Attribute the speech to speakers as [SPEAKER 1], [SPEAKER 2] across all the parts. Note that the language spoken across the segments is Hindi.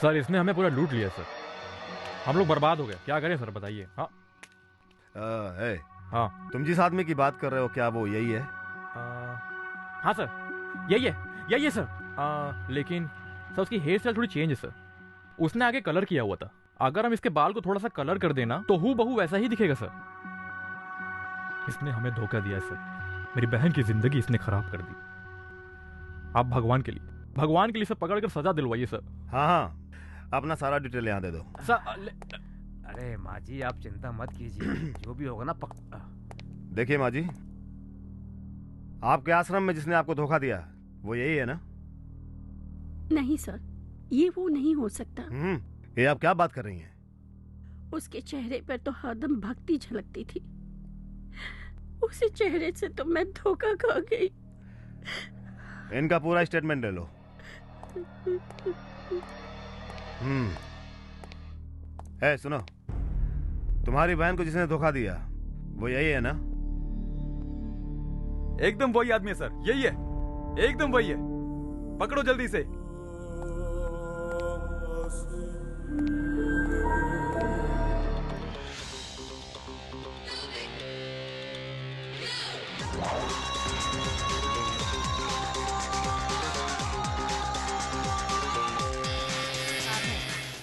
[SPEAKER 1] सर इसने हमें पूरा लूट लिया सर, हम लोग बर्बाद हो गए, क्या करें सर बताइए। हाँ हाँ
[SPEAKER 2] तुम जिस आदमी की बात कर रहे हो क्या वो यही है?
[SPEAKER 1] हाँ सर यही है सर। लेकिन सर उसकी हेयर स्टाइल थोड़ी चेंज है सर, उसने आगे कलर किया हुआ था, अगर हम इसके बाल को थोड़ा सा कलर कर देना तो हूबहू वैसा ही दिखेगा सर। इसने हमें धोखा दिया है सर, मेरी बहन की जिंदगी इसने खराब कर दी। आप भगवान के लिए सर पकड़ कर सजा दिलवाइए सर।
[SPEAKER 2] हाँ अपना सारा डिटेल यहाँ दे दो
[SPEAKER 3] सर। अरे माँ जी आप चिंता मत कीजिए, जो भी होगा ना
[SPEAKER 2] देखिए माँ जी, आपके आश्रम में जिसने आपको धोखा दिया वो यही है ना?
[SPEAKER 4] नहीं सर, ये वो नहीं हो सकता।
[SPEAKER 2] ये आप क्या बात कर रही हैं?
[SPEAKER 4] उसके चेहरे पर तो हरदम भक्ति झलकती थी, उसी चेहरे से तो मैं धोखा खा गई।
[SPEAKER 2] इनका पूरा स्टेटमेंट ले लो। सुनो, तुम्हारी बहन को जिसने धोखा दिया वो यही है ना?
[SPEAKER 5] एकदम वही आदमी है सर, यही है, एकदम वही है, पकड़ो जल्दी से।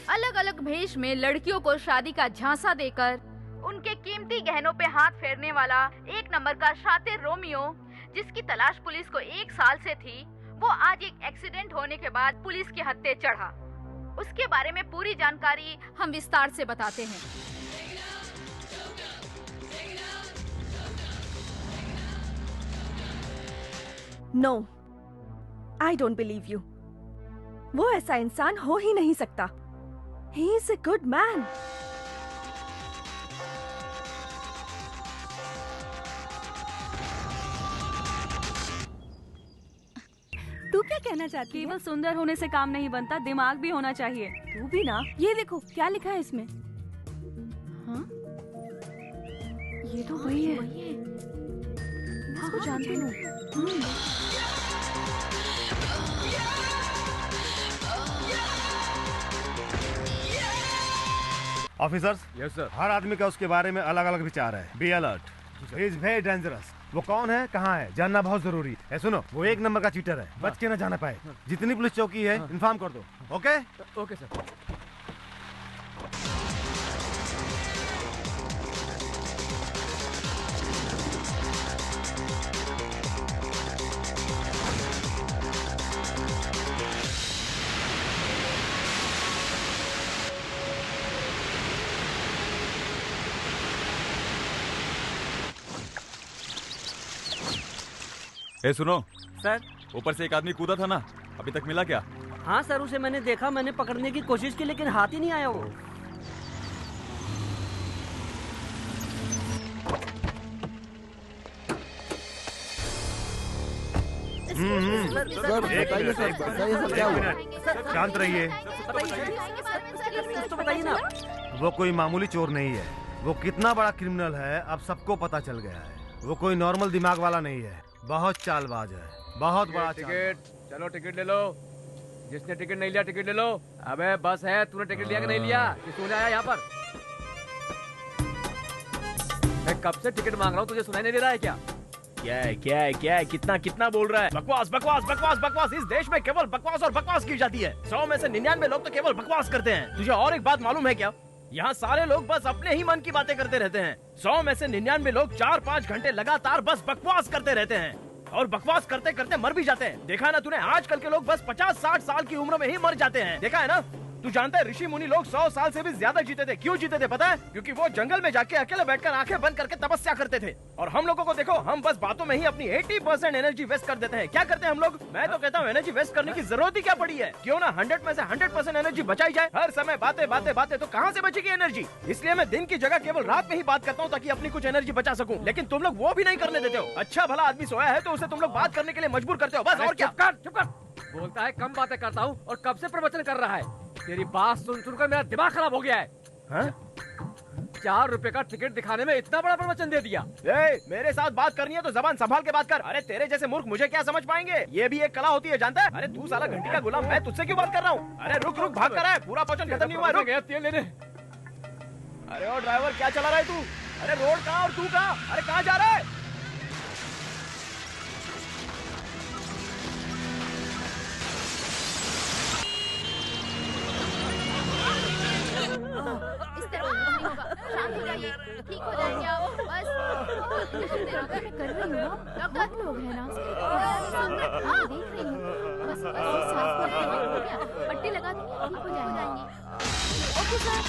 [SPEAKER 6] अलग अलग भेष में लड़कियों को शादी का झांसा देकर उनके कीमती गहनों पे हाथ फेरने वाला एक नंबर का शातिर रोमियो, जिसकी तलाश पुलिस को 1 साल से थी, वो आज एक एक्सीडेंट होने के बाद पुलिस के हत्थे चढ़ा। उसके बारे में पूरी जानकारी हम विस्तार से बताते हैं।
[SPEAKER 7] No, I don't believe you. वो ऐसा इंसान हो ही नहीं सकता। He is a good man.
[SPEAKER 8] तू क्या कहना चाहती है? केवल सुंदर होने से काम नहीं बनता, दिमाग भी होना चाहिए।
[SPEAKER 7] तू भी ना। ये देखो क्या लिखा है इसमें।
[SPEAKER 8] हाँ?
[SPEAKER 7] ये तो वही है। इसको जानती हूँ।
[SPEAKER 2] Officers,
[SPEAKER 3] yes sir.
[SPEAKER 2] हर आदमी का उसके बारे में अलग अलग विचार है। Be alert, he is very dangerous. वो कौन है, कहाँ है, जानना बहुत जरूरी है। सुनो, वो 1 नंबर का चीटर है, बच के ना जाना पाए। जितनी पुलिस चौकी है इन्फॉर्म कर दो। Okay
[SPEAKER 3] okay sir.
[SPEAKER 5] सुनो
[SPEAKER 9] सर।
[SPEAKER 5] ऊपर से एक आदमी कूदा था ना, अभी तक मिला क्या?
[SPEAKER 9] हाँ सर, उसे मैंने देखा, मैंने पकड़ने की कोशिश की लेकिन हाथ ही नहीं आया वो।
[SPEAKER 2] शांत रहिए।
[SPEAKER 9] तो बताइए ना।
[SPEAKER 2] वो कोई मामूली चोर नहीं है, वो कितना बड़ा क्रिमिनल है अब सबको पता चल गया है। वो कोई नॉर्मल दिमाग वाला नहीं है, बहुत चालबाज है, बहुत बड़ा।
[SPEAKER 3] टिकट, चलो टिकट ले लो। जिसने टिकट नहीं लिया टिकट ले लो। अबे बस है, तूने टिकट लिया कि नहीं लिया? किसने आया यहाँ पर? मैं कब से टिकट मांग रहा हूँ, तुझे सुनाई नहीं दे रहा है क्या?
[SPEAKER 10] क्या है? कितना बोल रहा है? बकवास। इस देश में केवल बकवास और बकवास की जाती है। 100 में से 99 लोग तो केवल बकवास करते हैं। तुझे और एक बात मालूम है क्या? यहाँ सारे लोग बस अपने ही मन की बातें करते रहते हैं। 100 में से 99 लोग 4-5 घंटे लगातार बस बकवास करते रहते हैं और बकवास करते करते मर भी जाते हैं। देखा ना तूने, आजकल के लोग बस 50-60 साल की उम्र में ही मर जाते हैं। देखा है ना? तू जानता है ऋषि मुनि लोग 100 साल से भी ज्यादा जीते थे। क्यों जीते थे पता है? क्योंकि वो जंगल में जाके अकेले बैठकर आंखें बंद करके तपस्या करते थे। और हम लोगों को देखो, हम बस बातों में ही अपनी 80% एनर्जी वेस्ट कर देते हैं। क्या करते हैं हम लोग? मैं तो कहता हूँ एनर्जी वेस्ट करने की जरूरत ही क्या पड़ी है? क्यों ना 100 में से 100% एनर्जी बचाई जाए। हर समय बातें तो कहाँ से बचेगी एनर्जी? इसलिए मैं दिन की जगह केवल रात में ही बात करता हूँ ताकि अपनी कुछ एनर्जी बचा सकूं। लेकिन तुम लोग वो भी नहीं करने देते हो। अच्छा भला आदमी सोया है तो उसे तुम लोग बात करने के लिए मजबूर करते हो, बस। और क्या?
[SPEAKER 3] चुप कर। बोलता है कम बातें करता हूँ और कब से प्रवचन कर रहा है। तेरी बात सुन सुनकर मेरा दिमाग खराब हो गया है। ₹4 का टिकट दिखाने में इतना बड़ा प्रवचन दे दिया।
[SPEAKER 10] मेरे साथ बात करनी है तो जबान संभाल के बात कर। अरे तेरे जैसे मूर्ख मुझे क्या समझ पाएंगे? ये भी एक कला होती है, जानता है? अरे तू साला घंटी का गुलाम, मैं तुझसे क्यों बात कर रहा हूँ? अरे रुक रुक, भाग कर रहा है, पूरा प्रवचन खत्म नहीं हुआ, रुक।
[SPEAKER 3] गया तेल लेने।
[SPEAKER 10] अरे ओ ड्राइवर, क्या चला रहा है तू? अरे रोड कहाँ और तू कहाँ? अरे कहाँ जा रहा है?
[SPEAKER 6] इस तरह नहीं होगा, शांत हो जाइए, ठीक हो जाएंगे आप। बस मैं कर रही हूँ, डॉक्टर लोग हैं ना, हाँ देख रही हूँ। बस बस सांस हो गया, पट्टी लगा दूंगी, ठीक हो जाएंगे। Okay sir.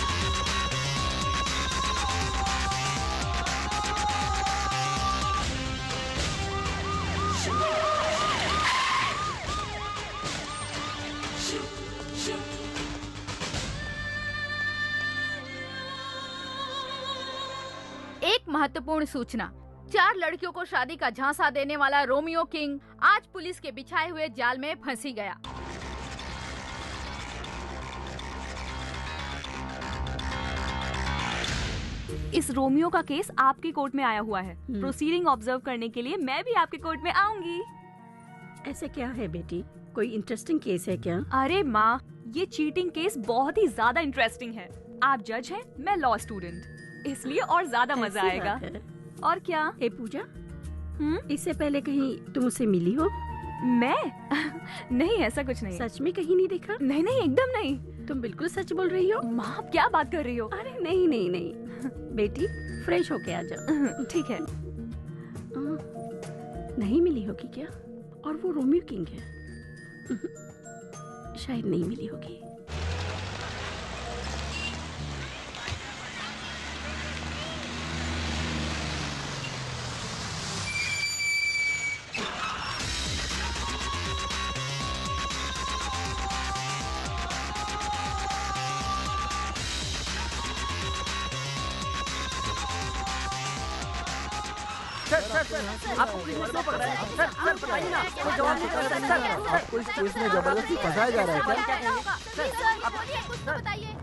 [SPEAKER 6] एक महत्वपूर्ण सूचना। 4 लड़कियों को शादी का झांसा देने वाला रोमियो किंग आज पुलिस के बिछाए हुए जाल में फंसी गया।
[SPEAKER 8] इस रोमियो का केस आपकी कोर्ट में आया हुआ है। प्रोसीडिंग ऑब्जर्व करने के लिए मैं भी आपके कोर्ट में आऊंगी।
[SPEAKER 4] ऐसे क्या है बेटी, कोई इंटरेस्टिंग केस है क्या?
[SPEAKER 8] अरे माँ, ये चीटिंग केस बहुत ही ज्यादा इंटरेस्टिंग है। आप जज हैं, मैं लॉ स्टूडेंट, इसलिए और ज्यादा मजा
[SPEAKER 4] ऐसी
[SPEAKER 8] आएगा।
[SPEAKER 4] बात है।
[SPEAKER 8] और क्या?
[SPEAKER 4] ए पूजा, इससे पहले कहीं तुम मुझसे मिली हो?
[SPEAKER 8] मैं नहीं, ऐसा कुछ नहीं।
[SPEAKER 4] सच में कहीं नहीं देखा?
[SPEAKER 8] नहीं नहीं, एकदम नहीं।
[SPEAKER 4] तुम बिल्कुल सच बोल रही हो।
[SPEAKER 8] माँ, आप क्या बात कर रही हो?
[SPEAKER 4] अरे नहीं नहीं नहीं बेटी, फ्रेश होके आ जाओ।
[SPEAKER 8] ठीक है।
[SPEAKER 4] नहीं मिली होगी क्या? और वो रोमियो किंग है? शायद नहीं मिली होगी।
[SPEAKER 9] आपको पुलिस ने क्यों पकड़ा है? सर बताइए ना, कोई जवाब नहीं कर रहा है। सर आपको इस केस में जबरदस्ती फंसाया जा रहा है क्या?
[SPEAKER 6] सर आप कुछ तो बताइए।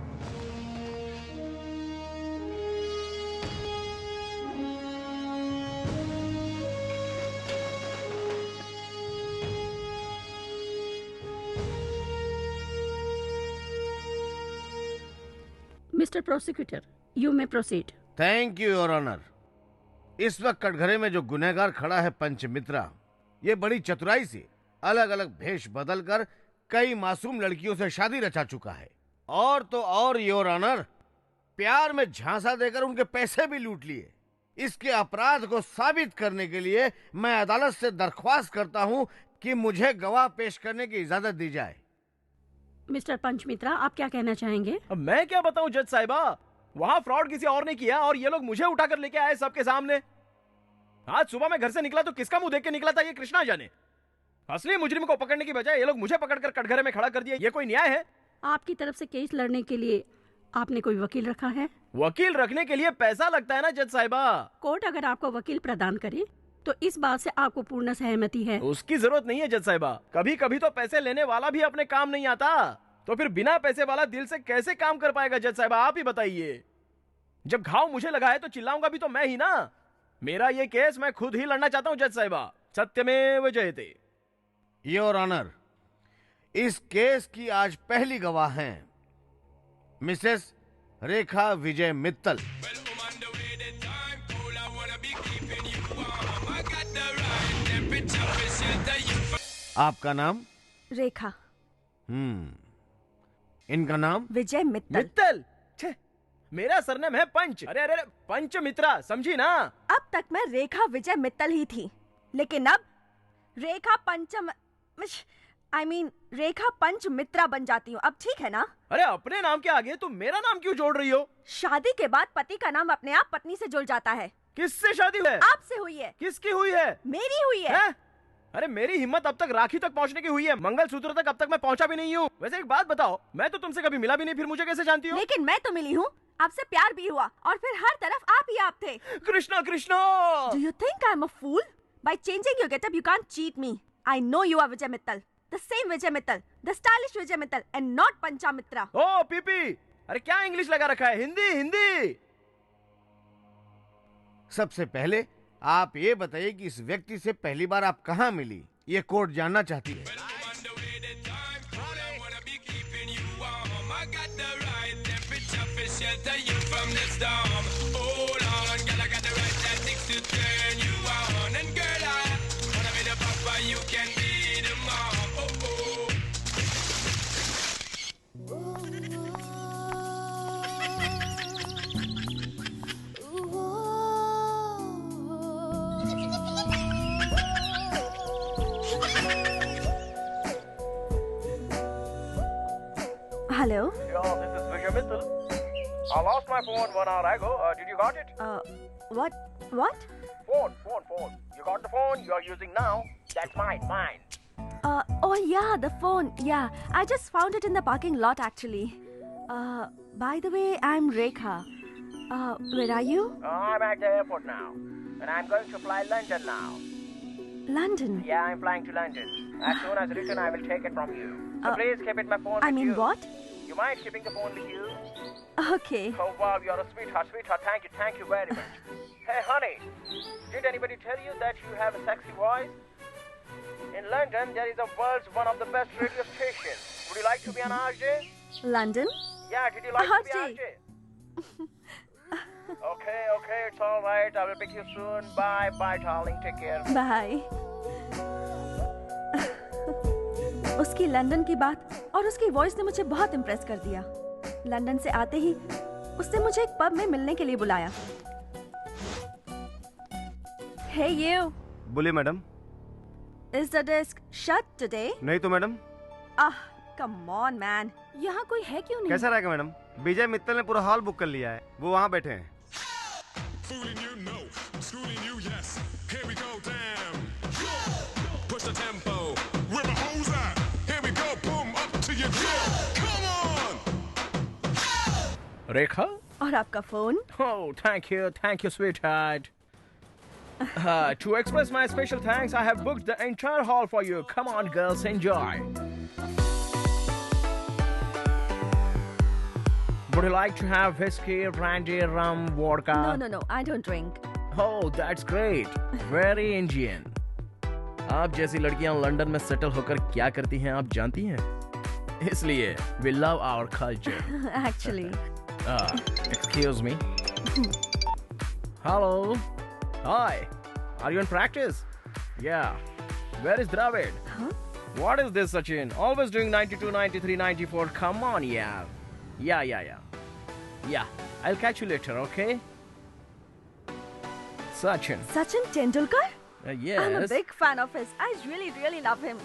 [SPEAKER 4] Mister prosecutor, you may proceed.
[SPEAKER 2] Thank you your honour. इस वक्त कटघरे में जो गुनहगार खड़ा है पंचमित्रा, ये बड़ी चतुराई से अलग अलग भेष बदलकर कई मासूम लड़कियों से शादी रचा चुका है। और तो और योर ऑनर, प्यार में झांसा देकर उनके पैसे भी लूट लिए। इसके अपराध को साबित करने के लिए मैं अदालत से दरख्वास्त करता हूं कि मुझे गवाह पेश करने की इजाजत दी जाए।
[SPEAKER 4] मिस्टर पंचमित्रा, आप क्या कहना चाहेंगे?
[SPEAKER 10] अब मैं क्या बताऊं जज साहिबा, वहाँ फ्रॉड किसी और ने किया और ये लोग मुझे उठाकर लेके आए सबके सामने। आज सुबह मैं घर से निकला तो किसका मुंह देख के निकला था ये कृष्णा जाने। असली मुजरिम को पकड़ने की बजाय ये लोग मुझे पकड़कर कटघरे में खड़ा कर दिया। ये कोई न्याय है?
[SPEAKER 4] आपकी तरफ से केस लड़ने के लिए आपने कोई वकील रखा है?
[SPEAKER 10] वकील रखने के लिए पैसा लगता है ना जज साहिबा।
[SPEAKER 4] कोर्ट अगर आपको वकील प्रदान करे तो इस बात से आपको पूर्ण सहमति है?
[SPEAKER 10] उसकी जरूरत नहीं है जज साहिबा। कभी कभी तो पैसे लेने वाला भी अपने काम नहीं आता, तो फिर बिना पैसे वाला दिल से कैसे काम कर पाएगा जज साहिबा, आप ही बताइए। जब घाव मुझे लगा है तो चिल्लाऊंगा भी तो मैं ही ना। मेरा ये केस मैं खुद ही लड़ना चाहता हूं जज साहिबा। सत्यमेव जयते।
[SPEAKER 2] योर ऑनर, इस केस की आज पहली गवाह हैं मिसेस रेखा विजय मित्तल। आपका नाम?
[SPEAKER 7] रेखा।
[SPEAKER 2] इनका नाम?
[SPEAKER 7] विजय मित्तल।
[SPEAKER 10] मित्तल? छे, मेरा सरनेम है पंच। अरे अरे पंच मित्रा, समझी ना?
[SPEAKER 7] अब तक मैं रेखा विजय मित्तल ही थी, लेकिन अब रेखा रेखा पंच मित्रा बन जाती हूँ। अब ठीक है ना?
[SPEAKER 10] अरे अपने नाम के आगे तुम मेरा नाम क्यों जोड़ रही हो?
[SPEAKER 7] शादी के बाद पति का नाम अपने आप पत्नी से जुड़ जाता है।
[SPEAKER 10] किससे शादी हुई है?
[SPEAKER 7] आपसे हुई है।
[SPEAKER 10] किसकी हुई है?
[SPEAKER 7] मेरी हुई है।
[SPEAKER 10] अरे मेरी हिम्मत अब तक राखी तक पहुंचने की हुई है, मंगलसूत्र तक अब तक मैं पहुंचा भी नहीं हूँ। वैसे एक बात बताओ, मैं तो तुमसे कभी मिला भी नहीं, फिर मुझे कैसे जानती हो?
[SPEAKER 7] लेकिन मैं तो मिली हूँ, आपसे प्यार भी हुआ और फिर हर तरफ आप ही आप थे।
[SPEAKER 10] Krishna Krishna,
[SPEAKER 7] Do you think I'm a fool? By changing your getup, you can't cheat me. I know you are Vijay Mittal, the same Vijay Mittal, the stylish Vijay Mittal, and not Panchamitra.
[SPEAKER 10] ओ पीपी, अरे क्या इंग्लिश लगा रखा है? हिंदी हिंदी।
[SPEAKER 2] सबसे पहले आप ये बताइए कि इस व्यक्ति से पहली बार आप कहाँ मिली, ये कोर्ट जानना चाहती है।
[SPEAKER 7] Hello.
[SPEAKER 10] Yo, this is Vijay Mittal. I lost my phone 1 hour ago. Did you got it?
[SPEAKER 7] What? What?
[SPEAKER 10] Phone. You got the phone you are using now? That's mine.
[SPEAKER 7] Oh yeah, the phone. Yeah, I just found it in the parking lot actually. By the way, I'm Rekha. Where are you?
[SPEAKER 10] I'm at the airport now. And I'm going to fly London now.
[SPEAKER 7] London.
[SPEAKER 10] Yeah, I'm flying to London. As soon as return, I will take it from you. So please keep it my phone with
[SPEAKER 7] I mean
[SPEAKER 10] you.
[SPEAKER 7] what?
[SPEAKER 10] You mind keeping the phone with you?
[SPEAKER 7] Okay.
[SPEAKER 10] Oh wow, you're a sweetheart. Thank you very much. Hey honey, did anybody tell you that you have a sexy voice? In London, there is a world's one of the best radio stations. Would you like to be an RJ?
[SPEAKER 7] London?
[SPEAKER 10] Yeah, did you like to be
[SPEAKER 7] RJ?
[SPEAKER 10] RJ? Okay, it's all right. I will pick you soon. Bye, darling. Take care.
[SPEAKER 7] Bye. उसकी लंदन की बात और उसकी वॉइस ने मुझे बहुत इम्प्रेस कर दिया। लंदन से आते ही उसने मुझे एक पब में मिलने के लिए बुलाया। Hey you.
[SPEAKER 2] बोलिए madam.
[SPEAKER 7] Is the desk shut today?
[SPEAKER 2] नहीं तो मैडम।
[SPEAKER 7] Come on man. यहाँ कोई है क्यों नहीं?
[SPEAKER 2] कैसा रहेगा मैडम? विजय मित्तल ने पूरा हॉल बुक कर लिया है, वो वहाँ बैठे हैं।
[SPEAKER 11] Fooling you, no. Schooling you, yes. Here we go, damn. Push the tempo. Where my hoes at? Here we go, boom, up to your door. Come on.
[SPEAKER 10] Rekha?
[SPEAKER 7] और आपका phone?
[SPEAKER 10] Oh, thank you, sweetheart. To express my special thanks, I have booked the entire hall for you. Come on, girls, enjoy. Would you like to have whiskey, brandy, rum, vodka?
[SPEAKER 7] No, I don't drink.
[SPEAKER 10] Oh, that's great. Very Indian. आप जैसी लड़कियां लंदन में सेटल होकर क्या करती हैं आप जानती हैं? इसलिए we love our culture.
[SPEAKER 7] Actually.
[SPEAKER 10] Excuse me. Hello. Hi. Are you in practice? Yeah. Where is Dravid?
[SPEAKER 7] Huh?
[SPEAKER 10] What is this, Sachin? Always doing 92, 93, 94. Come on, yeah. Yeah. I'll catch you later, okay? Sachin.
[SPEAKER 7] Sachin Tendulkar?
[SPEAKER 10] Yes.
[SPEAKER 7] I'm a big fan of his. I really love him.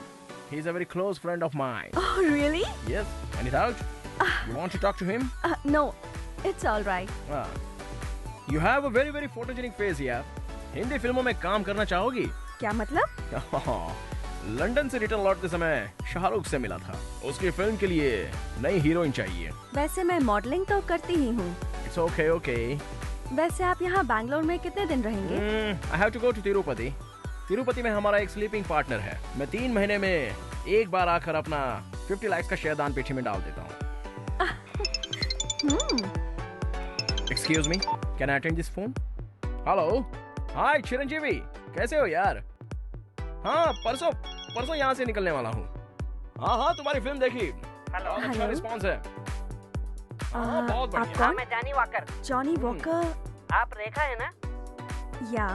[SPEAKER 10] He's a very close friend of mine.
[SPEAKER 7] Oh, really?
[SPEAKER 10] Yes. Any doubt? You want to talk to him?
[SPEAKER 7] No. It's all right.
[SPEAKER 10] You have a very photogenic face, yeah. Hindi फिल्मों में काम करना चाहोगी?
[SPEAKER 7] क्या मतलब?
[SPEAKER 10] लंदन से रिटर्न लौटते समय शाहरुख से मिला था। उसकी फिल्म के लिए नई हीरोइन चाहिए।
[SPEAKER 7] वैसे मैं मॉडलिंग तो करती ही हूँ।
[SPEAKER 10] It's okay.
[SPEAKER 7] वैसे आप यहाँ बैंगलोर में कितने दिन रहेंगे?
[SPEAKER 10] I have to go to Tirupati. Tirupati में हमारा एक स्लीपिंग पार्टनर है। मैं 3 महीने में एक बार आकर अपना 50 लाख का शेयर दान पेटी में डाल देता हूँ। Excuse me, can I attend this phone? Hello, hi Chiranjeevi, कैसे हो यार? हाँ, परसों यहाँ से निकलने वाला हूँ। हाँ, तुम्हारी फिल्म देखी। बहुत अच्छा रिस्पॉन्स है। बहुत बढ़िया।
[SPEAKER 12] हाँ, मैं जॉनी वॉकर।
[SPEAKER 7] Johnny walker.
[SPEAKER 12] आप रेखा है ना?
[SPEAKER 7] या।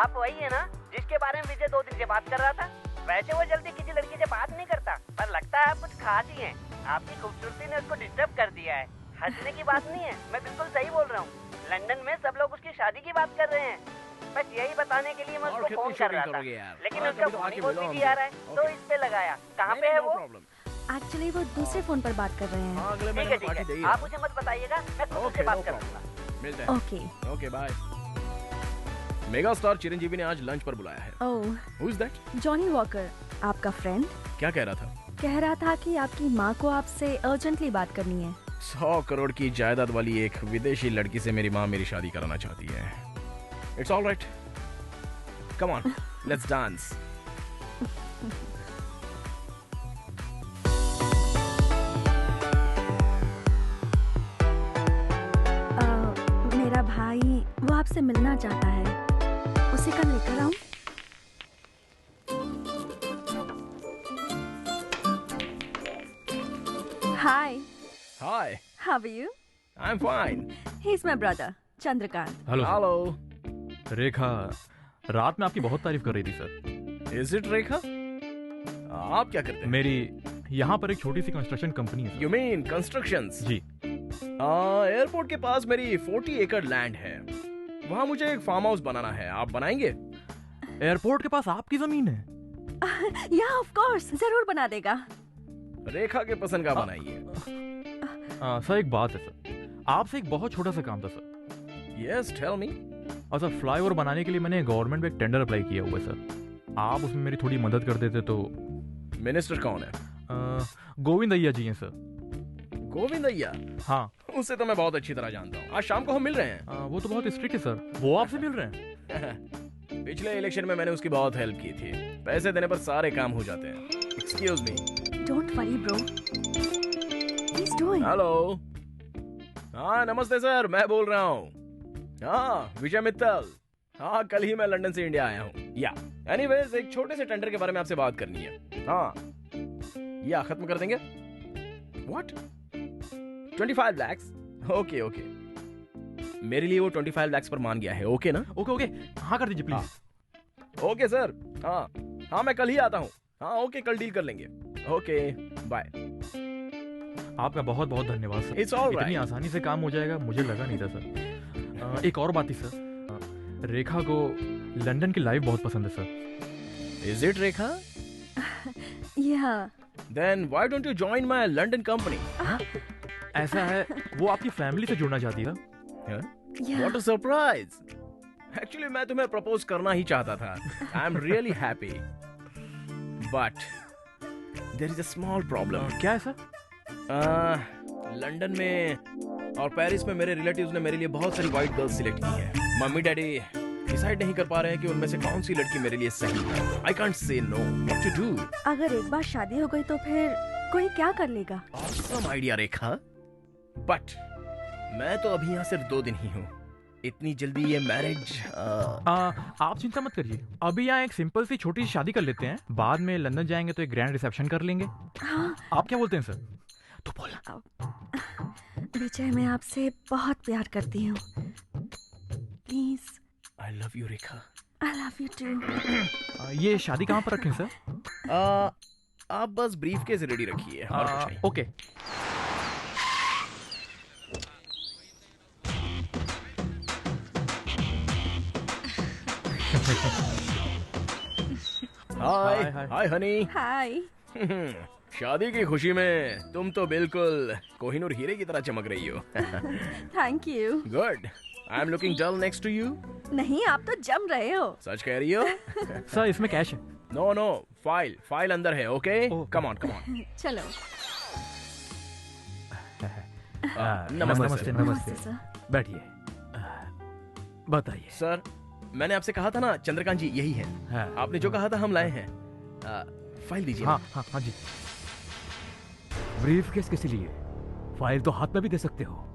[SPEAKER 12] आप वही है ना जिसके बारे में विजय 2 दिन से बात कर रहा था? वैसे वो जल्दी किसी लड़की से बात नहीं करता, पर लगता है आप कुछ खास ही हैं। आपकी खूबसूरती ने उसको डिस्टर्ब कर दिया है। हंसने की बात नहीं है, मैं बिल्कुल सही बोल रहा हूँ। लंदन में सब लोग उसकी शादी की बात कर रहे हैं। बस यही बताने के लिए मैं उसको फोन कर रहा था, लेकिन उसका फोन ही बहुत बिजी आ रहा है, तो इस पे लगाया। कहाँ पे है वो?
[SPEAKER 7] एक्चुअली वो दूसरे फोन पर बात कर रहे हैं।
[SPEAKER 12] ठीक है, आप मुझे मत बताइएगा, मैं खुद से बात कर लूंगा।
[SPEAKER 10] मिलते हैं।
[SPEAKER 7] Okay
[SPEAKER 10] bye. Megastar Chiranjeevi ने आज लंच पर बुलाया है।
[SPEAKER 7] Oh,
[SPEAKER 10] who is that?
[SPEAKER 7] Johnny Walker, आपका फ्रेंड।
[SPEAKER 10] क्या कह रहा था?
[SPEAKER 7] कह रहा था कि आपकी माँ को आपसे अर्जेंटली बात करनी है।
[SPEAKER 10] 100 करोड़ की जायदाद वाली एक विदेशी लड़की से मेरी माँ मेरी शादी कराना चाहती है। It's all right, come on, let's dance.
[SPEAKER 7] मेरा भाई वो आपसे आपसे मिलना चाहता है, उसे कल लेकर आऊं? Hi.
[SPEAKER 10] Hi.
[SPEAKER 7] How are you?
[SPEAKER 10] I'm fine.
[SPEAKER 7] He's my brother, Chandrakant.
[SPEAKER 1] Hello
[SPEAKER 10] Hello.
[SPEAKER 1] रेखा रात में आपकी बहुत तारीफ कर रही थी सर।
[SPEAKER 10] Is it रेखा? आप क्या करते हैं?
[SPEAKER 1] मेरी यहाँ पर एक छोटी सी कंस्ट्रक्शन कंपनी है।
[SPEAKER 10] You mean constructions?
[SPEAKER 1] जी।
[SPEAKER 10] एयरपोर्ट के पास मेरी 40 एकड़ लैंड है। वहाँ मुझे एक फार्म हाउस बनाना है। आप बनाएंगे?
[SPEAKER 1] एयरपोर्ट के पास आपकी जमीन है?
[SPEAKER 7] Yeah, of course. जरूर बना देगा।
[SPEAKER 10] रेखा के पसंद का बनाइए।
[SPEAKER 1] सर एक बात है सर, आपसे एक बहुत छोटा सा काम था सर।
[SPEAKER 10] Yes, tell me.
[SPEAKER 1] और सर फ्लाईओवर बनाने के लिए मैंने गवर्नमेंट में एक टेंडर अप्लाई किया हुआ है सर। आप उसमें मेरी थोड़ी मदद कर देते तो।
[SPEAKER 10] मिनिस्टर कौन है?
[SPEAKER 1] गोविंद अय्या जी हैं सर।
[SPEAKER 10] गोविंद अय्या?
[SPEAKER 1] हाँ।
[SPEAKER 10] उसे तो मैं बहुत अच्छी तरह जानता हूँ। आज शाम को हम मिल रहे हैं।
[SPEAKER 1] वो तो बहुत स्ट्रिक्ट है सर। वो आपसे मिल रहे हैं?
[SPEAKER 10] पिछले इलेक्शन में मैंने उसकी बहुत हेल्प की थी। पैसे देने पर सारे काम हो जाते हैं। Excuse me.
[SPEAKER 7] Don't worry, bro. He's doing.
[SPEAKER 10] Hello. हाँ नमस्ते सर, मैं बोल रहा हूँ। हाँ विजय मित्तल। हाँ कल ही मैं लंदन से इंडिया आया हूँ। या एनीवेज एक छोटे से टेंडर के बारे में आपसे बात करनी है। हाँ या खत्म कर देंगे? What? 25 lakhs? Okay okay. मेरे लिए वो 25 lakhs पर मान गया है। ओके ना?
[SPEAKER 1] ओके ओके हाँ कर दीजिए प्लीज।
[SPEAKER 10] Okay sir. हाँ हाँ मैं कल ही आता हूँ। हाँ ओके कल डील कर लेंगे। Okay bye.
[SPEAKER 1] आपका बहुत बहुत धन्यवाद सर।
[SPEAKER 10] It's all right.
[SPEAKER 1] इतनी आसानी से काम हो जाएगा मुझे लगा नहीं था सर। एक और बात थी सर, रेखा को लंदन की लाइफ बहुत पसंद है sir.
[SPEAKER 10] Is it Rekha?
[SPEAKER 7] Yeah.
[SPEAKER 10] Then why don't you join my London company?
[SPEAKER 1] ऐसा है, वो आपकी फैमिली से जुड़ना चाहती है।
[SPEAKER 7] Yeah.
[SPEAKER 10] What a surprise! Actually मैं तुम्हें प्रपोज करना ही चाहता था। I'm really happy. But there is a small problem.
[SPEAKER 1] क्या है सर?
[SPEAKER 10] लंदन में और पेरिस में मेरे रिलेटिव्स ने मेरे लिए बहुत सारी वाइट गर्ल्स सिलेक्ट की है। मम्मी डैडी डिसाइड नहीं कर पा रहे हैं कि उनमें से कौन सी लड़की मेरे लिए सही है। I can't say no. What to do?
[SPEAKER 7] अगर एक बार शादी हो गई तो फिर कोई क्या कर लेगा?
[SPEAKER 10] Awesome idea Rekha. But मैं तो अभी यहाँ सिर्फ 2 दिन ही हूँ। इतनी जल्दी ये मैरिज
[SPEAKER 1] आप चिंता मत करिए, अभी यहाँ एक सिंपल सी छोटी सी शादी कर लेते हैं, बाद में लंदन जाएंगे तो एक ग्रैंड रिसेप्शन कर लेंगे।
[SPEAKER 7] हाँ।
[SPEAKER 1] आप क्या बोलते हैं सर? तो बोलना।
[SPEAKER 7] विजय मैं आपसे बहुत प्यार करती हूँ। Please.
[SPEAKER 10] I love you Rekha.
[SPEAKER 7] I love you too.
[SPEAKER 1] ये शादी कहाँ पर रखें सर?
[SPEAKER 10] आप बस ब्रीफकेस रेडी रखिए और कुछ नहीं।
[SPEAKER 1] ओके।
[SPEAKER 10] हाय हाय हनी।
[SPEAKER 7] हाय।
[SPEAKER 10] शादी की खुशी में तुम तो बिल्कुल कोहिनूर हीरे की तरह चमक रही हो।
[SPEAKER 7] Thank you.
[SPEAKER 10] Good. I am looking dull next to you.
[SPEAKER 7] नहीं आप तो जम रहे हो।
[SPEAKER 10] सच कह रही हो?
[SPEAKER 1] सर इसमें कैश है।
[SPEAKER 10] नो नो फाइल अंदर है। ओके कम ऑन
[SPEAKER 7] चलो।
[SPEAKER 10] नमस्ते
[SPEAKER 1] नमस्ते
[SPEAKER 7] सर।
[SPEAKER 1] बैठिए, बताइए
[SPEAKER 10] सर। मैंने आपसे कहा था ना चंद्रकांत जी यही है।
[SPEAKER 1] हाँ।
[SPEAKER 10] आपने जो कहा था हम लाए हैं। फाइल दीजिए।
[SPEAKER 1] हाँ हाँ हाँ जी।
[SPEAKER 9] ब्रीफकेस किस लिए? फाइल तो हाथ में भी दे सकते हो।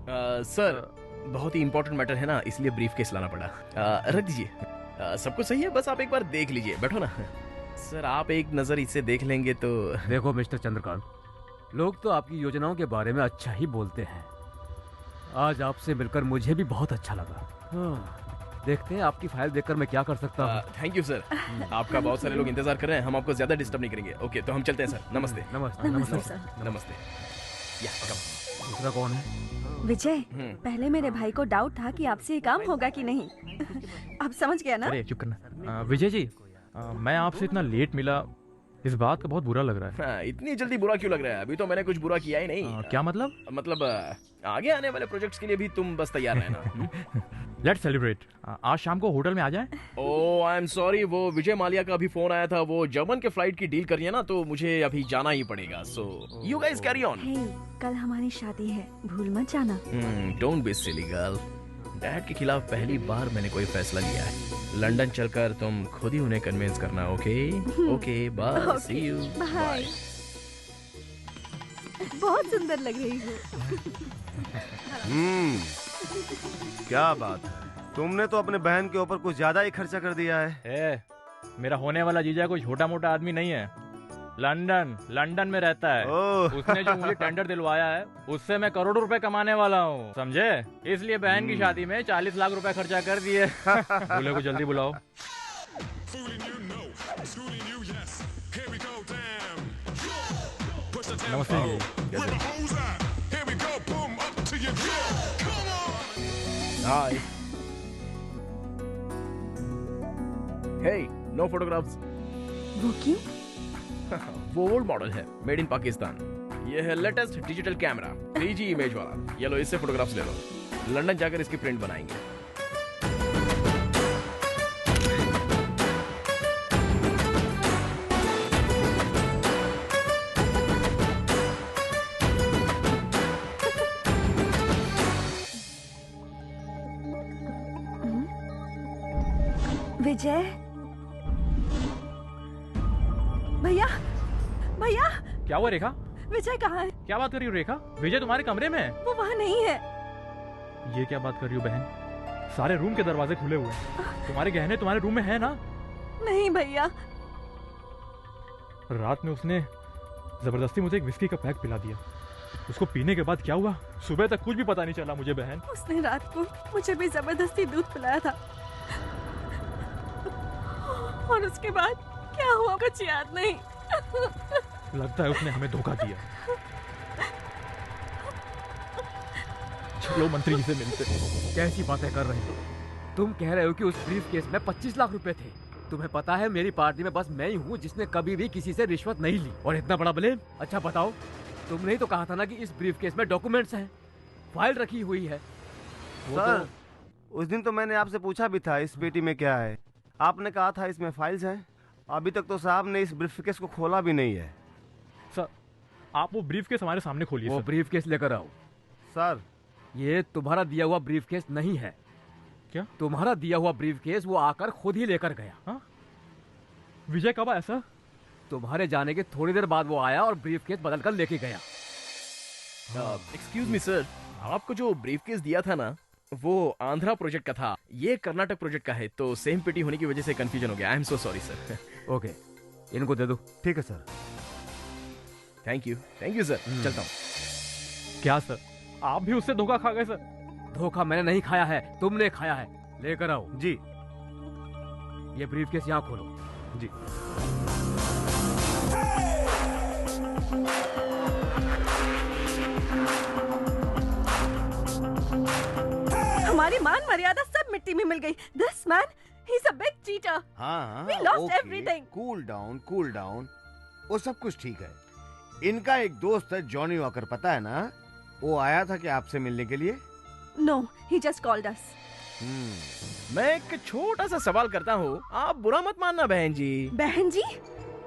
[SPEAKER 10] सर बहुत ही इंपॉर्टेंट मैटर है ना, इसलिए ब्रीफकेस लाना पड़ा। रख दीजिए। सब कुछ सही है, बस आप एक बार देख लीजिए। बैठो ना। सर आप एक नजर इसे देख लेंगे तो।
[SPEAKER 9] देखो मिस्टर चंद्रकांत, लोग तो आपकी योजनाओं के बारे में अच्छा ही बोलते हैं। आज आपसे मिलकर मुझे भी बहुत अच्छा लगा। देखते हैं आपकी फाइल देखकर मैं क्या कर सकता हूँ।
[SPEAKER 10] Thank you sir. आपका बहुत सारे लोग इंतजार कर रहे हैं, हम आपको ज्यादा डिस्टर्ब नहीं करेंगे। ओके तो हम चलते हैं सर। नमस्ते।
[SPEAKER 9] नमस्ते।
[SPEAKER 7] नमस्ते सर।
[SPEAKER 10] नमस्ते। या
[SPEAKER 9] दूसरा कौन है?
[SPEAKER 7] विजय, पहले मेरे भाई को डाउट था कि आपसे ये काम होगा कि नहीं। अब समझ गया ना?
[SPEAKER 1] अरे चुप करना। विजय जी, मैं आपसे इतना लेट मिला, इस बात का बहुत बुरा लग रहा है।
[SPEAKER 10] इतनी जल्दी बुरा क्यों लग रहा है? अभी तो मैंने कुछ बुरा किया ही नहीं।
[SPEAKER 1] क्या मतलब?
[SPEAKER 10] मतलब आगे आने वाले प्रोजेक्ट्स के लिए भी तुम बस तैयार रहना।
[SPEAKER 1] Let's celebrate. आज शाम को होटल में आ जाएं।
[SPEAKER 10] ओह आई एम सॉरी, वो विजय माल्या का अभी फोन आया था। वो जर्मन के फ्लाइट की डील करनी है ना, तो मुझे अभी जाना ही पड़ेगा। So you guys carry on.
[SPEAKER 7] Hey, कल हमारी शादी है, भूल मत जाना।
[SPEAKER 10] Don't be silly girl. Dad के खिलाफ पहली बार मैंने कोई फैसला लिया है। लंदन चलकर तुम खुद ही उन्हें कन्विंस करना। Okay okay bye. See you.
[SPEAKER 7] Bye. बहुत सुंदर लग रही हो।
[SPEAKER 2] क्या बात है,
[SPEAKER 13] तुमने तो अपने बहन के ऊपर कुछ ज्यादा ही खर्चा कर दिया है।
[SPEAKER 1] मेरा होने वाला जीजा कोई छोटा मोटा आदमी नहीं है। लंदन में रहता है। उसने जो मुझे टेंडर दिलवाया है उससे मैं करोड़ों रुपए कमाने वाला हूँ, समझे? इसलिए बहन की शादी में 40 लाख रुपए खर्चा कर दिए। दूल्हे को जल्दी बुलाओ। नमस्ते जी।
[SPEAKER 10] हाय। हे, नो फोटोग्राफ्स।
[SPEAKER 7] वो क्यों?
[SPEAKER 10] वो ओल्ड मॉडल है, मेड इन पाकिस्तान। ये है latest digital camera, 3G image वाला। ये लो, इससे फोटोग्राफ्स ले लो। लंदन जाकर इसकी प्रिंट बनाएंगे।
[SPEAKER 7] विजय, भैया भैया।
[SPEAKER 1] क्या हुआ रेखा?
[SPEAKER 7] विजय कहाँ है?
[SPEAKER 1] क्या बात कर रही हो रेखा? विजय तुम्हारे कमरे में है।
[SPEAKER 7] वो वहाँ नहीं है।
[SPEAKER 1] ये क्या बात कर रही हो बहन? सारे रूम के दरवाजे खुले हुए हैं। तुम्हारे गहने तुम्हारे रूम में है ना?
[SPEAKER 7] नहीं भैया।
[SPEAKER 1] रात में उसने जबरदस्ती मुझे एक विस्की का पैक पिला दिया। उसको पीने के बाद क्या हुआ सुबह तक कुछ भी पता नहीं चला मुझे बहन।
[SPEAKER 7] उसने रात को मुझे भी जबरदस्ती दूध पिलाया था और उसके बाद क्या हुआ कुछ याद नहीं।
[SPEAKER 1] लगता है उसने हमें धोखा दिया। चलो मंत्री जी से मिलते।
[SPEAKER 9] कैसी बातें कर रहे हो? तुम कह रहे हो कि उस ब्रीफ केस में 25 लाख रुपए थे। तुम्हें पता है मेरी पार्टी में बस मैं ही हूँ जिसने कभी भी किसी से रिश्वत नहीं ली, और इतना बड़ा ब्लेम। अच्छा बताओ, तुमने ही तो कहा था ना कि इस ब्रीफ केस में डॉक्यूमेंट्स हैं, फाइल रखी हुई है।
[SPEAKER 13] सर, उस दिन तो मैंने आपसे पूछा भी था इस पेटी में क्या है। आपने कहा था इसमें फाइल्स हैं। अभी तक तो साहब ने इस ब्रीफकेस को खोला भी नहीं है।
[SPEAKER 1] सर, आप वो ब्रीफकेस हमारे सामने खोलिए।
[SPEAKER 9] वो ब्रीफकेस लेकर आओ।
[SPEAKER 13] सर,
[SPEAKER 9] ये तुम्हारा दिया हुआ ब्रीफकेस नहीं है।
[SPEAKER 1] क्या?
[SPEAKER 9] तुम्हारा दिया हुआ ब्रीफकेस वो आकर खुद ही लेकर गया।
[SPEAKER 1] हाँ? विजय कब आया सर?
[SPEAKER 9] तुम्हारे जाने के थोड़ी देर बाद वो आया और ब्रीफकेस बदल कर लेके गया।
[SPEAKER 10] एक्सक्यूज मी सर, आपको जो ब्रीफकेस दिया था ना वो आंध्रा प्रोजेक्ट का था, ये कर्नाटक प्रोजेक्ट का है, तो सेम पेटी होने की वजह से कंफ्यूजन हो गया। I am so sorry sir.
[SPEAKER 9] Okay, इनको दे दो।
[SPEAKER 13] ठीक है सर।
[SPEAKER 10] Thank you sir. चलता हूँ।
[SPEAKER 1] क्या सर, आप भी उससे धोखा खा गए सर?
[SPEAKER 9] धोखा मैंने नहीं खाया है, तुमने खाया है। लेकर आओ।
[SPEAKER 13] जी।
[SPEAKER 9] ये ब्रीफकेस यहाँ खोलो।
[SPEAKER 13] जी।
[SPEAKER 7] हमारी मान मर्यादा सब मिट्टी में मिल गई। This man, he's a big cheater.
[SPEAKER 2] हाँ,
[SPEAKER 7] We lost everything.
[SPEAKER 2] Cool down. वो सब कुछ ठीक है। इनका एक दोस्त है जॉनी वॉकर, पता है ना? वो आया था कि आपसे मिलने के लिए?
[SPEAKER 7] No, he just called us.
[SPEAKER 10] मैं एक छोटा सा सवाल करता हूँ, आप बुरा मत मानना बहन जी।
[SPEAKER 7] बहन जी?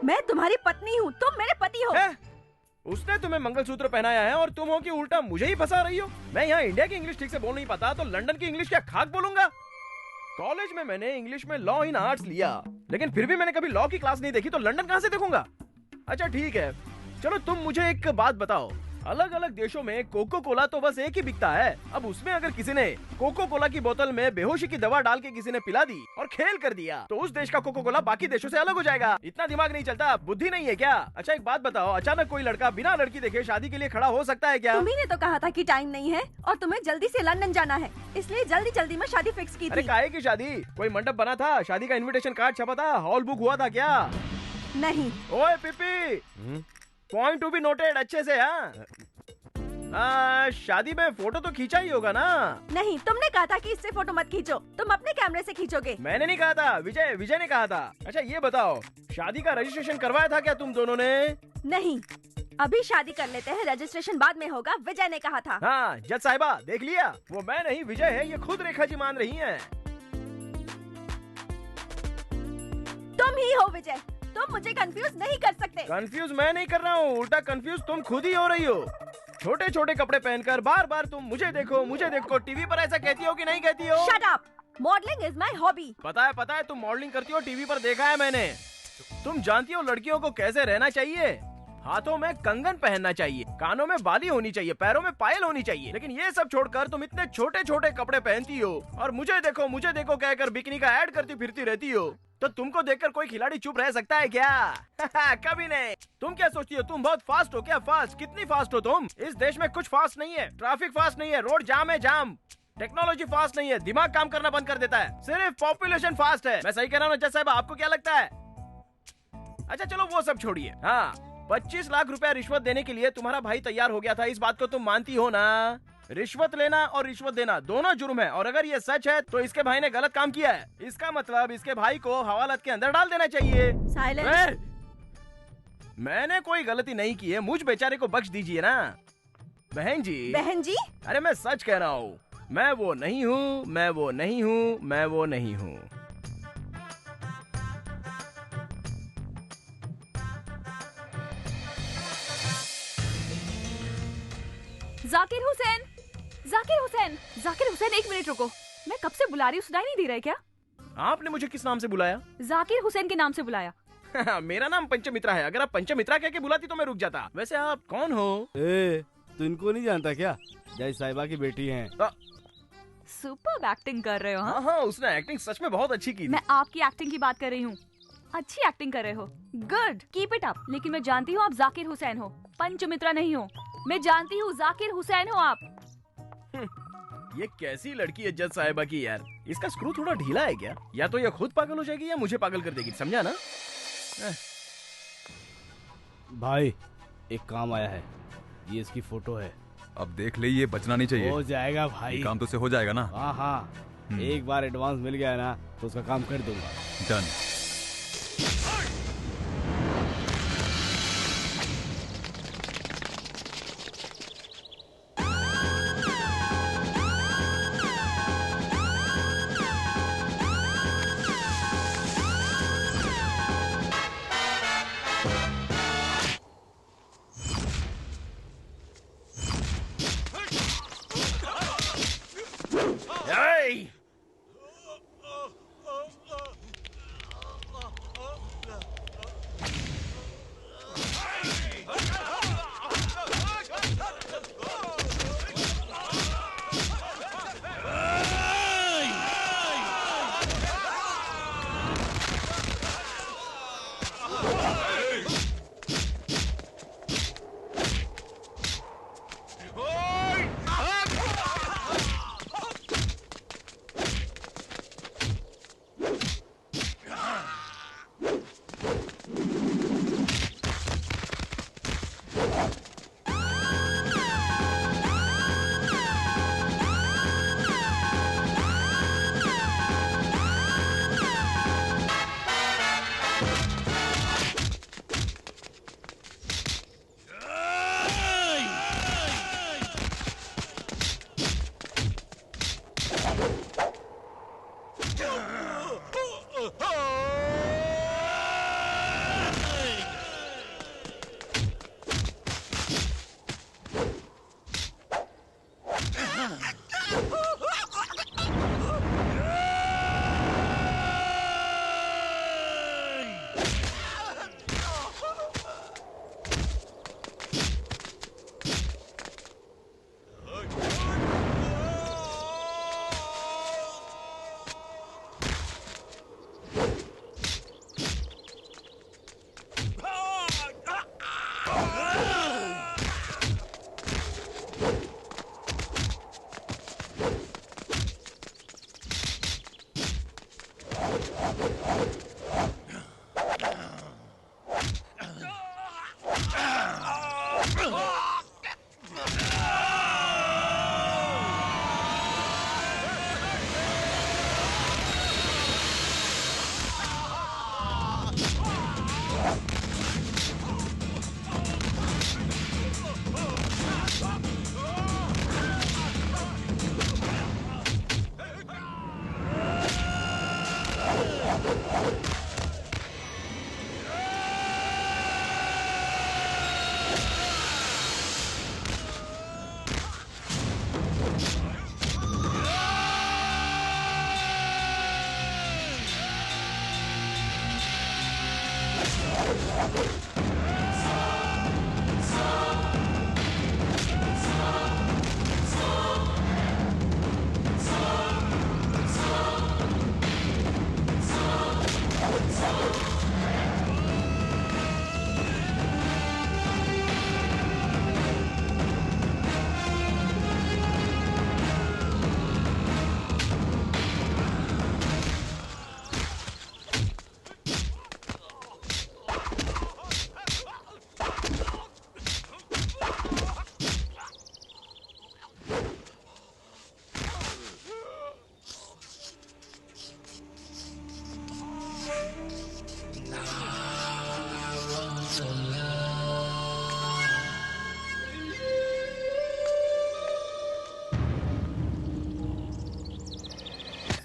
[SPEAKER 7] मैं तुम्हारी पत्नी हूँ, तुम मेरे पति हो।
[SPEAKER 10] उसने तुम्हें मंगलसूत्र पहनाया है और तुम हो कि उल्टा मुझे ही फंसा रही हो। मैं यहाँ इंडिया की इंग्लिश ठीक से बोल नहीं पाता तो लंदन की इंग्लिश क्या खाक बोलूंगा? कॉलेज में मैंने इंग्लिश में लॉ इन आर्ट्स लिया, लेकिन फिर भी मैंने कभी लॉ की क्लास नहीं देखी, तो लंदन कहाँ से देखूंगा? अच्छा ठीक है, चलो तुम मुझे एक बात बताओ, अलग अलग देशों में कोको कोला तो बस एक ही बिकता है। अब उसमें अगर किसी ने कोको कोला की बोतल में बेहोशी की दवा डाल के किसी ने पिला दी और खेल कर दिया, तो उस देश का कोको कोला बाकी देशों से अलग हो जाएगा। इतना दिमाग नहीं चलता? बुद्धि नहीं है क्या? अच्छा एक बात बताओ, अचानक कोई लड़का बिना लड़की देखे शादी के लिए खड़ा हो सकता है क्या?
[SPEAKER 7] तुम्ही ने तो कहा था कि टाइम नहीं है और तुम्हें जल्दी से लंदन जाना है, इसलिए जल्दी जल्दी में शादी फिक्स की
[SPEAKER 10] अरे
[SPEAKER 7] थी।
[SPEAKER 10] काहे की शादी? कोई मंडप बना था? शादी का इन्विटेशन कार्ड छपा था? हॉल बुक हुआ था क्या?
[SPEAKER 7] नहीं।
[SPEAKER 10] ओए पिपी, पॉइंट टू बी नोटेड अच्छे से। शादी में फोटो तो खींचा ही होगा ना?
[SPEAKER 7] नहीं, तुमने कहा था कि इससे फोटो मत खींचो, तुम अपने कैमरे से खींचोगे।
[SPEAKER 10] मैंने नहीं कहा था, विजय ने कहा था। अच्छा ये बताओ, शादी का रजिस्ट्रेशन करवाया था क्या तुम दोनों ने?
[SPEAKER 7] नहीं, अभी शादी कर लेते हैं, रजिस्ट्रेशन बाद में होगा, विजय ने कहा था।
[SPEAKER 10] हाँ जज साहिबा देख लिया, वो मैं नहीं विजय है, ये खुद रेखा जी मान रही हैं।
[SPEAKER 7] तुम ही हो विजय, तुम मुझे कंफ्यूज नहीं कर सकते।
[SPEAKER 10] कंफ्यूज मैं नहीं कर रहा हूँ, उल्टा कंफ्यूज तुम खुद ही हो रही हो। छोटे छोटे कपड़े पहनकर बार बार तुम मुझे देखो टीवी पर ऐसा कहती हो कि नहीं कहती हो?
[SPEAKER 7] Shut up! Modelling is my hobby.
[SPEAKER 10] पता है तुम मॉडलिंग करती हो, टीवी पर देखा है मैंने। तुम जानती हो लड़कियों को कैसे रहना चाहिए? हाथों में कंगन पहनना चाहिए, कानों में बाली होनी चाहिए, पैरों में पायल होनी चाहिए, लेकिन ये सब छोड़कर तुम इतने छोटे छोटे कपड़े पहनती हो और मुझे देखो कहकर बिकनी का ऐड करती फिरती रहती हो। तो तुमको देखकर कोई खिलाड़ी चुप रह सकता है क्या? कभी नहीं। तुम क्या सोचती हो, तुम बहुत फास्ट हो क्या? फास्ट? कितनी फास्ट हो तुम? इस देश में कुछ फास्ट नहीं है, ट्रैफिक फास्ट नहीं है, रोड जाम है जाम, टेक्नोलॉजी फास्ट नहीं है, दिमाग काम करना बंद कर देता है, सिर्फ पॉपुलेशन फास्ट है। मैं सही कह रहा हूँ ना जज साहब, आपको क्या लगता है? अच्छा चलो वो सब छोड़िए। हाँ, 25 लाख रुपया रिश्वत देने के लिए तुम्हारा भाई तैयार हो गया था, इस बात को तुम मानती हो ना? रिश्वत लेना और रिश्वत देना दोनों जुर्म है, और अगर ये सच है तो इसके भाई ने गलत काम किया है। इसका मतलब इसके भाई को हवालात के अंदर डाल देना चाहिए।
[SPEAKER 4] साइलेंस।
[SPEAKER 10] मैंने कोई गलती नहीं की है, मुझ बेचारे को बख्श दीजिए ना। बहन जी।
[SPEAKER 7] बहन जी?
[SPEAKER 10] अरे मैं सच कह रहा हूँ, मैं वो नहीं हूँ, मैं वो नहीं हूँ, मैं वो नहीं हूँ।
[SPEAKER 8] जाकिर हुसैन, जाकिर हुसैन, जाकिर हुसैन, एक मिनट रुको। मैं कब से बुला रही हूँ, सुनाई नहीं दे रहा है क्या?
[SPEAKER 10] आपने मुझे किस नाम से बुलाया?
[SPEAKER 8] जाकिर हुसैन के नाम से बुलाया।
[SPEAKER 10] मेरा नाम पंचमित्रा है, अगर आप पंचमित्रा कह के बुलाती तो मैं रुक जाता। वैसे आप कौन हो?
[SPEAKER 13] तू इनको नहीं जानता क्या? जय साहिबा की बेटी हैं।
[SPEAKER 8] सुपर एक्टिंग कर रहे हो।
[SPEAKER 10] हाँ हाँ, उसने एक्टिंग सच में बहुत अच्छी की थी।
[SPEAKER 8] मैं आपकी एक्टिंग की बात कर रही हूँ। अच्छी एक्टिंग कर रहे हो, गुड, कीप इट अप। लेकिन मैं जानती हूँ आप जाकिर हुसैन हो, पंचमित्रा नहीं हो। मैं जानती हूँ जाकिर हुसैन हो आप।
[SPEAKER 10] ये कैसी लड़की है जज साहिबा की यार, इसका स्क्रू थोड़ा ढीला है क्या? या तो ये खुद पागल हो जाएगी या मुझे पागल कर देगी, समझा ना?
[SPEAKER 13] भाई एक काम आया है, ये इसकी फोटो है।
[SPEAKER 5] अब देख ले, ये बचना नहीं चाहिए।
[SPEAKER 13] हो जाएगा भाई,
[SPEAKER 5] ये काम तो से हो जाएगा ना?
[SPEAKER 13] हाँ हाँ, एक बार एडवांस मिल गया ना तो उसका काम कर दूंगा।
[SPEAKER 5] डन।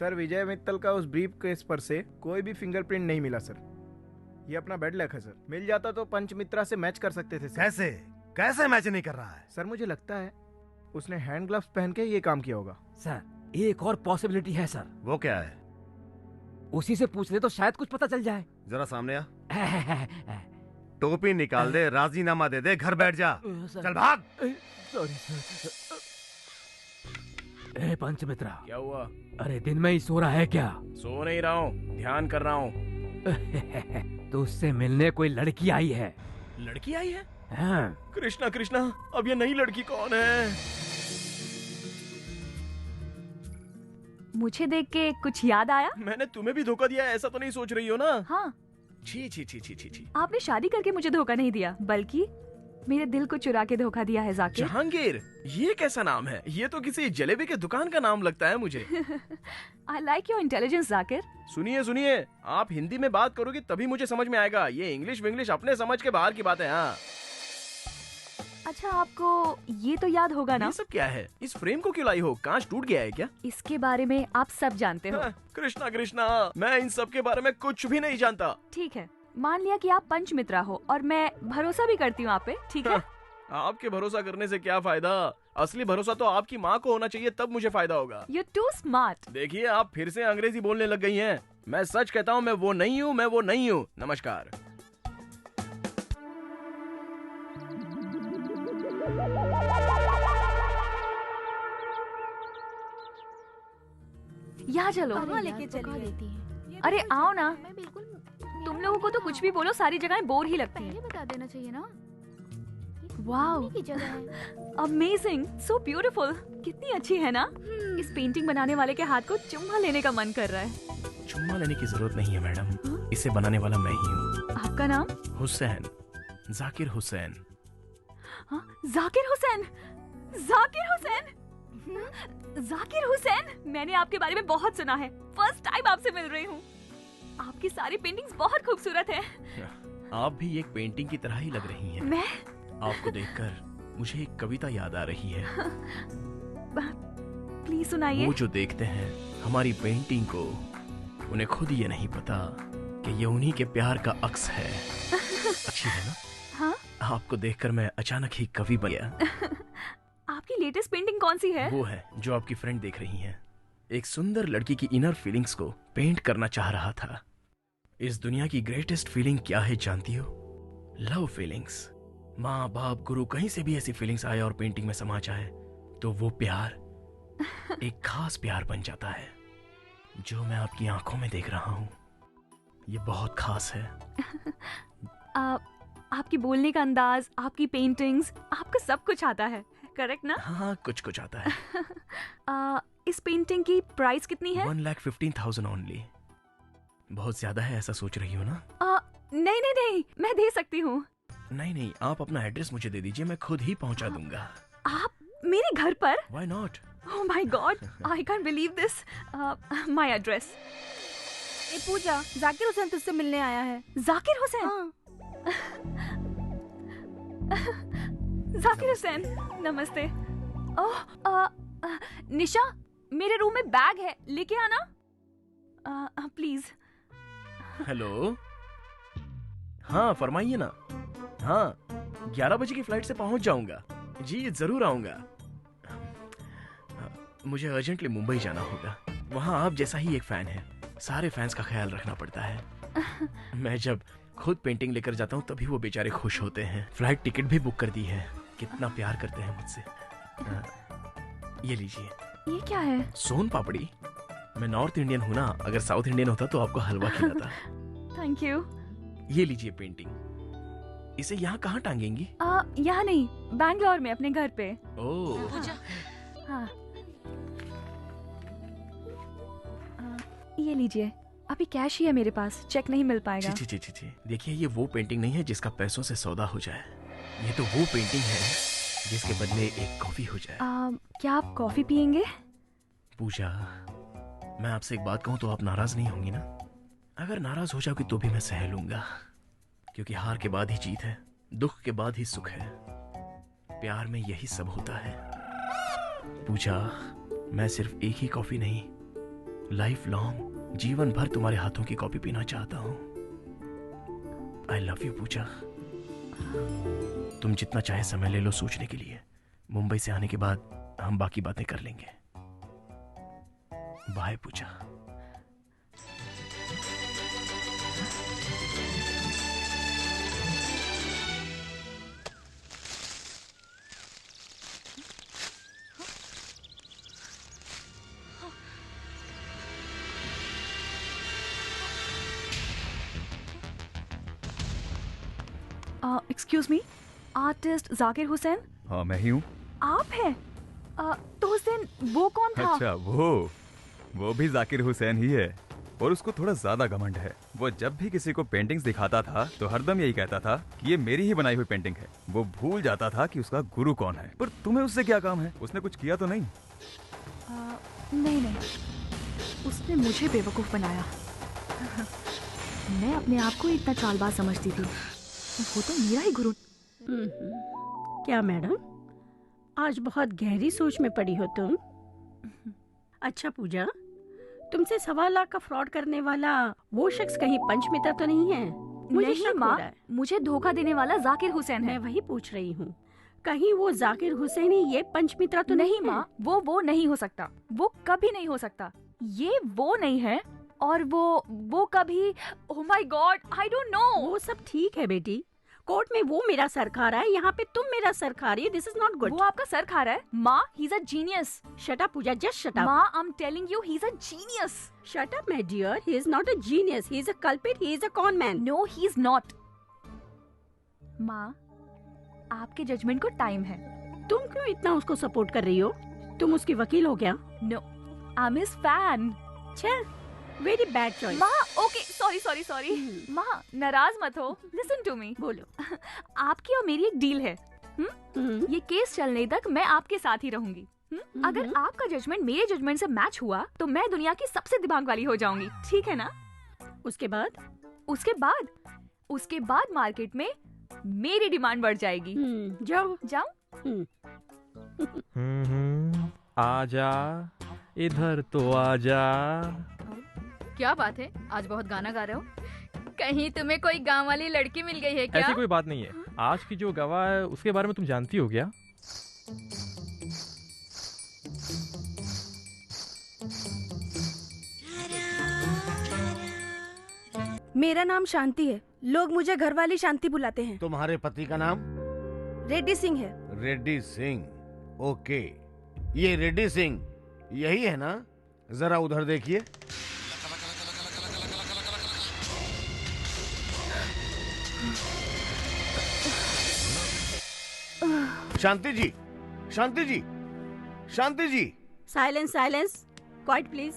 [SPEAKER 14] सर विजय मित्तल का उस ब्रीफ केस पर से कोई भी फिंगरप्रिंट नहीं मिला सर। ये अपना बेड लक है सर। मिल जाता तो पंचमित्रा से मैच कर सकते थे सर।
[SPEAKER 2] कैसे कैसे मैच नहीं कर रहा है?
[SPEAKER 14] सर मुझे लगता है उसने हैंड ग्लव्स पहन के ये काम किया होगा।
[SPEAKER 9] सर एक और पॉसिबिलिटी है सर।
[SPEAKER 2] वो क्या है?
[SPEAKER 9] उसी से पूछ ले तो शायद कुछ पता चल जाए।
[SPEAKER 2] जरा सामने आ। टोपी निकाल दे, राजीनामा दे दे, घर बैठ जा। चल भाग।
[SPEAKER 9] Sorry sir. ए पंचमित्रा,
[SPEAKER 3] क्या हुआ?
[SPEAKER 9] अरे दिन में ही सो रहा है क्या?
[SPEAKER 3] सो नहीं रहा हूँ, ध्यान कर रहा हूँ।
[SPEAKER 9] तो उससे मिलने कोई लड़की आई है।
[SPEAKER 3] लड़की आई है?
[SPEAKER 9] हाँ।
[SPEAKER 3] कृष्णा कृष्णा, अब ये नई लड़की कौन है?
[SPEAKER 8] मुझे देख के कुछ याद आया?
[SPEAKER 3] मैंने तुम्हें भी धोखा दिया, ऐसा तो नहीं सोच रही हो ना?
[SPEAKER 8] हाँ।
[SPEAKER 3] छी छी छी छी छी छी।
[SPEAKER 8] आपने शादी करके मुझे धोखा नहीं दिया, बल्कि मेरे दिल को चुरा के धोखा दिया है जाकिर।
[SPEAKER 3] जहांगीर, ये कैसा नाम है? ये तो किसी जलेबी के दुकान का नाम लगता है मुझे।
[SPEAKER 8] I like your intelligence, Zakir.
[SPEAKER 3] सुनिए सुनिए, आप हिंदी में बात करोगे तभी मुझे समझ में आएगा। ये इंग्लिश विंग्लिश अपने समझ के बाहर की बात है। हाँ।
[SPEAKER 8] अच्छा, आपको ये तो याद होगा ना?
[SPEAKER 3] ये सब क्या है? इस फ्रेम को क्यों लाई हो? कांच टूट गया है क्या?
[SPEAKER 8] इसके बारे में आप सब जानते हो।
[SPEAKER 3] कृष्णा कृष्णा, मैं इन सब के बारे में कुछ भी नहीं जानता।
[SPEAKER 8] ठीक है, मान लिया कि आप पंचमित्रा हो और मैं भरोसा भी करती हूँ आप पे, ठीक है?
[SPEAKER 3] आपके भरोसा करने से क्या फायदा? असली भरोसा तो आपकी माँ को होना चाहिए, तब मुझे फायदा होगा।
[SPEAKER 8] You're too smart।
[SPEAKER 3] देखिए, आप फिर से अंग्रेजी बोलने लग गई हैं। मैं सच कहता हूँ, मैं वो नहीं हूँ, मैं वो नहीं हूँ। नमस्कार।
[SPEAKER 8] यहाँ चलो।
[SPEAKER 6] कहाँ लेके चली देती है?
[SPEAKER 8] अरे आओ ना।
[SPEAKER 6] मैं बिल्कुल
[SPEAKER 8] तुम लोगों को तो कुछ भी बोलो, सारी जगहें बोर ही लगती हैं।
[SPEAKER 6] बता देना चाहिए ना।
[SPEAKER 8] वाओ,
[SPEAKER 6] की जगह है।
[SPEAKER 8] Amazing, so beautiful. कितनी अच्छी है ना? इस पेंटिंग बनाने वाले के हाथ को चुम्मा लेने का मन कर रहा है।
[SPEAKER 3] चुम्मा लेने की जरूरत नहीं है मैडम, इसे बनाने वाला मैं ही हूँ।
[SPEAKER 8] आपका नाम?
[SPEAKER 3] हुसैन, जाकिर हुसैन।
[SPEAKER 8] हाँ, जाकिर हुसैन। जाकिर हुसैन, जाकिर हुसैन। मैंने आपके बारे में बहुत सुना है। फर्स्ट टाइम आपसे मिल रही हूँ। आपकी सारी पेंटिंग्स बहुत खूबसूरत है।
[SPEAKER 3] आप भी एक पेंटिंग की तरह ही लग रही हैं।
[SPEAKER 8] मैं?
[SPEAKER 3] आपको देखकर मुझे एक कविता याद आ रही है।
[SPEAKER 8] प्लीज सुनाइए।
[SPEAKER 3] वो जो देखते हैं हमारी पेंटिंग को, उन्हें खुद ये नहीं पता कि ये उन्हीं के प्यार का अक्स है। अच्छी है ना?
[SPEAKER 8] हाँ?
[SPEAKER 3] आपको देखकर मैं अचानक ही कवि बन गया।
[SPEAKER 8] आपकी लेटेस्ट पेंटिंग कौन सी है?
[SPEAKER 3] वो है जो आपकी फ्रेंड देख रही हैं। एक सुंदर लड़की की इनर फीलिंग्स को पेंट करना चाह रहा था। इस दुनिया की ग्रेटेस्ट फीलिंग क्या है जानती हो? Love feelings. माँ बाप गुरु कहीं से भी ऐसी फीलिंग्स आए और पेंटिंग में समा जाए तो वो प्यार एक खास प्यार बन जाता है। जो मैं आपकी आंखों में देख रहा हूँ ये बहुत खास है।
[SPEAKER 8] आपकी बोलने का अंदाज, आपकी पेंटिंग्स, आपको सब कुछ आता है, करेक्ट ना?
[SPEAKER 3] हाँ, कुछ कुछ आता है।
[SPEAKER 8] इस पेंटिंग की प्राइस कितनी है?
[SPEAKER 3] 1,15,000 ओनली। बहुत ज्यादा है ऐसा सोच रही हो ना?
[SPEAKER 8] नहीं नहीं नहीं, मैं दे सकती हूँ।
[SPEAKER 3] नहीं नहीं, आप अपना एड्रेस मुझे दे दीजिए, मैं खुद ही पहुंचा दूंगा।
[SPEAKER 8] आप मेरे घर पर?
[SPEAKER 3] Why not?
[SPEAKER 8] Oh my God, I can't believe this. My address.
[SPEAKER 6] ए पूजा, जाकिर हुसैन तुझसे मिलने आया है।
[SPEAKER 8] जाकिर हुसैन?
[SPEAKER 6] हाँ।
[SPEAKER 8] जाकिर हुसैन, नमस्ते। ओह, निशा, मेरे रूम में बैग है, लेके आना प्लीज।
[SPEAKER 3] हेलो, हाँ फरमाइए ना। हाँ, 11 बजे की फ्लाइट से पहुंच जाऊंगा। जी जरूर आऊंगा। मुझे अर्जेंटली मुंबई जाना होगा। वहाँ आप जैसा ही एक फैन है, सारे फैंस का ख्याल रखना पड़ता है। मैं जब खुद पेंटिंग लेकर जाता हूँ तभी वो बेचारे खुश होते हैं। फ्लाइट टिकट भी बुक कर दी है। कितना प्यार करते हैं मुझसे। ये लीजिए।
[SPEAKER 8] ये क्या है?
[SPEAKER 3] सोन पापड़ी। मैं नॉर्थ इंडियन हूँ ना, अगर साउथ इंडियन होता तो आपको हलवा खिलाता।
[SPEAKER 8] Thank you.
[SPEAKER 3] ये लीजिए पेंटिंग। इसे यहाँ कहाँ टांगेंगी?
[SPEAKER 8] यहाँ नहीं, बैंगलोर में अपने घर पे।
[SPEAKER 3] ओह।
[SPEAKER 8] हाँ। ये लीजिए, अभी कैश ही है मेरे पास, चेक नहीं मिल पाएगा।
[SPEAKER 3] जी जी जी जी, देखिए ये वो पेंटिंग नहीं है जिसका पैसों से सौदा हो जाए। ये तो वो पेंटिंग है जिसके बदले एक कॉफी हो जाए।
[SPEAKER 8] क्या आप कॉफी पियेंगे?
[SPEAKER 3] पूजा, मैं आपसे एक बात कहूँ तो आप नाराज नहीं होंगी ना? अगर नाराज हो जाओगी तो भी मैं सह लूंगा, क्योंकि हार के बाद ही जीत है, दुख के बाद ही सुख है। प्यार में यही सब होता है। पूजा, मैं सिर्फ एक ही कॉफी नहीं लाइफ लॉन्ग, जीवन भर तुम्हारे हाथों की कॉफी पीना चाहता हूँ। आई लव यू पूजा। तुम जितना चाहे समय ले लो सोचने के लिए। मुंबई से आने के बाद हम बाकी बातें कर लेंगे। Bye Pooja.
[SPEAKER 8] Excuse me, artist Zakir Hussain?
[SPEAKER 5] हाँ मैं ही हूँ।
[SPEAKER 8] आप हैं? तो हुसैन वो कौन था?
[SPEAKER 5] अच्छा वो भी जाकिर हुसैन ही है, और उसको थोड़ा ज्यादा घमंड है। वो जब भी किसी को पेंटिंग्स दिखाता था तो हरदम यही कहता था कि ये मेरी ही बनाई हुई पेंटिंग है। वो भूल जाता था कि उसका गुरु कौन है। पर तुम्हें उससे क्या काम है? उसने कुछ किया तो नहीं?
[SPEAKER 8] नहीं, उसने मुझे बेवकूफ बनाया। मैं अपने आप को इतना चालबाज समझती थी, वो तो मेरा ही गुरु।
[SPEAKER 4] क्या मैडम, आज बहुत गहरी सोच में पड़ी हो तुम। अच्छा पूजा, तुमसे 1.25 लाख का फ्रॉड करने वाला वो शख्स कहीं पंचमित्रा तो नहीं है? मुझे
[SPEAKER 8] नहीं
[SPEAKER 4] शक हो
[SPEAKER 8] माँ,
[SPEAKER 4] रहा है।
[SPEAKER 8] मुझे धोखा देने वाला जाकिर हुसैन है।
[SPEAKER 4] मैं वही पूछ रही हूँ, कहीं वो जाकिर हुसैन ही ये पंचमित्रा तो
[SPEAKER 8] नहीं
[SPEAKER 4] है?
[SPEAKER 8] माँ, वो नहीं हो सकता, वो कभी नहीं हो सकता। ये वो नहीं है, और वो कभी, oh my God, I don't know.
[SPEAKER 4] वो सब ठीक है बेटी, कोर्ट में वो मेरा सर खा रहा है, यहाँ पे तुम मेरा सर खा रही है। This is not good.
[SPEAKER 8] वो आपका सर खा रहा है? माँ, he is a genius.
[SPEAKER 4] Shut up Pooja, just shut up.
[SPEAKER 8] माँ, I am telling you, he is a genius.
[SPEAKER 4] Shut up my dear, he is not a genius, he is a culprit, he is a con man.
[SPEAKER 8] No, he is not. माँ, आपके जजमेंट को टाइम है।
[SPEAKER 4] तुम क्यों इतना उसको सपोर्ट कर रही हो? तुम उसकी वकील हो क्या?
[SPEAKER 8] No, I am his fan.
[SPEAKER 4] छह, वेरी बैड चॉइस।
[SPEAKER 8] माँ, ओके, सॉरी। माँ, नाराज मत हो, लिसन टू मी।
[SPEAKER 4] बोलो।
[SPEAKER 8] आपकी और मेरी एक डील है। ये केस चलने तक मैं आपके साथ ही रहूंगी। अगर आपका जजमेंट मेरे जजमेंट से मैच हुआ तो मैं दुनिया की सबसे दिमाग वाली हो जाऊंगी, ठीक है ना?
[SPEAKER 4] उसके बाद
[SPEAKER 8] मार्केट में मेरी डिमांड बढ़ जाएगी।
[SPEAKER 4] जाओ।
[SPEAKER 1] आजा इधर तो आजा।
[SPEAKER 6] क्या बात है, आज बहुत गाना गा रहे हो? कहीं तुम्हें कोई गांव वाली लड़की मिल गई है क्या?
[SPEAKER 1] ऐसी कोई बात नहीं है। आज की जो गवाह है उसके बारे में तुम जानती हो क्या?
[SPEAKER 7] मेरा नाम शांति है, लोग मुझे घरवाली शांति बुलाते हैं।
[SPEAKER 2] तुम्हारे पति का नाम?
[SPEAKER 7] रेड्डी सिंह है।
[SPEAKER 2] रेड्डी सिंह, ओके। ये रेड्डी सिंह यही है ना? जरा उधर देखिए। Shanti ji, Shanti ji, Shanti ji.
[SPEAKER 4] Silence, quiet please.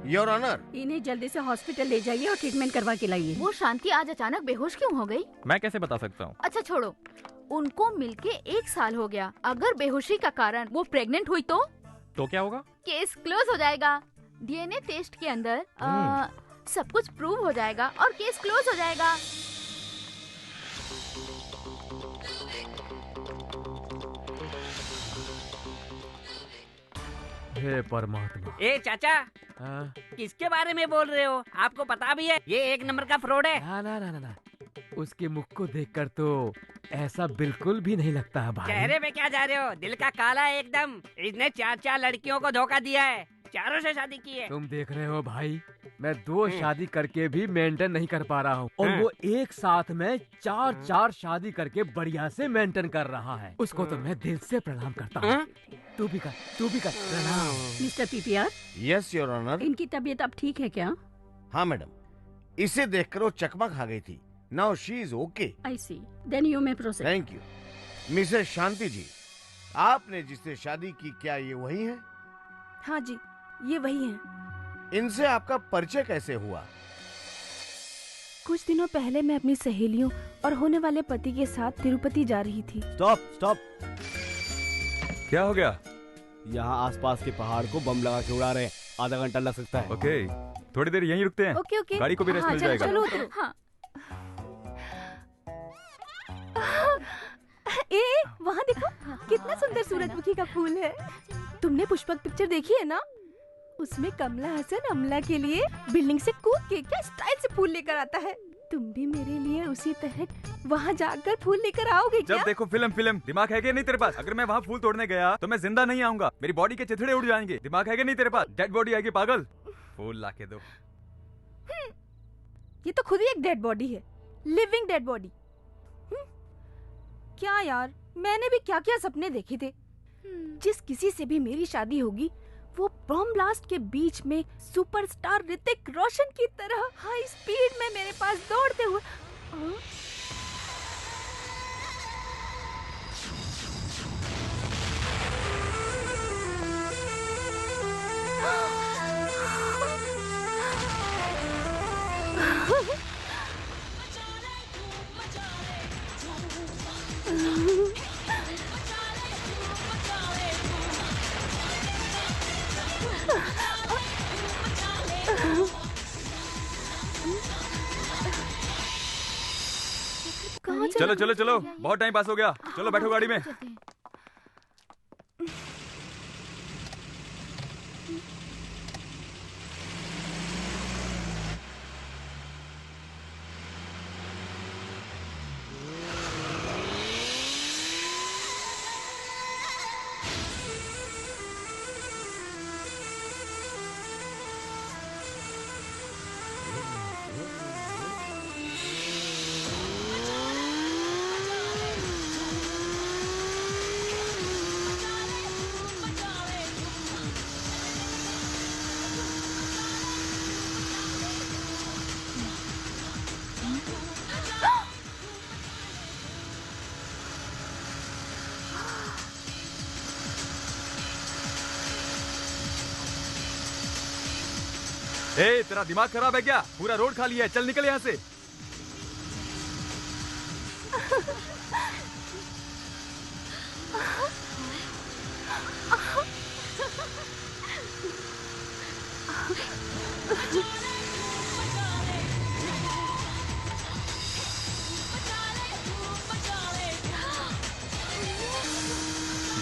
[SPEAKER 2] Your honour,
[SPEAKER 4] इन्हें जल्दी से हॉस्पिटल ले जाइए और ट्रीटमेंट करवा के लाइए।
[SPEAKER 6] वो शांति आज अचानक बेहोश क्यों हो गई?
[SPEAKER 1] मैं कैसे बता सकता हूँ?
[SPEAKER 6] अच्छा छोड़ो, उनको मिलके 1 साल हो गया। अगर बेहोशी का कारण वो प्रेग्नेंट हुई तो
[SPEAKER 1] क्या होगा?
[SPEAKER 6] केस क्लोज हो जाएगा। डीएनए टेस्ट के अंदर सब कुछ प्रूव हो जाएगा और केस क्लोज हो जाएगा।
[SPEAKER 9] हे परमात्मा।
[SPEAKER 12] ए चाचा, किसके बारे में बोल रहे हो? आपको पता भी है ये 1 नंबर का फ्रॉड है।
[SPEAKER 9] ना, उसके मुख को देखकर तो ऐसा बिल्कुल भी नहीं लगता है भाई।
[SPEAKER 12] चेहरे पे क्या जा रहे हो? दिल का काला है एकदम। इसने 4 लड़कियों को धोखा दिया है, 4 से शादी की है।
[SPEAKER 9] तुम देख रहे हो भाई, मैं 2 शादी करके भी मेंटेन नहीं कर पा रहा हूँ, और वो एक साथ में 4 शादी करके बढ़िया से मेंटेन कर रहा है। उसको तो मैं दिल से प्रणाम करता हूँ। तू भी कर प्रणाम।
[SPEAKER 4] Mister PPR.
[SPEAKER 2] Yes your honour.
[SPEAKER 4] इनकी तबीयत अब ठीक है क्या?
[SPEAKER 2] हाँ मैडम, इसे देखकर वो चकमा खा गई थी। Now she is okay.
[SPEAKER 4] I see, then you may proceed.
[SPEAKER 2] Thank you. Mrs Shanti ji, आपने जिससे शादी की क्या ये वही है?
[SPEAKER 7] हाँ जी, ये वही हैं।
[SPEAKER 2] इनसे आपका परिचय कैसे हुआ?
[SPEAKER 7] कुछ दिनों पहले मैं अपनी सहेलियों और होने वाले पति के साथ तिरुपति जा रही थी।
[SPEAKER 13] स्टॉप।
[SPEAKER 5] क्या हो गया?
[SPEAKER 13] यहाँ आसपास के पहाड़ को बम लगा के उड़ा रहे हैं, आधा घंटा लग सकता है।
[SPEAKER 5] ओके, थोड़ी देर यहीं रुकते हैं।
[SPEAKER 7] ओके।
[SPEAKER 5] गाड़ी को भी रेस्ट मिल जाएगा।
[SPEAKER 7] चलो।
[SPEAKER 6] हाँ।
[SPEAKER 7] वहाँ देखो, कितना सुंदर सूरजमुखी का फूल है। तुमने पुष्पक पिक्चर देखी है ना? उसमें कमला हसन अमला के लिए बिल्डिंग से कूद के क्या स्टाइल से फूल लेकर आता है। तुम भी मेरे लिए उसी तरह वहाँ जाकर फूल लेकर आओगे क्या?
[SPEAKER 5] जब देखो फिल्म दिमाग है क्या नहीं तेरे पास? अगर मैं वहाँ फूल तोड़ने गया तो मैं जिंदा नहीं आऊंगा, मेरी बॉडी के चिथड़े उड़ जाएंगे। दिमाग है क्या नहीं तेरे पास? डेड बॉडी आएगी पागल। फूल लाके दो।
[SPEAKER 7] ये तो खुद ही एक डेड बॉडी है, लिविंग डेड बॉडी। क्या यार, मैंने भी क्या क्या सपने देखे थे। जिस किसी से भी मेरी शादी होगी वो बॉम्ब ब्लास्ट के बीच में सुपरस्टार ऋतिक रोशन की तरह हाई स्पीड में मेरे पास दौड़ते हुए।
[SPEAKER 5] चलो चलो चलो, बहुत टाइम पास हो गया। चलो बैठो गाड़ी में। ए, तेरा दिमाग खराब है क्या? पूरा रोड खाली है, चल निकल यहाँ से।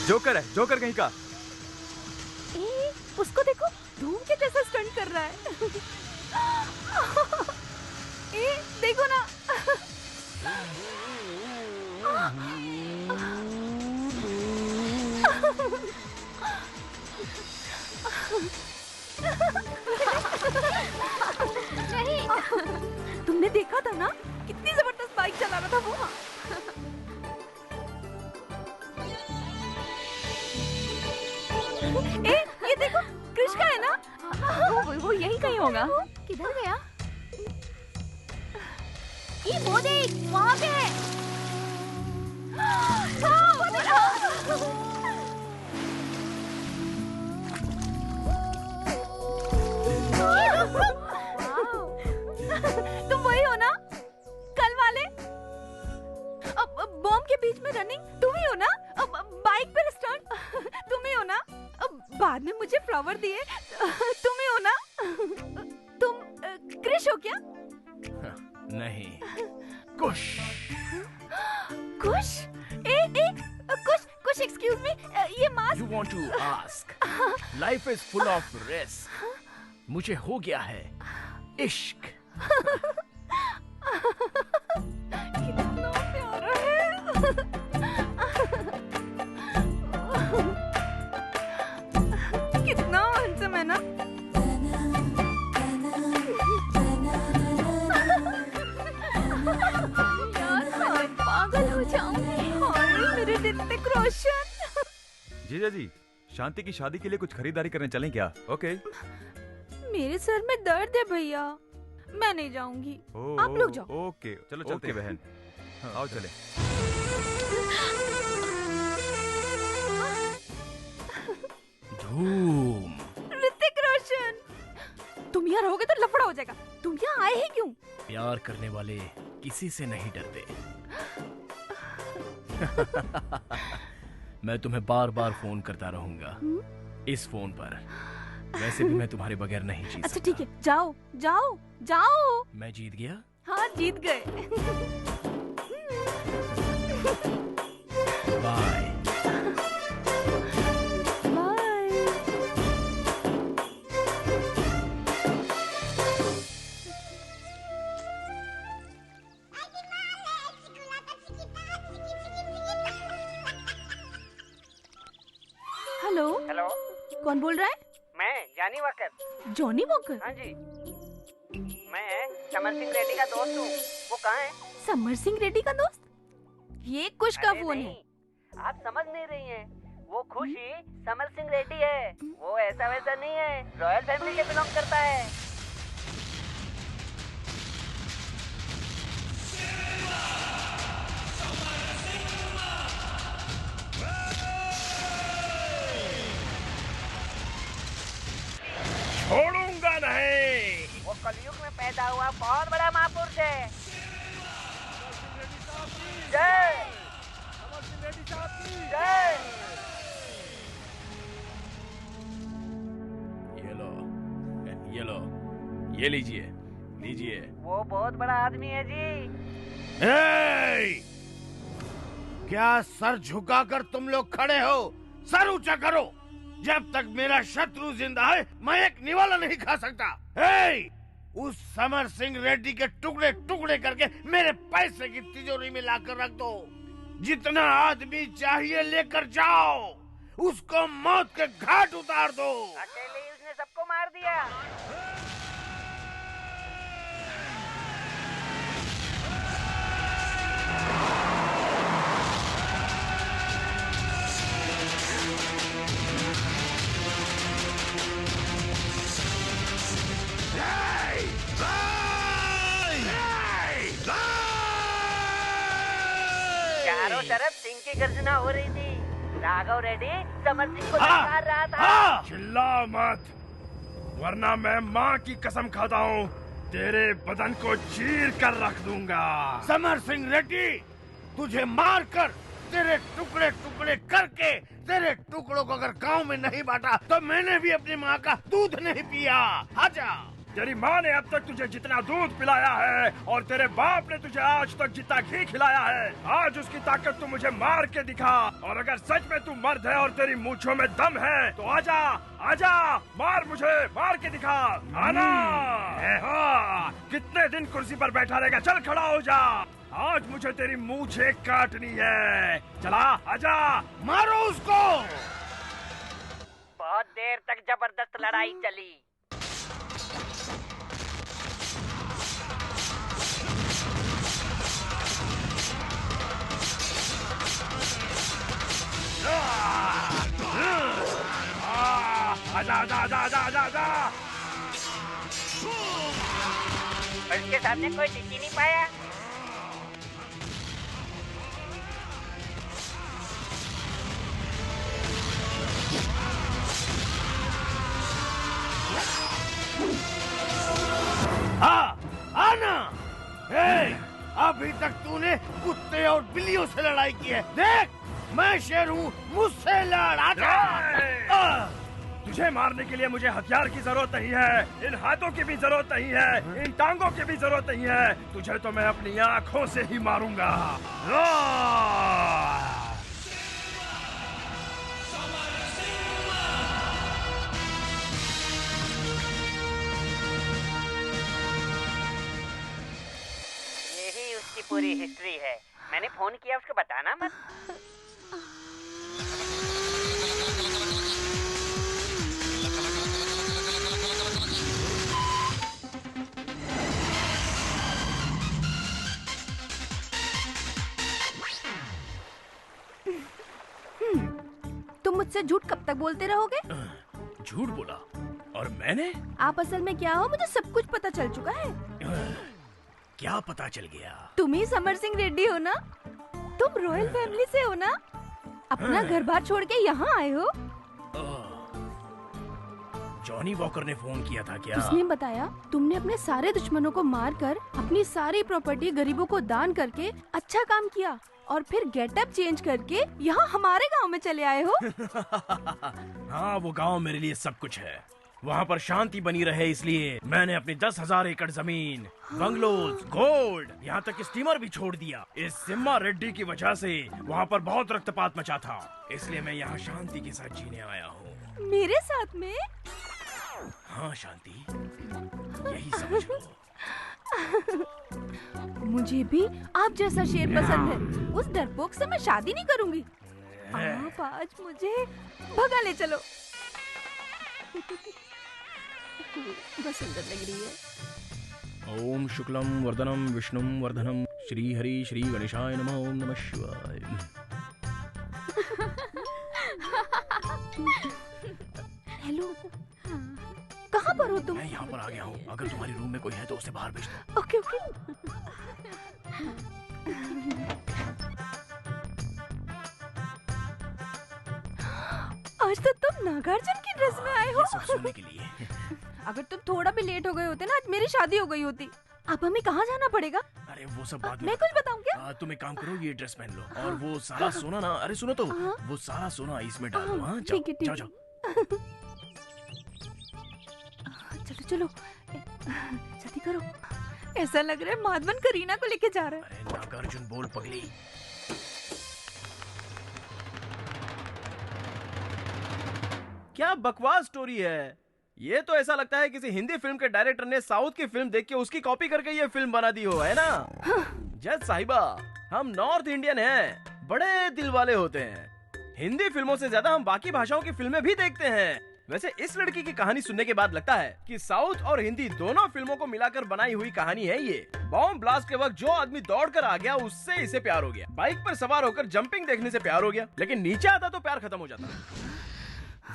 [SPEAKER 5] जोकर है, जोकर कहीं का।
[SPEAKER 7] उसको देखो, धूम के जैसा स्टंट कर रहा है। देखो ना। नहीं, तुमने देखा था ना कितनी जबरदस्त बाइक चला रहा था वो। ये देखो, कृष का है ना?
[SPEAKER 8] वो यही कहीं होगा।
[SPEAKER 6] किधर गया? ये वो देख, वहाँ पे है।
[SPEAKER 7] तुम वही हो ना, कल वाले? बॉम्ब के बीच में रनिंग तुम ही हो ना? बाइक पे स्टंट तुम ही हो ना? बाद में मुझे फ्लावर दिए तुम ही हो ना? तुम कृष हो क्या?
[SPEAKER 3] नहीं, कुश।
[SPEAKER 7] कुश? कुश एक्सक्यूज मी, ये mask.
[SPEAKER 3] You want to ask? Life is full of risk. मुझे हो गया है इश्क।
[SPEAKER 7] कितना प्यारा है। कितना हैंडसम है ना? यार मैं पागल हो जाऊंगी। मेरे ऋतिक रोशन।
[SPEAKER 5] जीजा जी, शांति की शादी के लिए कुछ खरीदारी करने चलें क्या? ओके।
[SPEAKER 7] मेरे सर में दर्द है भैया, मैं नहीं जाऊंगी। आप लोग जाओ।
[SPEAKER 5] ओके, चलो चलते हैं बहन। आओ चले।
[SPEAKER 3] धूम।
[SPEAKER 7] ऋतिक रोशन, तुम यहाँ रहोगे तो लफड़ा हो जाएगा। तुम यहाँ आए ही क्यों?
[SPEAKER 3] प्यार करने वाले किसी से नहीं डरते। मैं तुम्हें बार बार फोन करता रहूंगा इस फोन पर। वैसे भी मैं तुम्हारे बगैर नहीं जी सकता।
[SPEAKER 7] अच्छा ठीक है, जाओ जाओ जाओ।
[SPEAKER 3] मैं जीत गया?
[SPEAKER 7] हाँ जीत गए।
[SPEAKER 3] बाय।
[SPEAKER 7] बाय। कौन बोल रहा है?
[SPEAKER 12] मैं जानी वॉकर।
[SPEAKER 7] Johnny walker?
[SPEAKER 12] हाँ जी, मैं समर सिंह रेड्डी का दोस्त हूँ। वो कहाँ है?
[SPEAKER 7] समर सिंह रेड्डी का दोस्त? ये कुश का
[SPEAKER 12] अरे
[SPEAKER 7] फोन
[SPEAKER 12] नहीं,
[SPEAKER 7] है।
[SPEAKER 12] आप समझ नहीं रही हैं। वो खुशी समर सिंह रेड्डी है। वो ऐसा वैसा नहीं है, रॉयल फैमिली से बिलोंग करता है।
[SPEAKER 10] छोड़ूंगा नहीं।
[SPEAKER 12] वो कलयुग में पैदा हुआ बहुत बड़ा महापुरुष है। जय जय।
[SPEAKER 10] ये लीजिए लीजिए।
[SPEAKER 12] वो बहुत बड़ा आदमी है जी।
[SPEAKER 2] ए! क्या सर झुकाकर तुम लोग खड़े हो? सर ऊंचा करो। जब तक मेरा शत्रु जिंदा है मैं एक निवाला नहीं खा सकता। ए! उस समर सिंह रेड्डी के टुकड़े टुकड़े करके मेरे पैसे की तिजोरी में लाकर रख दो। जितना आदमी चाहिए लेकर जाओ। उसको मौत के घाट उतार दो।
[SPEAKER 12] अकेले ही उसने सबको मार दिया। चारों तरफ सिंह की गर्जना हो रही थी। राघव रेड्डी समर सिंह को ललकार रहा था।
[SPEAKER 10] चिल्ला मत, वरना मैं माँ की कसम खाता हूँ तेरे बदन को चीर कर रख दूंगा।
[SPEAKER 2] समर सिंह रेड्डी, तुझे मार कर तेरे टुकड़े टुकड़े करके तेरे टुकड़ों को अगर गांव में नहीं बांटा तो मैंने भी अपनी माँ का दूध नहीं पिया। आजा।
[SPEAKER 10] तेरी माँ ने अब तक तुझे जितना दूध पिलाया है और तेरे बाप ने तुझे आज तक जितना घी खिलाया है, आज उसकी ताकत तू मुझे मार के दिखा। और अगर सच में तू मर्द है और तेरी मूंछों में दम है तो आजा आजा, मार मुझे, मार के दिखा। आना। कितने दिन कुर्सी पर बैठा रहेगा? चल खड़ा हो जा। आज मुझे तेरी मूंछें काटनी है। चला आजा,
[SPEAKER 2] मारो उसको।
[SPEAKER 12] बहुत देर तक जबरदस्त लड़ाई चली।
[SPEAKER 10] आजा आजा आजा आजा आजा आजा।
[SPEAKER 12] उसके सामने कोई टिक ही नहीं पाया।
[SPEAKER 2] आना। अभी तक तूने कुत्ते और बिल्लियों से लड़ाई की है। देख, मैं शेर हूँ, मुझसे लड़। आजा।
[SPEAKER 10] तुझे मारने के लिए मुझे हथियार की जरूरत नहीं है, इन हाथों की भी जरूरत नहीं है, इन टांगों की भी जरूरत नहीं है। तुझे तो मैं अपनी आंखों से ही मारूंगा।
[SPEAKER 12] यही उसकी पूरी हिस्ट्री है। मैंने फोन किया, उसको बताना मत।
[SPEAKER 7] तुम मुझसे झूठ कब तक बोलते रहोगे?
[SPEAKER 10] झूठ बोला? और मैंने?
[SPEAKER 7] आप असल में क्या हो मुझे सब कुछ पता चल चुका है।
[SPEAKER 10] क्या पता चल गया?
[SPEAKER 7] तुम ही समर सिंह रेड्डी हो ना? तुम रॉयल फैमिली से हो ना? अपना घर बार छोड़ के यहाँ आए हो?
[SPEAKER 10] जॉनी वॉकर ने फोन किया था क्या?
[SPEAKER 7] उसने बताया तुमने अपने सारे दुश्मनों को मारकर अपनी सारी प्रॉपर्टी गरीबों को दान करके अच्छा काम किया और फिर गेटअप चेंज करके यहाँ हमारे गांव में चले आए हो।
[SPEAKER 10] हाँ, वो गांव मेरे लिए सब कुछ है। वहाँ पर शांति बनी रहे इसलिए मैंने अपनी 10,000 एकड़ जमीन, बंगलोज, गोल्ड, यहाँ तक स्टीमर भी छोड़ दिया। इस सिम्मा रेड्डी की वजह से वहाँ पर बहुत रक्तपात मचा था, इसलिए मैं यहाँ शांति के साथ जीने आया हूँ।
[SPEAKER 7] मेरे साथ में?
[SPEAKER 10] हाँ शांति, यही समझो।
[SPEAKER 7] मुझे भी आप जैसा शेर पसंद है। उस डरपोक से मैं शादी नहीं करूंगी। आप आज मुझे भगा ले चलो।
[SPEAKER 4] बहुत सुंदर लग रही है।
[SPEAKER 3] ओम शुक्लम वर्धनम विष्णुम वर्धनम श्री हरि श्री गणेशाय नमः। ओम नमः शिवाय।
[SPEAKER 7] हेलो, कहाँ पर हो तुम?
[SPEAKER 3] मैं यहाँ पर आ गया हूँ। अगर तुम्हारे रूम में कोई है तो उसे बाहर भेज दो।
[SPEAKER 7] Okay okay. आज तो तुम नागार्जुन की ड्रेस में आए हो।
[SPEAKER 3] ये सब सुनने के लिए।
[SPEAKER 7] अगर तुम थोड़ा भी लेट हो गए होते ना, आज मेरी शादी हो गई होती। अब हमें कहाँ जाना पड़ेगा?
[SPEAKER 3] अरे वो सब बाद में।
[SPEAKER 7] मैं कुछ बताऊं क्या?
[SPEAKER 3] तुम एक काम करो, ये ड्रेस पहन लो और वो सारा सोना ना, अरे सुनो तो, वो सारा सोना इसमें डाल दो। हाँ
[SPEAKER 7] ठीक है, ठीक
[SPEAKER 3] जाओ
[SPEAKER 7] है।
[SPEAKER 3] जाओ।
[SPEAKER 7] चलो चलो, जल्दी करो। ऐसा लग रहा है माधवन करीना को लेके जा रहा है।
[SPEAKER 3] अरे नागार्जुन बोल पगली।
[SPEAKER 10] क्या बकवास स्टोरी है ये। तो ऐसा लगता है किसी हिंदी फिल्म के डायरेक्टर ने साउथ की फिल्म देख के उसकी कॉपी करके ये फिल्म बना दी हो, है ना? जज साहिबा, हम नॉर्थ इंडियन हैं, बड़े दिल वाले होते हैं। हिंदी फिल्मों से ज्यादा हम बाकी भाषाओं की फिल्में भी देखते हैं। वैसे इस लड़की की कहानी सुनने के बाद लगता है कि साउथ और हिंदी दोनों फिल्मों को मिलाकर बनाई हुई कहानी है ये। बॉम्ब ब्लास्ट के वक्त जो आदमी दौड़कर आ गया उससे इसे प्यार हो गया। बाइक पर सवार होकर जंपिंग देखने से प्यार हो गया, लेकिन नीचे आता तो प्यार खत्म हो जाता।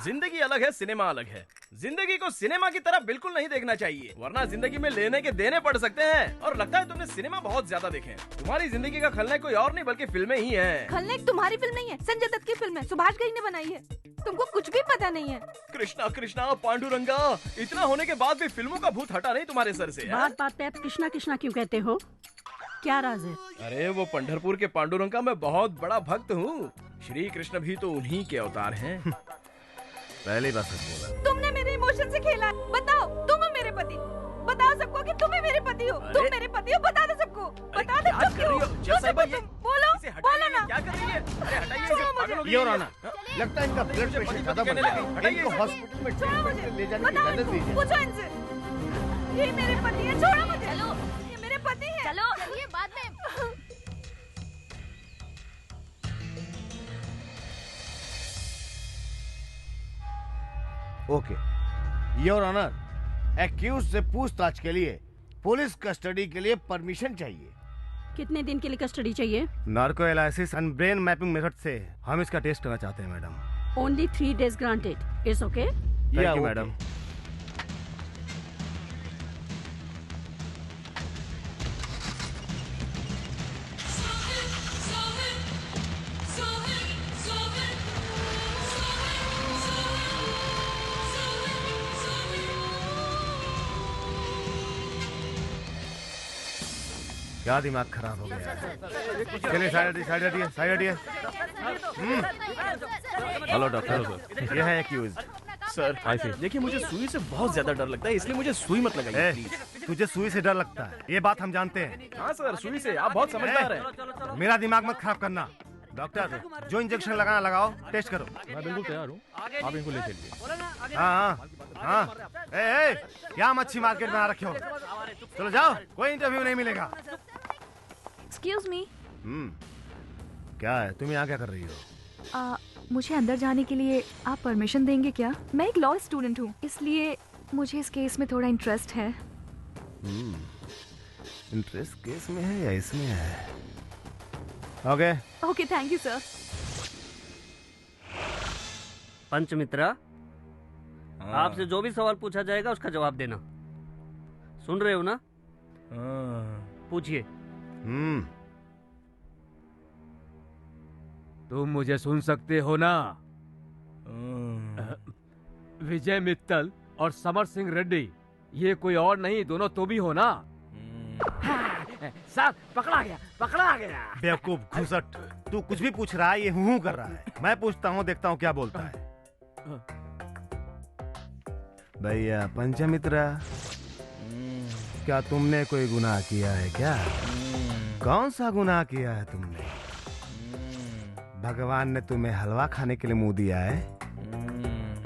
[SPEAKER 10] जिंदगी अलग है, सिनेमा अलग है। जिंदगी को सिनेमा की तरह बिल्कुल नहीं देखना चाहिए, वरना जिंदगी में लेने के देने पड़ सकते हैं। और लगता है तुमने सिनेमा बहुत ज्यादा देखे हैं। तुम्हारी जिंदगी का खलनायक कोई और नहीं बल्कि फिल्में ही हैं।
[SPEAKER 7] खलनायक तुम्हारी फिल्म नहीं है, संजय दत्त की फिल्म है, सुभाष घई ने बनाई है। तुमको कुछ भी पता नहीं है।
[SPEAKER 10] कृष्णा कृष्णा पांडुरंगा, इतना होने के बाद भी फिल्मों का भूत हटा नहीं तुम्हारे सर से।
[SPEAKER 4] बात बात पे आप कृष्णा कृष्णा क्यों कहते हो? क्या राज है?
[SPEAKER 10] अरे वो पंढरपुर के पांडुरंग का मैं बहुत बड़ा भक्त हूँ। श्री कृष्ण भी तो उन्हीं के अवतार हैं।
[SPEAKER 13] पहली बार सच बोला।
[SPEAKER 7] तुमने मेरे इमोशन से खेला है। बताओ, तुम हो मेरे पति। बताओ सबको कि तुम ही मेरे पति हो। तुम मेरे पति हो, बता दो सबको। बता दो
[SPEAKER 10] क्या कर रही हो? जज साहिबा, ये
[SPEAKER 7] बोलो, बोलो ना।
[SPEAKER 10] क्या कर रही है? अरे हटाइए इसे, पागल हो गई
[SPEAKER 2] योर
[SPEAKER 10] है।
[SPEAKER 2] ऑनर, लगता है इनका ब्लड प्रेशर ज्यादा बढ़ गया है। इनको हॉस्पिटल में ट्रीटमेंट के लिए ले जाने की इजाजत दीजिए।
[SPEAKER 7] पूछो इनसे। ये मेरे पति है, छोड़ो मुझे। चलो, ये मेरे पति है।
[SPEAKER 6] चलो चलिए बाद में।
[SPEAKER 2] ओके योर ऑनर, एक्यूज से पूछताछ के लिए पुलिस कस्टडी के लिए परमिशन चाहिए।
[SPEAKER 4] कितने दिन के लिए कस्टडी चाहिए?
[SPEAKER 13] Narco analysis and brain mapping method से हम इसका टेस्ट करना चाहते हैं madam.
[SPEAKER 4] Only 3 days granted. It's okay?
[SPEAKER 13] Thank you madam. क्या दिमाग खराब हो गया है? चलिए साइड हटिए, साइड हटिए। हेलो डॉक्टर, ये है एक्यूज।
[SPEAKER 10] सर देखिए, मुझे सुई से बहुत ज्यादा डर लगता है, इसलिए मुझे सुई मत लगाइए प्लीज।
[SPEAKER 13] तुझे सुई से डर लगता है, ये बात हम जानते हैं।
[SPEAKER 10] हाँ सर, सुई से आप बहुत समझदार हैं।
[SPEAKER 13] मेरा दिमाग मत खराब करना। डॉक्टर, जो इंजेक्शन लगाना लगाओ, टेस्ट करो।
[SPEAKER 1] मैं बिल्कुल तैयार हूँ, आप इनको ले चलिए।
[SPEAKER 13] हाँ हाँ हाँ। ए, क्या मच्छी मार्केट में आ रखे हो? चलो जाओ, कोई इंटरव्यू नहीं मिलेगा।
[SPEAKER 8] Excuse me.
[SPEAKER 13] क्या है, तुम यहाँ क्या कर रही हो?
[SPEAKER 8] मुझे अंदर जाने के लिए आप परमिशन देंगे क्या? मैं एक लॉ स्टूडेंट हूँ, इसलिए मुझे इस केस में थोड़ा इंटरेस्ट है।
[SPEAKER 13] इंटरेस्ट केस में है या इसमें है? Okay
[SPEAKER 8] okay, thank you sir.
[SPEAKER 15] Panchamitra, आपसे जो भी सवाल पूछा जाएगा उसका जवाब देना। सुन रहे हो ना? पूछिए।
[SPEAKER 9] तुम मुझे सुन सकते हो ना? विजय मित्तल और समर सिंह रेड्डी, ये कोई और नहीं, दोनों तो भी हो ना?
[SPEAKER 15] सर, पकड़ा गया।
[SPEAKER 13] बेवकूफ घुसट, तू कुछ भी पूछ रहा है, ये हूँ कर रहा है। मैं पूछता हूँ, देखता हूँ क्या बोलता है। भैया पंचमित्रा, क्या तुमने कोई गुनाह किया है क्या? कौन सा गुनाह किया है तुमने? भगवान ने तुम्हें हलवा खाने के लिए मुंह दिया है?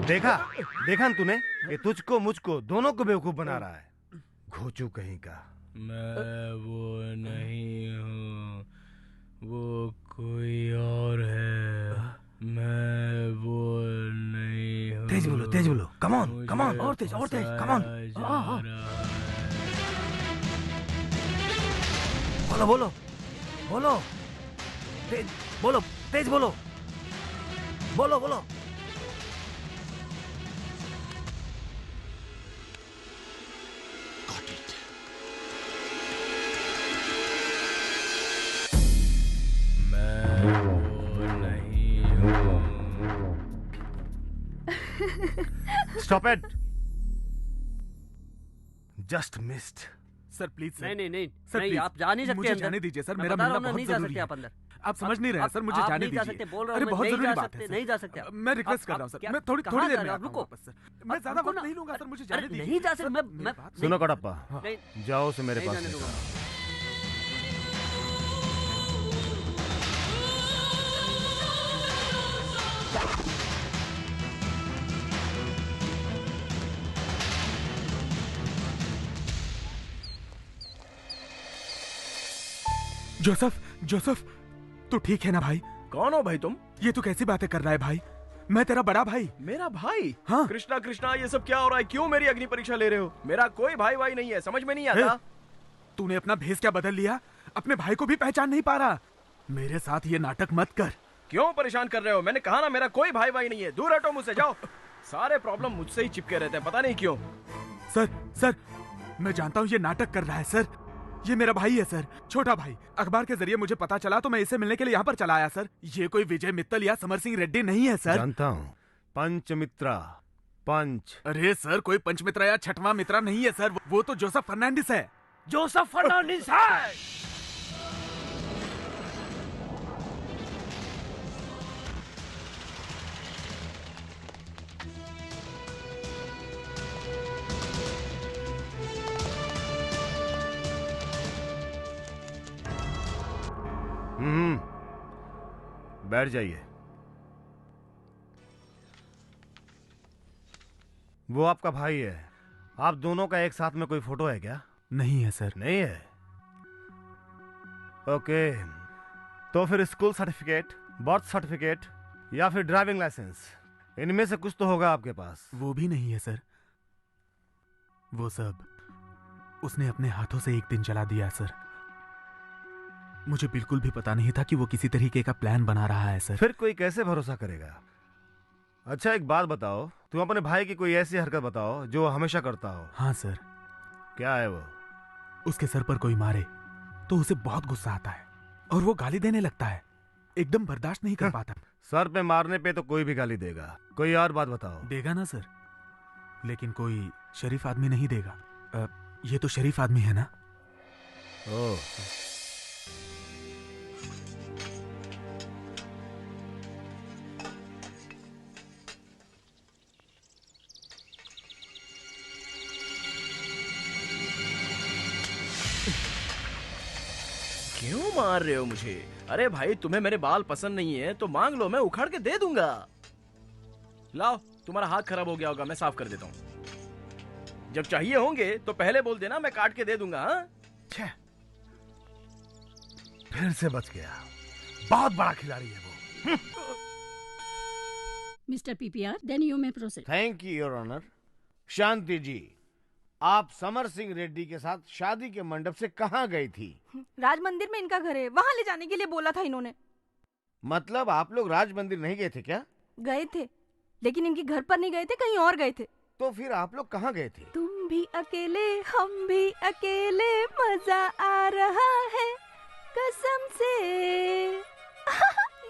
[SPEAKER 13] देखा न तूने, ये तुझको मुझको दोनों को बेवकूफ बना रहा है। घोचू कहीं का।
[SPEAKER 3] मैं वो नहीं हूँ, वो कोई और है। मैं वो नहीं हूँ।
[SPEAKER 13] तेज बोलो, कम ऑन, और तेज, कम ऑन। बोलो, तेज बोलो। Stop it! Just missed.
[SPEAKER 16] Sir please sir.
[SPEAKER 15] नहीं
[SPEAKER 16] सर
[SPEAKER 15] नहीं,
[SPEAKER 16] प्लीज,
[SPEAKER 15] आप जा नहीं सकते
[SPEAKER 16] मुझे
[SPEAKER 15] अंदर।
[SPEAKER 16] जाने दीजिए सर,
[SPEAKER 15] मैं
[SPEAKER 16] मेरा
[SPEAKER 15] बता रहा
[SPEAKER 16] मिलना
[SPEAKER 15] हूं ना,
[SPEAKER 16] बहुत
[SPEAKER 15] नहीं जा
[SPEAKER 16] जरूरी
[SPEAKER 15] सकते
[SPEAKER 16] है।
[SPEAKER 15] आप अंदर।
[SPEAKER 16] आप समझ नहीं रहे हैं सर, मुझे
[SPEAKER 15] आप
[SPEAKER 16] जाने
[SPEAKER 15] नहीं जा
[SPEAKER 16] दीजिए।
[SPEAKER 15] सकते, बोल रहा हूं
[SPEAKER 16] अरे
[SPEAKER 15] मैं,
[SPEAKER 16] बहुत
[SPEAKER 15] नहीं
[SPEAKER 16] जरूरी
[SPEAKER 15] जा
[SPEAKER 16] बात
[SPEAKER 15] सकते,
[SPEAKER 16] है
[SPEAKER 15] नहीं जा सकते आप।
[SPEAKER 16] मैं रिक्वेस्ट कर
[SPEAKER 15] आप
[SPEAKER 16] रहा हूँ सर,
[SPEAKER 15] क्या-
[SPEAKER 16] मैं थोड़ी
[SPEAKER 15] कहाँ
[SPEAKER 16] देर
[SPEAKER 15] जा
[SPEAKER 16] में
[SPEAKER 15] रहे हो?
[SPEAKER 16] आता हूँ
[SPEAKER 15] रुको।
[SPEAKER 16] वापस सर। मैं ज्यादा
[SPEAKER 15] रुको
[SPEAKER 16] वक्त
[SPEAKER 15] ना।
[SPEAKER 16] नहीं लूंगा सर, मुझे
[SPEAKER 15] अरे
[SPEAKER 16] जाने दीजिए।
[SPEAKER 15] नहीं जा सकते,
[SPEAKER 16] सर,
[SPEAKER 15] मैं
[SPEAKER 2] सुनो कड़प्पा,
[SPEAKER 15] नहीं,
[SPEAKER 2] जाओ से मेरे
[SPEAKER 15] नहीं
[SPEAKER 2] पास
[SPEAKER 15] जाने
[SPEAKER 2] से।
[SPEAKER 15] दूंगा।
[SPEAKER 16] जोसेफ, तू ठीक है ना भाई?
[SPEAKER 10] कौन हो भाई तुम?
[SPEAKER 16] ये तू कैसी बातें कर रहा है भाई? मैं तेरा बड़ा भाई।
[SPEAKER 10] मेरा भाई?
[SPEAKER 16] हाँ।
[SPEAKER 10] कृष्णा, ये सब क्या हो रहा है? क्यों मेरी अग्नि परीक्षा ले रहे हो? मेरा कोई भाई नहीं है, समझ में नहीं आता।
[SPEAKER 16] तूने अपना भेष क्या बदल लिया? अपने भाई को भी पहचान नहीं पा रहा। मेरे साथ ये नाटक मत कर।
[SPEAKER 10] क्यों परेशान कर रहे हो? मैंने कहा ना, मेरा कोई भाई नहीं है। दूर हटो मुझसे, जाओ। सारे प्रॉब्लम मुझसे ही चिपके रहते हैं, पता नहीं क्यों।
[SPEAKER 16] सर, मैं जानता हूँ ये नाटक कर रहा है सर। ये मेरा भाई है सर, छोटा भाई। अखबार के जरिए मुझे पता चला तो मैं इसे मिलने के लिए यहाँ पर चला आया सर। ये कोई विजय मित्तल या समर सिंह रेड्डी नहीं है सर।
[SPEAKER 2] जानता हूँ, पंचमित्रा।
[SPEAKER 16] अरे सर, कोई पंचमित्रा या छठवां मित्रा नहीं है सर, वो तो जोसेफ फर्नांडिस है।
[SPEAKER 15] जोसेफ फर्नांडिस है।
[SPEAKER 2] बैठ जाइए। वो आपका भाई है। आप दोनों का एक साथ में कोई फोटो है क्या?
[SPEAKER 16] नहीं है सर।
[SPEAKER 2] नहीं है? ओके, तो फिर स्कूल सर्टिफिकेट, बर्थ सर्टिफिकेट या फिर ड्राइविंग लाइसेंस, इनमें से कुछ तो होगा आपके पास।
[SPEAKER 16] वो भी नहीं है सर। वो सब उसने अपने हाथों से एक दिन जला दिया सर। मुझे बिल्कुल भी पता नहीं था कि वो किसी तरीके का प्लान बना रहा है सर।
[SPEAKER 2] फिर कोई कैसे भरोसा करेगा? अच्छा एक बात बताओ, तुम अपने भाई की कोई ऐसी हरकत बताओ जो वो हमेशा करता हो।
[SPEAKER 16] हाँ सर।
[SPEAKER 2] क्या है वो?
[SPEAKER 16] उसके सर पर कोई मारे तो उसे बहुत गुस्सा आता है और वो गाली देने लगता है। एकदम बर्दाश्त नहीं कर पाता।
[SPEAKER 2] सर पे मारने पे तो कोई भी गाली देगा। कोई और बात बताओ।
[SPEAKER 16] देगा ना सर, लेकिन कोई शरीफ आदमी नहीं देगा। ये तो शरीफ आदमी है ना।
[SPEAKER 2] ओह,
[SPEAKER 10] क्यों मार रहे हो मुझे? अरे भाई, तुम्हें मेरे बाल पसंद नहीं है तो मांग लो, मैं उखाड़ के दे दूंगा। लाओ, तुम्हारा हाथ खराब हो गया होगा, मैं साफ कर देता हूँ। जब चाहिए होंगे तो पहले बोल देना, मैं काट के दे दूंगा। हाँ?
[SPEAKER 2] फिर से बच गया। बहुत बड़ा खिलाड़ी है वो।
[SPEAKER 4] Mister PPR, then you may proceed.
[SPEAKER 2] Thank you your honour. Shanti ji, आप समर सिंह रेड्डी के साथ शादी के मंडप से कहाँ गई थी?
[SPEAKER 7] राज मंदिर में इनका घर है, वहाँ ले जाने के लिए बोला था इन्होंने।
[SPEAKER 2] मतलब आप लोग राज मंदिर नहीं गए थे क्या?
[SPEAKER 7] गए थे, लेकिन इनके घर पर नहीं गए थे, कहीं और गए थे।
[SPEAKER 2] तो फिर आप लोग कहाँ गए थे?
[SPEAKER 7] तुम भी अकेले, हम भी अकेले, मजा आ रहा है कसम से।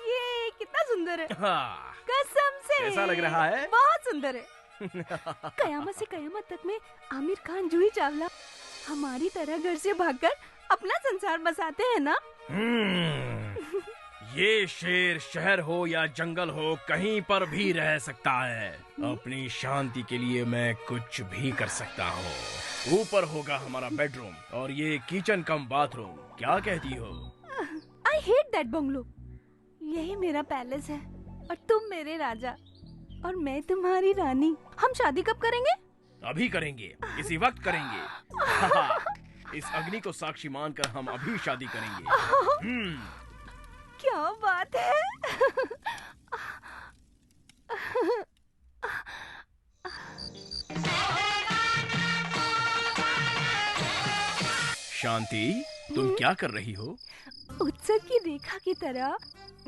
[SPEAKER 7] ये कितना सुंदर है।
[SPEAKER 10] हाँ।
[SPEAKER 7] कसम से।
[SPEAKER 10] कैसा लग रहा है?
[SPEAKER 7] बहुत सुंदर है। कयामत से कयामत तक में आमिर खान, जूही चावला हमारी तरह घर से भागकर अपना संसार बसाते हैं ना।
[SPEAKER 10] ये शेर शहर हो या जंगल हो, कहीं पर भी रह सकता है। अपनी शांति के लिए मैं कुछ भी कर सकता हूँ। ऊपर होगा हमारा बेडरूम और ये किचन कम बाथरूम। क्या कहती हो?
[SPEAKER 7] I hate that bungalow. यही मेरा पैलेस है और तुम मेरे राजा और मैं तुम्हारी रानी। हम शादी कब करेंगे?
[SPEAKER 10] अभी करेंगे, इसी वक्त करेंगे। इस अग्नि को साक्षी मानकर हम अभी शादी करेंगे।
[SPEAKER 7] क्या बात है।
[SPEAKER 3] शांति, तुम क्या कर रही हो?
[SPEAKER 7] उत्सव की रेखा की तरह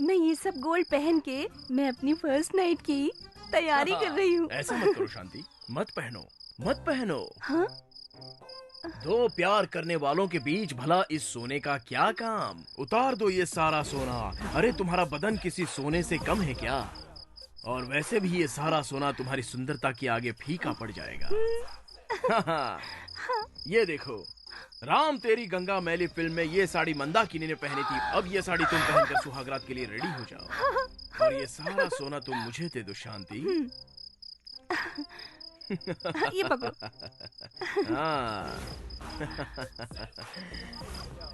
[SPEAKER 7] मैं ये सब गोल्ड पहन के मैं अपनी फर्स्ट नाइट की तैयारी कर रही हूँ।
[SPEAKER 3] ऐसा मत करो शांति, मत पहनो, मत पहनो।
[SPEAKER 7] हाँ?
[SPEAKER 3] दो प्यार करने वालों के बीच भला इस सोने का क्या काम? उतार दो ये सारा सोना। अरे तुम्हारा बदन किसी सोने से कम है क्या? और वैसे भी ये सारा सोना तुम्हारी सुंदरता के आगे फीका पड़ जाएगा। ये देखो, राम तेरी गंगा मैली फिल्म में ये साड़ी मंदाकिनी ने पहनी थी, अब ये साड़ी तुम पहनकर सुहागरात के लिए रेडी हो जाओ और ये सारा सोना तुम मुझे दे दो शांति।
[SPEAKER 7] ये पकड़ो।
[SPEAKER 3] हाँ।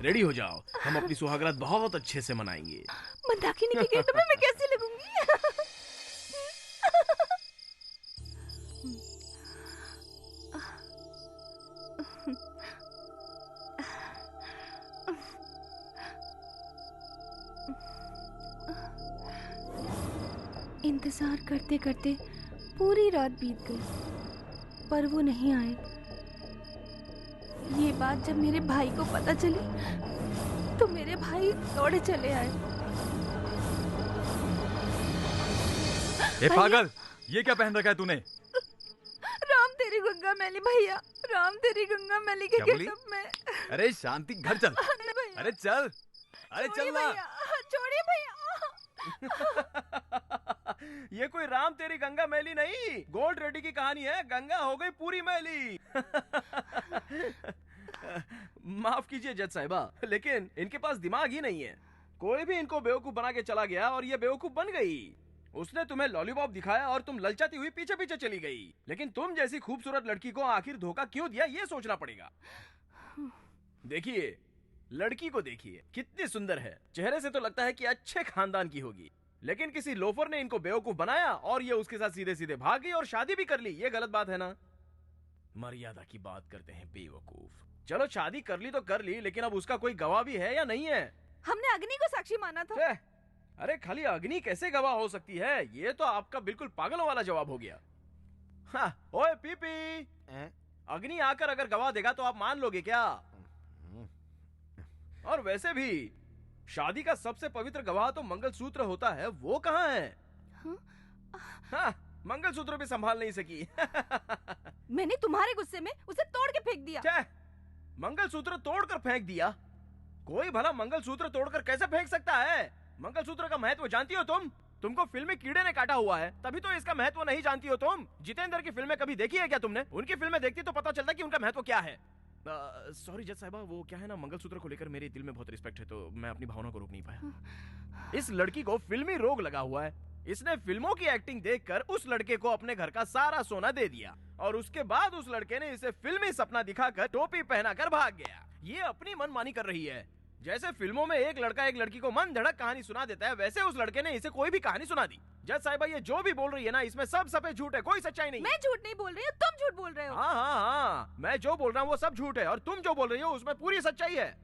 [SPEAKER 3] रेडी हो जाओ, हम अपनी सुहागरात बहुत अच्छे से मनाएंगे।
[SPEAKER 7] मंदाकिनी के गेटअप में मैं कैसे लगूंगी? इंतजार करते करते पूरी रात बीत गई पर वो नहीं आए। ये बात जब मेरे भाई को पता चली तो मेरे भाई दौड़े चले आए।
[SPEAKER 5] ए पागल, ये क्या पहन रखा है तूने?
[SPEAKER 7] राम तेरी गंगा मैली भैया, राम तेरी गंगा मैली के
[SPEAKER 5] क्या बोली?
[SPEAKER 7] गेटअप में।
[SPEAKER 5] अरे शांति, घर चल। अरे चल, अरे चल ना।
[SPEAKER 7] छोड़िए भैया।
[SPEAKER 10] ये कोई राम तेरी गंगा मैली नहीं, गोल्ड रेडी की कहानी है। गंगा हो गई पूरी मैली। माफ कीजिए जज साहिबा, लेकिन इनके पास दिमाग ही नहीं है। कोई भी इनको बेवकूफ बना के चला गया और ये बेवकूफ बन गई। उसने तुम्हें लॉलीपॉप दिखाया और तुम ललचाती हुई पीछे पीछे चली गई। लेकिन तुम जैसी खूबसूरत लड़की को आखिर धोखा क्यों दिया, ये सोचना पड़ेगा। देखिए, लड़की को देखिए, कितनी सुंदर है। चेहरे से तो लगता है कि अच्छे खानदान की होगी, लेकिन किसी लोफर ने इनको बेवकूफ बनाया और ये उसके साथ सीधे सीधे भाग गई और शादी भी कर ली। ये गलत बात है ना? मर्यादा की बात करते हैं बेवकूफ। चलो शादी कर ली तो कर ली, लेकिन अब उसका कोई गवाह भी है या नहीं है?
[SPEAKER 7] हमने अग्नि को साक्षी माना था।
[SPEAKER 10] अरे खाली अग्नि कैसे गवाह हो सकती है? ये तो आपका बिल्कुल पागलों वाला जवाब हो गया। हाँ, ओए पीपी, अग्नि आकर अगर गवाह देगा तो आप मान लोगे क्या? और वैसे भी शादी का सबसे पवित्र गवाह तो मंगलसूत्र होता है, वो कहाँ है? हाँ, मंगलसूत्र भी संभाल नहीं सकी।
[SPEAKER 7] मैंने तुम्हारे गुस्से में उसे तोड़ के फेंक दिया।
[SPEAKER 10] मंगलसूत्र तोड़कर फेंक दिया? कोई भला मंगलसूत्र तोड़कर कैसे फेंक सकता है? मंगलसूत्र का महत्व जानती हो तुम? तुमको फिल्मी कीड़े ने काटा हुआ है, तभी तो इसका महत्व नहीं जानती हो तुम। जितेंद्र की फिल्में कभी देखी है क्या तुमने? उनकी फिल्में देखती तो पता चलता कि उनका महत्व क्या है। सॉरी जज साहिबा, वो क्या है ना, मंगलसूत्र को लेकर मेरे दिल में बहुत रिस्पेक्ट है, तो मैं अपनी भावना को रोक नहीं पाया। इस लड़की को फिल्मी रोग लगा हुआ है। इसने फिल्मों की एक्टिंग देखकर उस लड़के को अपने घर का सारा सोना दे दिया और उसके बाद उस लड़के ने इसे फिल्मी सपना दिखाकर टोपी पहनाकर भाग गया। ये अपनी मनमानी कर रही है। जैसे फिल्मों में एक लड़का एक लड़की को मन धड़क कहानी सुना देता है, वैसे उस लड़के ने इसे कोई भी कहानी सुना दी। जज साहिबा, ये जो भी बोल रही है ना, इसमें सब सफेद झूठ है, कोई सच्चाई नहीं।
[SPEAKER 7] मैं झूठ नहीं बोल रही हूँ, तुम झूठ बोल रहे हो।
[SPEAKER 10] हाँ हाँ हाँ, मैं जो बोल रहा हूँ वो सब झूठ है और तुम जो बोल रही हो उसमें पूरी सच्चाई है।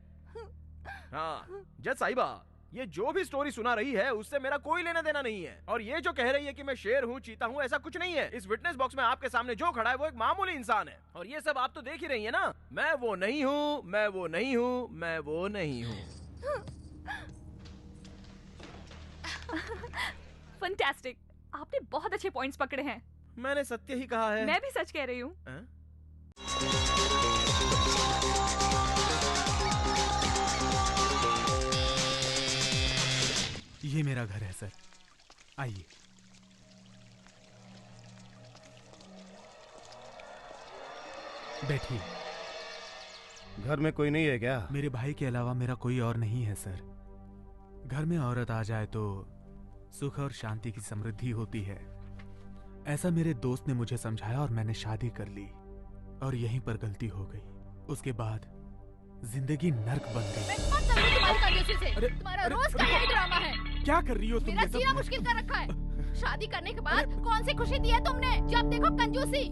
[SPEAKER 10] हाँ जज साहिबा, ये जो भी स्टोरी सुना रही है उससे मेरा कोई लेना देना नहीं है। और ये जो कह रही है कि मैं शेर हूँ, चीता हूँ, ऐसा कुछ नहीं है। इस विटनेस बॉक्स में आपके सामने जो खड़ा है वो एक मामूली इंसान है। और ये सब आप तो देख ही रही है ना। मैं वो नहीं हूँ, मैं वो नहीं हूँ, मैं वो नहीं हूँ।
[SPEAKER 8] फैंटास्टिक, आपने बहुत अच्छे पॉइंट्स पकड़े हैं।
[SPEAKER 10] मैंने सत्य ही कहा है।
[SPEAKER 8] मैं भी सच कह रही हूँ।
[SPEAKER 16] ये मेरा घर है सर, आइए। बैठिए।
[SPEAKER 13] घर में कोई नहीं है क्या?
[SPEAKER 16] मेरे भाई के अलावा मेरा कोई और नहीं है सर। घर में औरत आ जाए तो सुख और शांति की समृद्धि होती है, ऐसा मेरे दोस्त ने मुझे समझाया और मैंने शादी कर ली और यहीं पर गलती हो गई। उसके बाद जिंदगी नर्क बन गई।
[SPEAKER 6] तुम्हारा रोज का यही ड्रामा है।
[SPEAKER 16] क्या कर रही हो तुम?
[SPEAKER 6] मेरा जीना मुश्किल कर रखा है। शादी करने के बाद कौन सी खुशी दी है तुमने? जब देखो कंजूसी।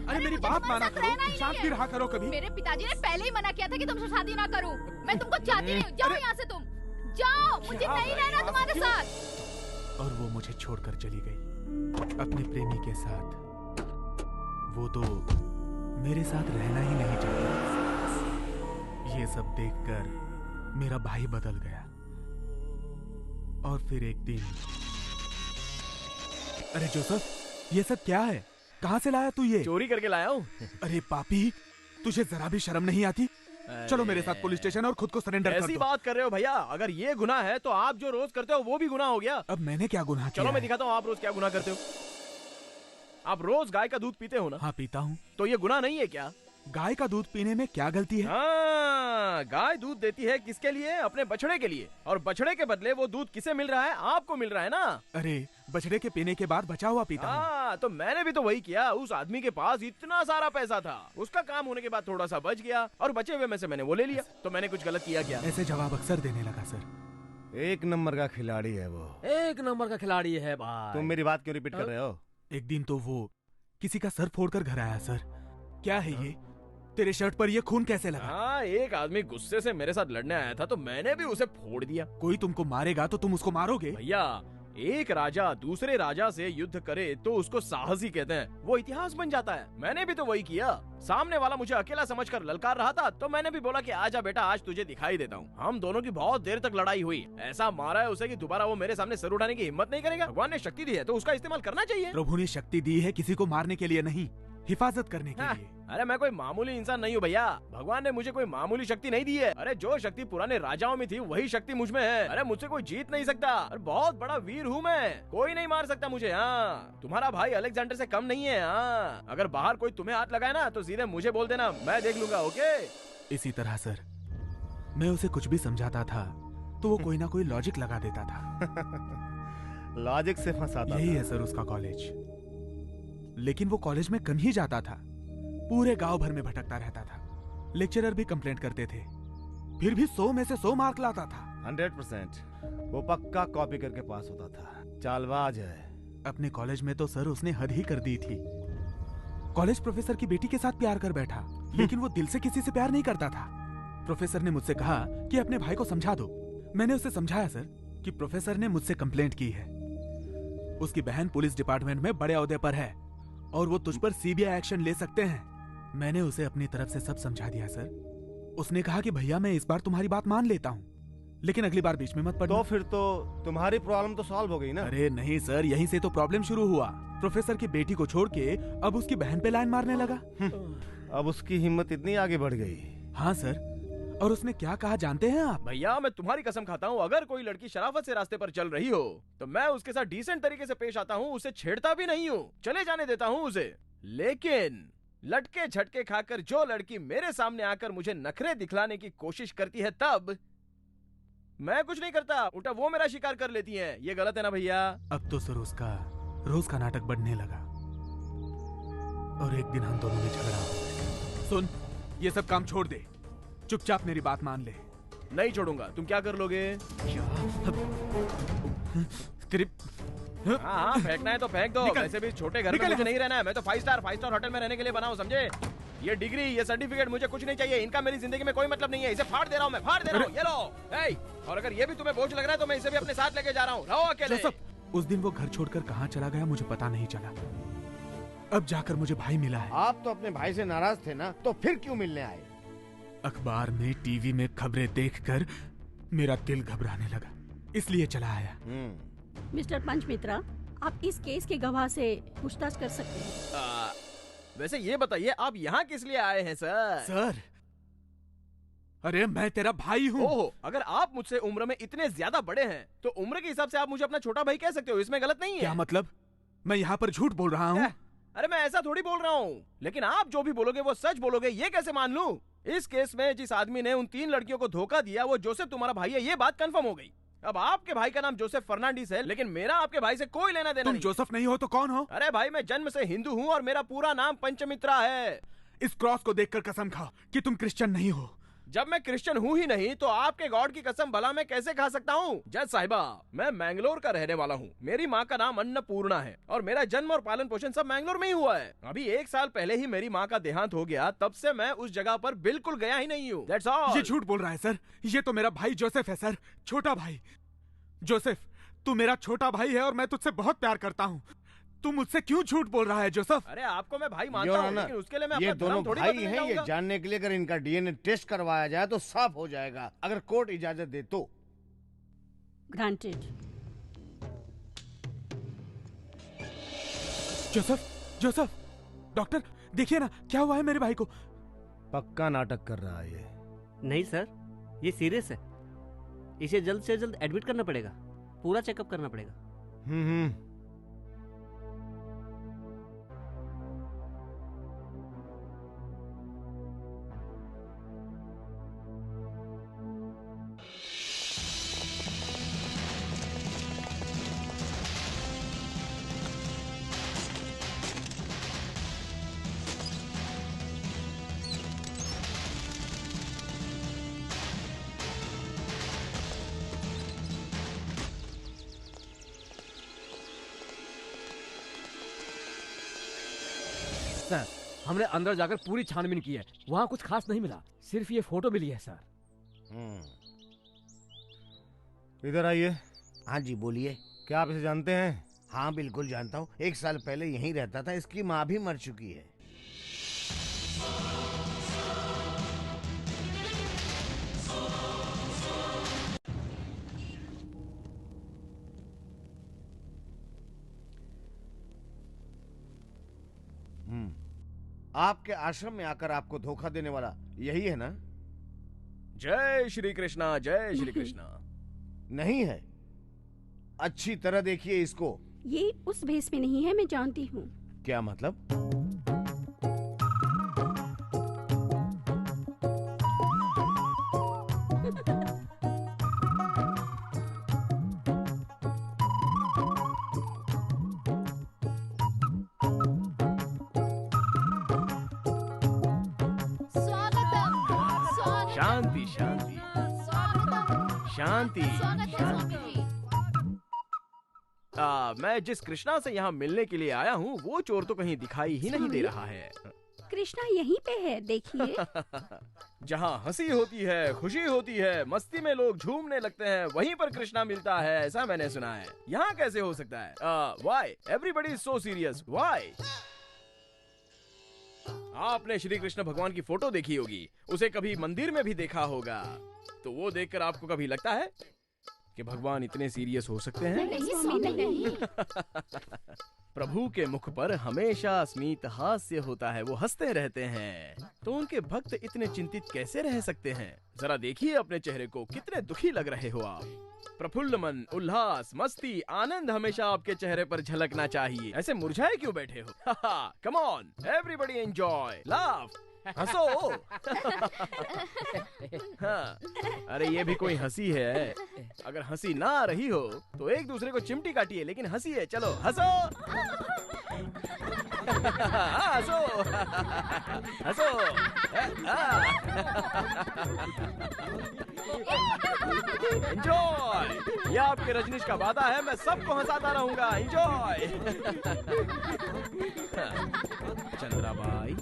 [SPEAKER 16] अरे मेरी बात माना करो, शांत भी रहा करो कभी।
[SPEAKER 6] मेरे पिताजी ने पहले ही मना किया था कि तुमसे शादी ना करूं। मैं तुमको चाहती नहीं हूँ। जाओ यहाँ से तुम, जाओ, मुझे नहीं रहना तुम्हारे साथ।
[SPEAKER 16] और वो मुझे छोड़कर चली गई अपने प्रेमी के साथ। वो तो मेरे साथ रहना ही नहीं चाहती। ये सब देखकर मेरा भाई बदल गया। और फिर एक दिन, अरे जोसेफ, ये सब क्या है? कहाँ से लाया तू ये?
[SPEAKER 10] चोरी करके लाया हूँ।
[SPEAKER 16] अरे पापी, तुझे जरा भी शर्म नहीं आती? चलो मेरे साथ पुलिस स्टेशन और खुद को सरेंडर कर दो।
[SPEAKER 10] ऐसी बात कर रहे हो भैया? अगर ये गुनाह है तो आप जो रोज करते हो वो भी गुनाह हो गया।
[SPEAKER 16] अब मैंने क्या गुनाह किया?
[SPEAKER 10] चलो मैं दिखाता हूँ आप रोज क्या गुनाह करते हो। आप रोज गाय का दूध पीते हो ना?
[SPEAKER 16] हाँ पीता हूँ।
[SPEAKER 10] तो ये गुनाह नहीं है क्या?
[SPEAKER 16] गाय का दूध पीने में क्या गलती है?
[SPEAKER 10] हाँ, गाय दूध देती है किसके लिए? अपने बछड़े के लिए। और बछड़े के बदले वो दूध किसे मिल रहा है? आपको मिल रहा है ना।
[SPEAKER 16] अरे बछड़े के पीने के बाद बचा हुआ पीता हूँ।
[SPEAKER 10] हाँ, तो मैंने भी तो वही किया। उस आदमी के पास इतना सारा पैसा था, उसका काम होने के बाद थोड़ा सा बच गया और बचे हुए में से मैंने वो ले लिया। तो मैंने कुछ गलत किया क्या?
[SPEAKER 16] ऐसे जवाब अक्सर देने लगा सर।
[SPEAKER 2] एक नंबर का खिलाड़ी है वो।
[SPEAKER 9] एक नंबर का खिलाड़ी है भाई।
[SPEAKER 2] तुम मेरी बात क्यों रिपीट कर रहे हो?
[SPEAKER 16] एक दिन तो वो किसी का सर फोड़कर घर आया सर। क्या है ये? तेरे शर्ट पर ये खून कैसे लगा?
[SPEAKER 10] हाँ, एक आदमी गुस्से से मेरे साथ लड़ने आया था तो मैंने भी उसे फोड़ दिया।
[SPEAKER 16] कोई तुमको मारेगा तो तुम उसको मारोगे?
[SPEAKER 10] भैया, एक राजा दूसरे राजा से युद्ध करे तो उसको साहसी कहते हैं। वो इतिहास बन जाता है। मैंने भी तो वही किया। सामने वाला मुझे अकेला समझकर ललकार रहा था तो मैंने भी बोला कि आजा बेटा, आज तुझे दिखाई देता हूँ। हम दोनों की बहुत देर तक लड़ाई हुई। ऐसा मारा है उसे कि दोबारा वो मेरे सामने सर उठाने की हिम्मत नहीं करेगा। भगवान ने शक्ति दी है तो उसका इस्तेमाल करना चाहिए।
[SPEAKER 16] प्रभु ने शक्ति दी है किसी को मारने के लिए नहीं, हिफाजत करने के लिए।
[SPEAKER 10] अरे मैं कोई मामूली इंसान नहीं हूँ भैया। भगवान ने मुझे कोई मामूली शक्ति नहीं दी है। अरे जो शक्ति पुराने राजाओं में थी वही शक्ति मुझ में है। अरे मुझसे कोई जीत नहीं सकता। अरे बहुत बड़ा वीर हूँ मैं, कोई नहीं मार सकता मुझे। हाँ, तुम्हारा भाई अलेक्जेंडर से कम नहीं है। हाँ, अगर बाहर कोई तुम्हें हाथ लगाए ना तो सीधे मुझे बोल देना, मैं देख लूंगा। ओके?
[SPEAKER 16] इसी तरह सर, मैं उसे कुछ भी समझाता था तो वो कोई ना कोई लॉजिक लगा देता था।
[SPEAKER 2] लॉजिक से फंसाता।
[SPEAKER 16] यही है सर उसका कॉलेज। लेकिन वो कॉलेज में कम ही जाता था, पूरे गांव भर में भटकता रहता था। लेक्चरर भी कंप्लेंट करते थे, फिर भी 100 में से 100 मार्क लाता था।
[SPEAKER 2] 100%। वो पक्का कॉपी करके पास होता था। चालबाज है।
[SPEAKER 16] अपने कॉलेज में तो सर उसने हद ही कर दी थी। कॉलेज प्रोफेसर की बेटी के साथ प्यार कर बैठा, लेकिन वो दिल से किसी से प्यार नहीं करता था। प्रोफेसर ने मुझसे कहा कि अपने भाई को समझा दो। मैंने उसे समझाया सर कि प्रोफेसर ने मुझसे कंप्लेंट की है, उसकी बहन पुलिस डिपार्टमेंट में बड़े ओहदे पर है और वो तुझ पर सीबीआई एक्शन ले सकते हैं। मैंने उसे अपनी तरफ से सब समझा दिया सर। उसने कहा कि भैया मैं इस बार तुम्हारी बात मान लेता हूँ, लेकिन अगली बार बीच में मत पड़ना।
[SPEAKER 2] तो फिर तो तुम्हारी प्रॉब्लम तो सॉल्व हो गई ना?
[SPEAKER 16] अरे नहीं सर, यहीं से तो प्रॉब्लम शुरू हुआ। प्रोफेसर की बेटी को छोड़ के अब उसकी बहन पे लाइन मारने लगा।
[SPEAKER 2] अब उसकी हिम्मत इतनी आगे बढ़ गई।
[SPEAKER 16] हाँ सर, और उसने क्या कहा जानते हैं आप?
[SPEAKER 10] भैया मैं तुम्हारी कसम खाता हूँ, अगर कोई लड़की शराफत से रास्ते पर चल रही हो तो मैं उसके साथ डिसेंट तरीके से पेश आता हूँ, उसे छेड़ता भी नहीं हूँ, चले जाने देता हूँ उसे। लेकिन लटके झटके खाकर जो लड़की मेरे सामने आकर मुझे नखरे दिखलाने की कोशिश करती है तब मैं कुछ नहीं करता, उल्टा वो मेरा शिकार कर लेती हैं। ये गलत है ना भैया?
[SPEAKER 16] अब तो सर उसका रोज का नाटक बढ़ने लगा और एक दिन हम दोनों में झगड़ा हो गया। सुन, ये सब काम छोड़ दे, चुपचाप मेरी बात मान ले।
[SPEAKER 10] नहीं छोड़ूंगा। तुम क्या कर लोगे? हाँ, फेंकना है तो फेंक दो। वैसे भी छोटे घर में मुझे नहीं रहना है। मैं तो 5 स्टार होटल में रहने के लिए बना हूँ, समझे? ये डिग्री, ये सर्टिफिकेट मुझे कुछ नहीं चाहिए। इनका मेरी जिंदगी में कोई मतलब नहीं है। इसे फाड़ दे रहा हूँ, मैं फाड़ दे रहा हूँ। ये लो। और अगर ये भी तुम्हें बोझ लग रहा है तो मैं इसे भी अपने साथ लेके जा रहा हूँ। रहो अकेले।
[SPEAKER 16] उस दिन वो घर छोड़कर कहाँ चला गया मुझे पता नहीं चला। अब जाकर मुझे भाई मिला है।
[SPEAKER 2] आप तो अपने भाई से नाराज थे ना, तो फिर क्यों मिलने आए?
[SPEAKER 16] अखबार में, टीवी में खबरें देखकर मेरा दिल घबराने लगा, इसलिए चला आया।
[SPEAKER 4] मिस्टर पंचमित्रा, आप इस केस के गवाह से पूछताछ कर सकते हैं।
[SPEAKER 10] वैसे ये बताइए आप यहाँ किस लिए आए हैं सर?
[SPEAKER 16] सर, अरे मैं तेरा भाई हूँ।
[SPEAKER 10] ओहो, अगर आप मुझसे उम्र में इतने ज्यादा बड़े हैं तो उम्र के हिसाब से आप मुझे अपना छोटा भाई कह सकते हो, इसमें गलत नहीं है।
[SPEAKER 16] क्या मतलब? मैं यहाँ पर झूठ बोल रहा हूँ?
[SPEAKER 10] अरे मैं ऐसा थोड़ी बोल रहा हूँ, लेकिन आप जो भी बोलोगे वो सच बोलोगे, ये कैसे मान लूं? इस केस में जिस आदमी ने उन 3 लड़कियों को धोखा दिया वो जोसेफ तुम्हारा भाई है, ये बात कंफर्म हो गई। अब आपके भाई का नाम जोसेफ फर्नांडिस है, लेकिन मेरा आपके भाई से कोई लेना देना
[SPEAKER 16] तुम
[SPEAKER 10] नहीं।
[SPEAKER 16] जोसेफ नहीं हो तो कौन हो?
[SPEAKER 10] अरे भाई मैं जन्म से हिंदू हूँ और मेरा पूरा नाम पंचमित्रा है।
[SPEAKER 16] इस क्रॉस को देखकर कसम खाओ कि तुम क्रिश्चियन नहीं हो।
[SPEAKER 10] जब मैं क्रिश्चियन हूँ ही नहीं तो आपके गॉड की कसम भला मैं कैसे खा सकता हूँ? जज साहिबा, मैं मैंगलोर का रहने वाला हूँ। मेरी माँ का नाम अन्नपूर्णा है और मेरा जन्म और पालन पोषण सब मैंगलोर में ही हुआ है। अभी 1 साल पहले ही मेरी माँ का देहांत हो गया, तब से मैं उस जगह पर बिल्कुल गया ही नहीं हूँ। That's all।
[SPEAKER 16] ये झूठ बोल रहा है सर। ये तो मेरा भाई जोसेफ है सर, छोटा भाई। जोसेफ, तू मेरा छोटा भाई है और मैं तुझसे बहुत प्यार करता हूँ। तू मुझसे क्यों झूठ बोल रहा है जोसेफ?
[SPEAKER 10] अरे आपको मैं भाई मानता
[SPEAKER 2] योर
[SPEAKER 10] हूँ,
[SPEAKER 2] ऑनर,
[SPEAKER 10] लेकिन उसके लिए मैं
[SPEAKER 2] ये
[SPEAKER 10] अपना
[SPEAKER 2] दोनों
[SPEAKER 10] धर्म थोड़ी
[SPEAKER 2] भाई
[SPEAKER 10] बदलने
[SPEAKER 2] हैं, ये
[SPEAKER 10] जाऊंगा।
[SPEAKER 2] जानने के लिए अगर इनका डीएनए टेस्ट करवाया जाए तो साफ हो जाएगा, अगर कोर्ट इजाजत दे तो।
[SPEAKER 4] ग्रांटेड।
[SPEAKER 16] जोसेफ, जोसेफ, डॉक्टर देखिए ना क्या हुआ है मेरे भाई को।
[SPEAKER 13] पक्का नाटक कर रहा है ये।
[SPEAKER 15] नहीं सर, ये सीरियस है। इसे जल्द से जल्द एडमिट करना पड़ेगा, पूरा चेकअप करना पड़ेगा।
[SPEAKER 9] सर, हमने अंदर जाकर पूरी छानबीन की है, वहाँ कुछ खास नहीं मिला, सिर्फ ये फोटो मिली है सर।
[SPEAKER 13] इधर आइए।
[SPEAKER 2] हाँ जी बोलिए।
[SPEAKER 13] क्या आप इसे जानते हैं?
[SPEAKER 2] हाँ बिल्कुल जानता हूँ, 1 साल पहले यहीं रहता था, इसकी माँ भी मर चुकी है। आपके आश्रम में आकर आपको धोखा देने वाला यही है ना?
[SPEAKER 10] जय श्री कृष्णा, जय श्री कृष्णा।
[SPEAKER 2] नहीं है, अच्छी तरह देखिए इसको।
[SPEAKER 4] ये उस भेस में नहीं है, मैं जानती हूँ।
[SPEAKER 2] क्या मतलब?
[SPEAKER 10] शांति शांति शांति शांति। मैं जिस कृष्णा से यहाँ मिलने के लिए आया हूँ वो चोर तो कहीं दिखाई ही नहीं दे रहा है।
[SPEAKER 4] कृष्णा यहीं पे है, देखिए।
[SPEAKER 10] जहाँ हंसी होती है, खुशी होती है, मस्ती में लोग झूमने लगते हैं, वहीं पर कृष्णा मिलता है, ऐसा मैंने सुना है। यहाँ कैसे हो सकता है? Why everybody is so serious, why? आपने श्री कृष्ण भगवान की फोटो देखी होगी, उसे कभी मंदिर में भी देखा होगा, तो वो देखकर आपको कभी लगता है कि भगवान इतने सीरियस हो सकते हैं?
[SPEAKER 4] नहीं।
[SPEAKER 10] प्रभु के मुख पर हमेशा स्मित हास्य होता है, वो हंसते रहते हैं, तो उनके भक्त इतने चिंतित कैसे रह सकते हैं? जरा देखिए अपने चेहरे को, कितने दुखी लग रहे हो आप। प्रफुल्ल मन, उल्लास, मस्ती, आनंद हमेशा आपके चेहरे पर झलकना चाहिए। ऐसे मुरझाए क्यों बैठे हो? Come on, everybody enjoy, laugh, हंसो। हाँ, अरे ये भी कोई हंसी है? अगर हंसी ना आ रही हो तो एक दूसरे को चिमटी काटिए, लेकिन हंसी है, चलो हंसो। हंसो हंसो। एंजॉय, ये आपके रजनीश का वादा है, मैं सबको हंसाता रहूंगा। एंजॉय। चंद्राबाई,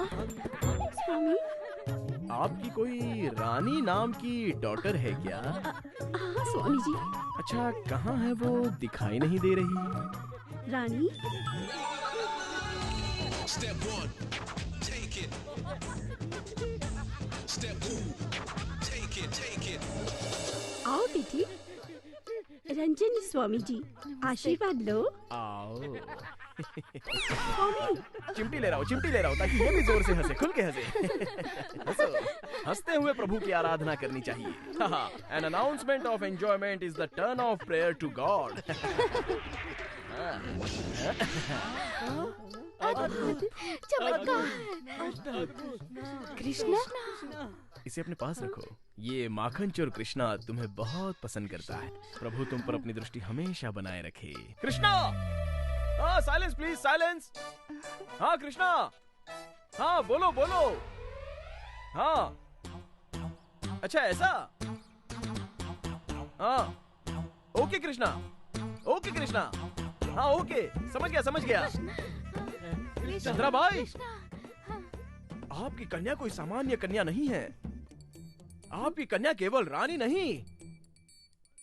[SPEAKER 10] आपकी कोई रानी नाम की डॉटर है क्या?
[SPEAKER 4] हाँ स्वामी जी।
[SPEAKER 10] अच्छा, कहाँ है वो? दिखाई नहीं दे रही।
[SPEAKER 4] रानी?
[SPEAKER 11] Step 1, take it. Step 2, take it.
[SPEAKER 4] आओ बेटी। रंजन स्वामी जी, आशीर्वाद लो।
[SPEAKER 10] आओ।
[SPEAKER 4] स्वामी।
[SPEAKER 10] चिमटी ले रहा हूँ ताकि ये भी जोर से हंसे, खुल के हंसे। हंसो। हंसते हुए प्रभु की आराधना करनी चाहिए। An announcement of enjoyment is the turn of prayer to God.
[SPEAKER 7] Krishna,
[SPEAKER 10] इसे अपने पास रखो। ये माखन चोर कृष्णा तुम्हें बहुत पसंद करता है। प्रभु तुम पर अपनी दृष्टि हमेशा बनाए रखे। कृष्णा! हाँ, साइलेंस प्लीज, साइलेंस। हाँ कृष्णा, हाँ बोलो बोलो। हाँ, अच्छा ऐसा? हाँ, ओके कृष्णा, ओके कृष्णा, हाँ ओके, समझ गया। चंद्राबाई, आपकी कन्या कोई सामान्य कन्या नहीं है। आपकी कन्या केवल रानी नहीं,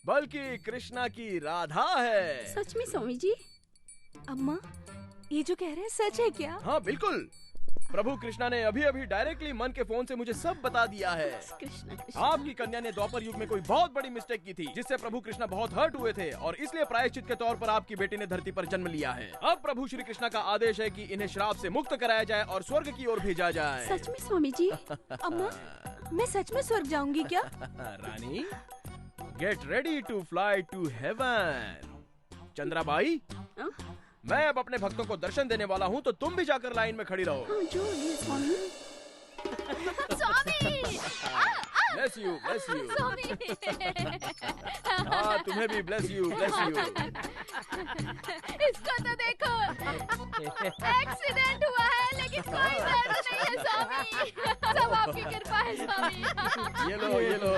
[SPEAKER 10] बल्कि कृष्णा की राधा है।
[SPEAKER 4] सच में स्वामी जी?
[SPEAKER 7] अम्मा, ये जो कह रहे हैं सच है क्या?
[SPEAKER 10] हाँ बिल्कुल। प्रभु कृष्णा ने अभी अभी डायरेक्टली मन के फोन से मुझे सब बता दिया है। आपकी कन्या ने द्वापर युग में कोई बहुत बड़ी मिस्टेक की थी, जिससे प्रभु कृष्णा बहुत हर्ट हुए थे और इसलिए प्रायश्चित के तौर पर आपकी बेटी ने धरती पर जन्म लिया है। अब प्रभु श्री कृष्णा का आदेश है कि इन्हें श्राप से मुक्त कराया जाए और स्वर्ग की ओर भेजा जाए।
[SPEAKER 7] सच में स्वामी जी? अम्मा, मैं सच में स्वर्ग जाऊंगी क्या?
[SPEAKER 10] Rani, get ready to fly to heaven. Chandrabai, मैं अब अपने भक्तों को दर्शन देने वाला हूँ, तो तुम भी जाकर लाइन में खड़ी रहो।
[SPEAKER 7] Swami.
[SPEAKER 10] Bless you, bless you. हाँ, तुम्हें भी ब्लेस यू, ब्लेस यू।
[SPEAKER 6] इसको तो देखो, एक्सीडेंट हुआ है लेकिन कोई दर्द नहीं है स्वामी। सब आपकी कृपा है स्वामी।
[SPEAKER 10] ये लो,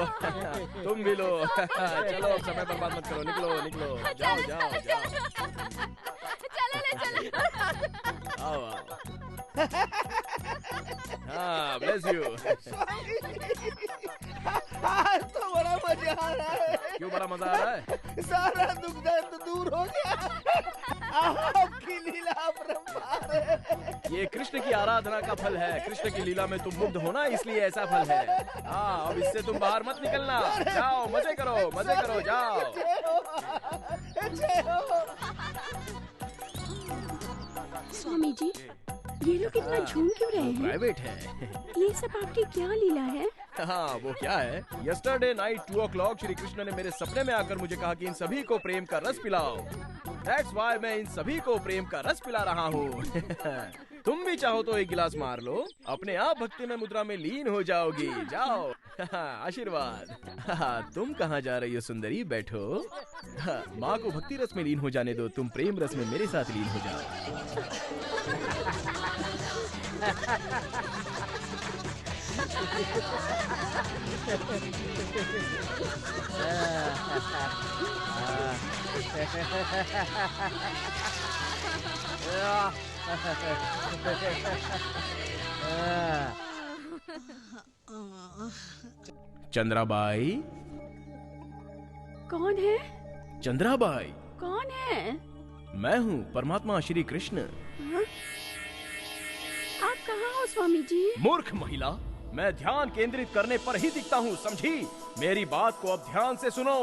[SPEAKER 10] तुम भी लो। चलो, समय बर्बाद मत करो, निकलो, निकलो, जाओ, जाओ, जाओ।
[SPEAKER 6] चलो ले चलो।
[SPEAKER 10] आओ। हाँ, ब्लेस यू।
[SPEAKER 2] आज तो बड़ा मजा आ रहा है।
[SPEAKER 10] क्यों बड़ा मजा आ रहा है?
[SPEAKER 2] सारा दुख दर्द दूर हो गया। आपकी लीला अपरंपार है।
[SPEAKER 10] ये कृष्ण की आराधना का फल है। कृष्ण की लीला में तुम मुग्ध होना, इसलिए ऐसा फल है। हाँ, अब इससे तुम बाहर मत निकलना। जाओ, मजे करो, मजे करो, जाओ।
[SPEAKER 4] स्वामी जी, ये लोग इतना झूम क्यों रहे हैं?
[SPEAKER 10] प्राइवेट है।
[SPEAKER 4] ये सब आपकी क्या लीला है?
[SPEAKER 10] हाँ, वो क्या है? Yesterday night 2 o'clock Shri Krishna ने मेरे सपने में आकर मुझे कहा कि इन सभी को प्रेम का रस पिलाओ। That's why मैं इन सभी को प्रेम का रस पिला रहा हूँ। तुम भी चाहो तो एक गिलास मार लो, अपने आप भक्ति में मुद्रा में लीन हो जाओगी। जाओ। आशीर्वाद। तुम कहाँ जा रही हो सुंदरी? बैठो। माँ को भक्ति रस में लीन हो जाने दो, तुम प्रेम रस में मेरे साथ लीन हो जाओ। चंद्राबाई।
[SPEAKER 4] कौन है?
[SPEAKER 10] चंद्राबाई।
[SPEAKER 4] कौन है?
[SPEAKER 10] मैं हूँ परमात्मा श्री कृष्ण।
[SPEAKER 4] हाँ? आप कहाँ हो स्वामी जी?
[SPEAKER 10] मूर्ख महिला, मैं ध्यान केंद्रित करने पर ही दिखता हूँ, समझी? मेरी बात को अब ध्यान से सुनो।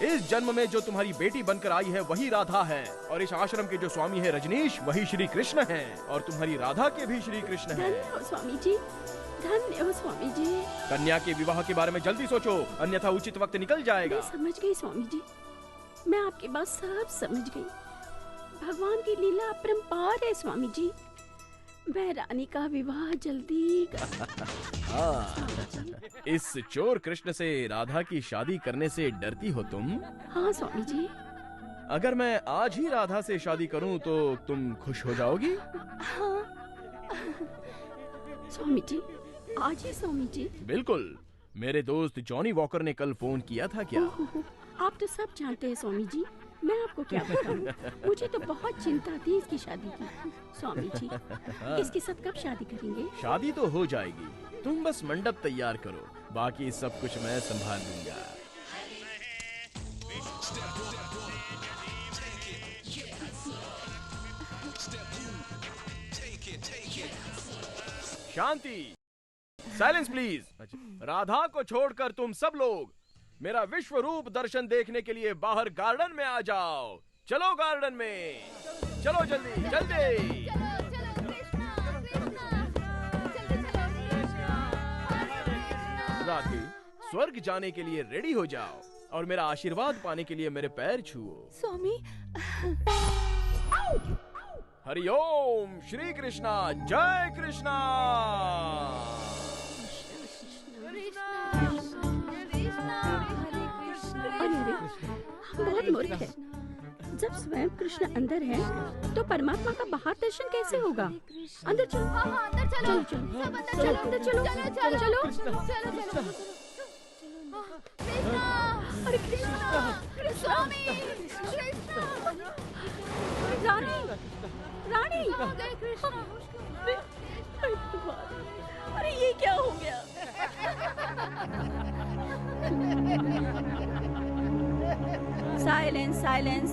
[SPEAKER 10] इस जन्म में जो तुम्हारी बेटी बनकर आई है वही राधा है, और इस आश्रम के जो स्वामी है रजनीश वही श्री कृष्ण हैं, और तुम्हारी राधा के भी श्री कृष्ण हैं।
[SPEAKER 4] धन्य हो स्वामी जी, धन्य हो स्वामी जी।
[SPEAKER 10] कन्या के विवाह के बारे में जल्दी सोचो, अन्यथा उचित वक्त निकल जाएगा।
[SPEAKER 4] मैं समझ गई स्वामी जी, मैं आपकी बात सब समझ गई। भगवान की लीला अपरंपार है स्वामी जी। मैं रानी का विवाह जल्दी
[SPEAKER 10] इस चोर कृष्ण से राधा की शादी करने से डरती हो तुम?
[SPEAKER 4] हाँ स्वामी जी।
[SPEAKER 10] अगर मैं आज ही राधा से शादी करूं तो तुम खुश हो जाओगी?
[SPEAKER 4] हाँ स्वामी जी, आज ही स्वामी जी।
[SPEAKER 10] बिल्कुल। मेरे दोस्त जॉनी वॉकर ने कल फोन किया था क्या?
[SPEAKER 4] आप तो सब जानते हैं स्वामी जी, मैं आपको क्या बताऊं। मुझे तो बहुत चिंता थी इसकी शादी की। स्वामी जी, इसके साथ कब शादी करेंगे?
[SPEAKER 10] शादी तो हो जाएगी, तुम बस मंडप तैयार करो, बाकी सब कुछ मैं संभाल लूंगा। शांति, साइलेंस प्लीज। राधा को छोड़कर तुम सब लोग मेरा विश्व रूप दर्शन देखने के लिए बाहर गार्डन में आ जाओ। चलो गार्डन में, चलो जल्दी जल्दी। राधे, स्वर्ग जाने के लिए रेडी हो जाओ और मेरा आशीर्वाद पाने के लिए मेरे पैर छुओ।
[SPEAKER 7] स्वामी।
[SPEAKER 10] हरिओम श्री कृष्णा, जय कृष्णा।
[SPEAKER 4] बहुत मूर्ख है। जब स्वयं कृष्ण अंदर है तो परमात्मा का बाहर दर्शन कैसे होगा? अंदर चलो।
[SPEAKER 6] हाँ, अंदर चलो।
[SPEAKER 4] चलो
[SPEAKER 6] अंदर चलो।
[SPEAKER 4] अरे कृष्णा,
[SPEAKER 6] स्वामी,
[SPEAKER 4] रानी, अरे ये क्या हो गया? Silence, silence.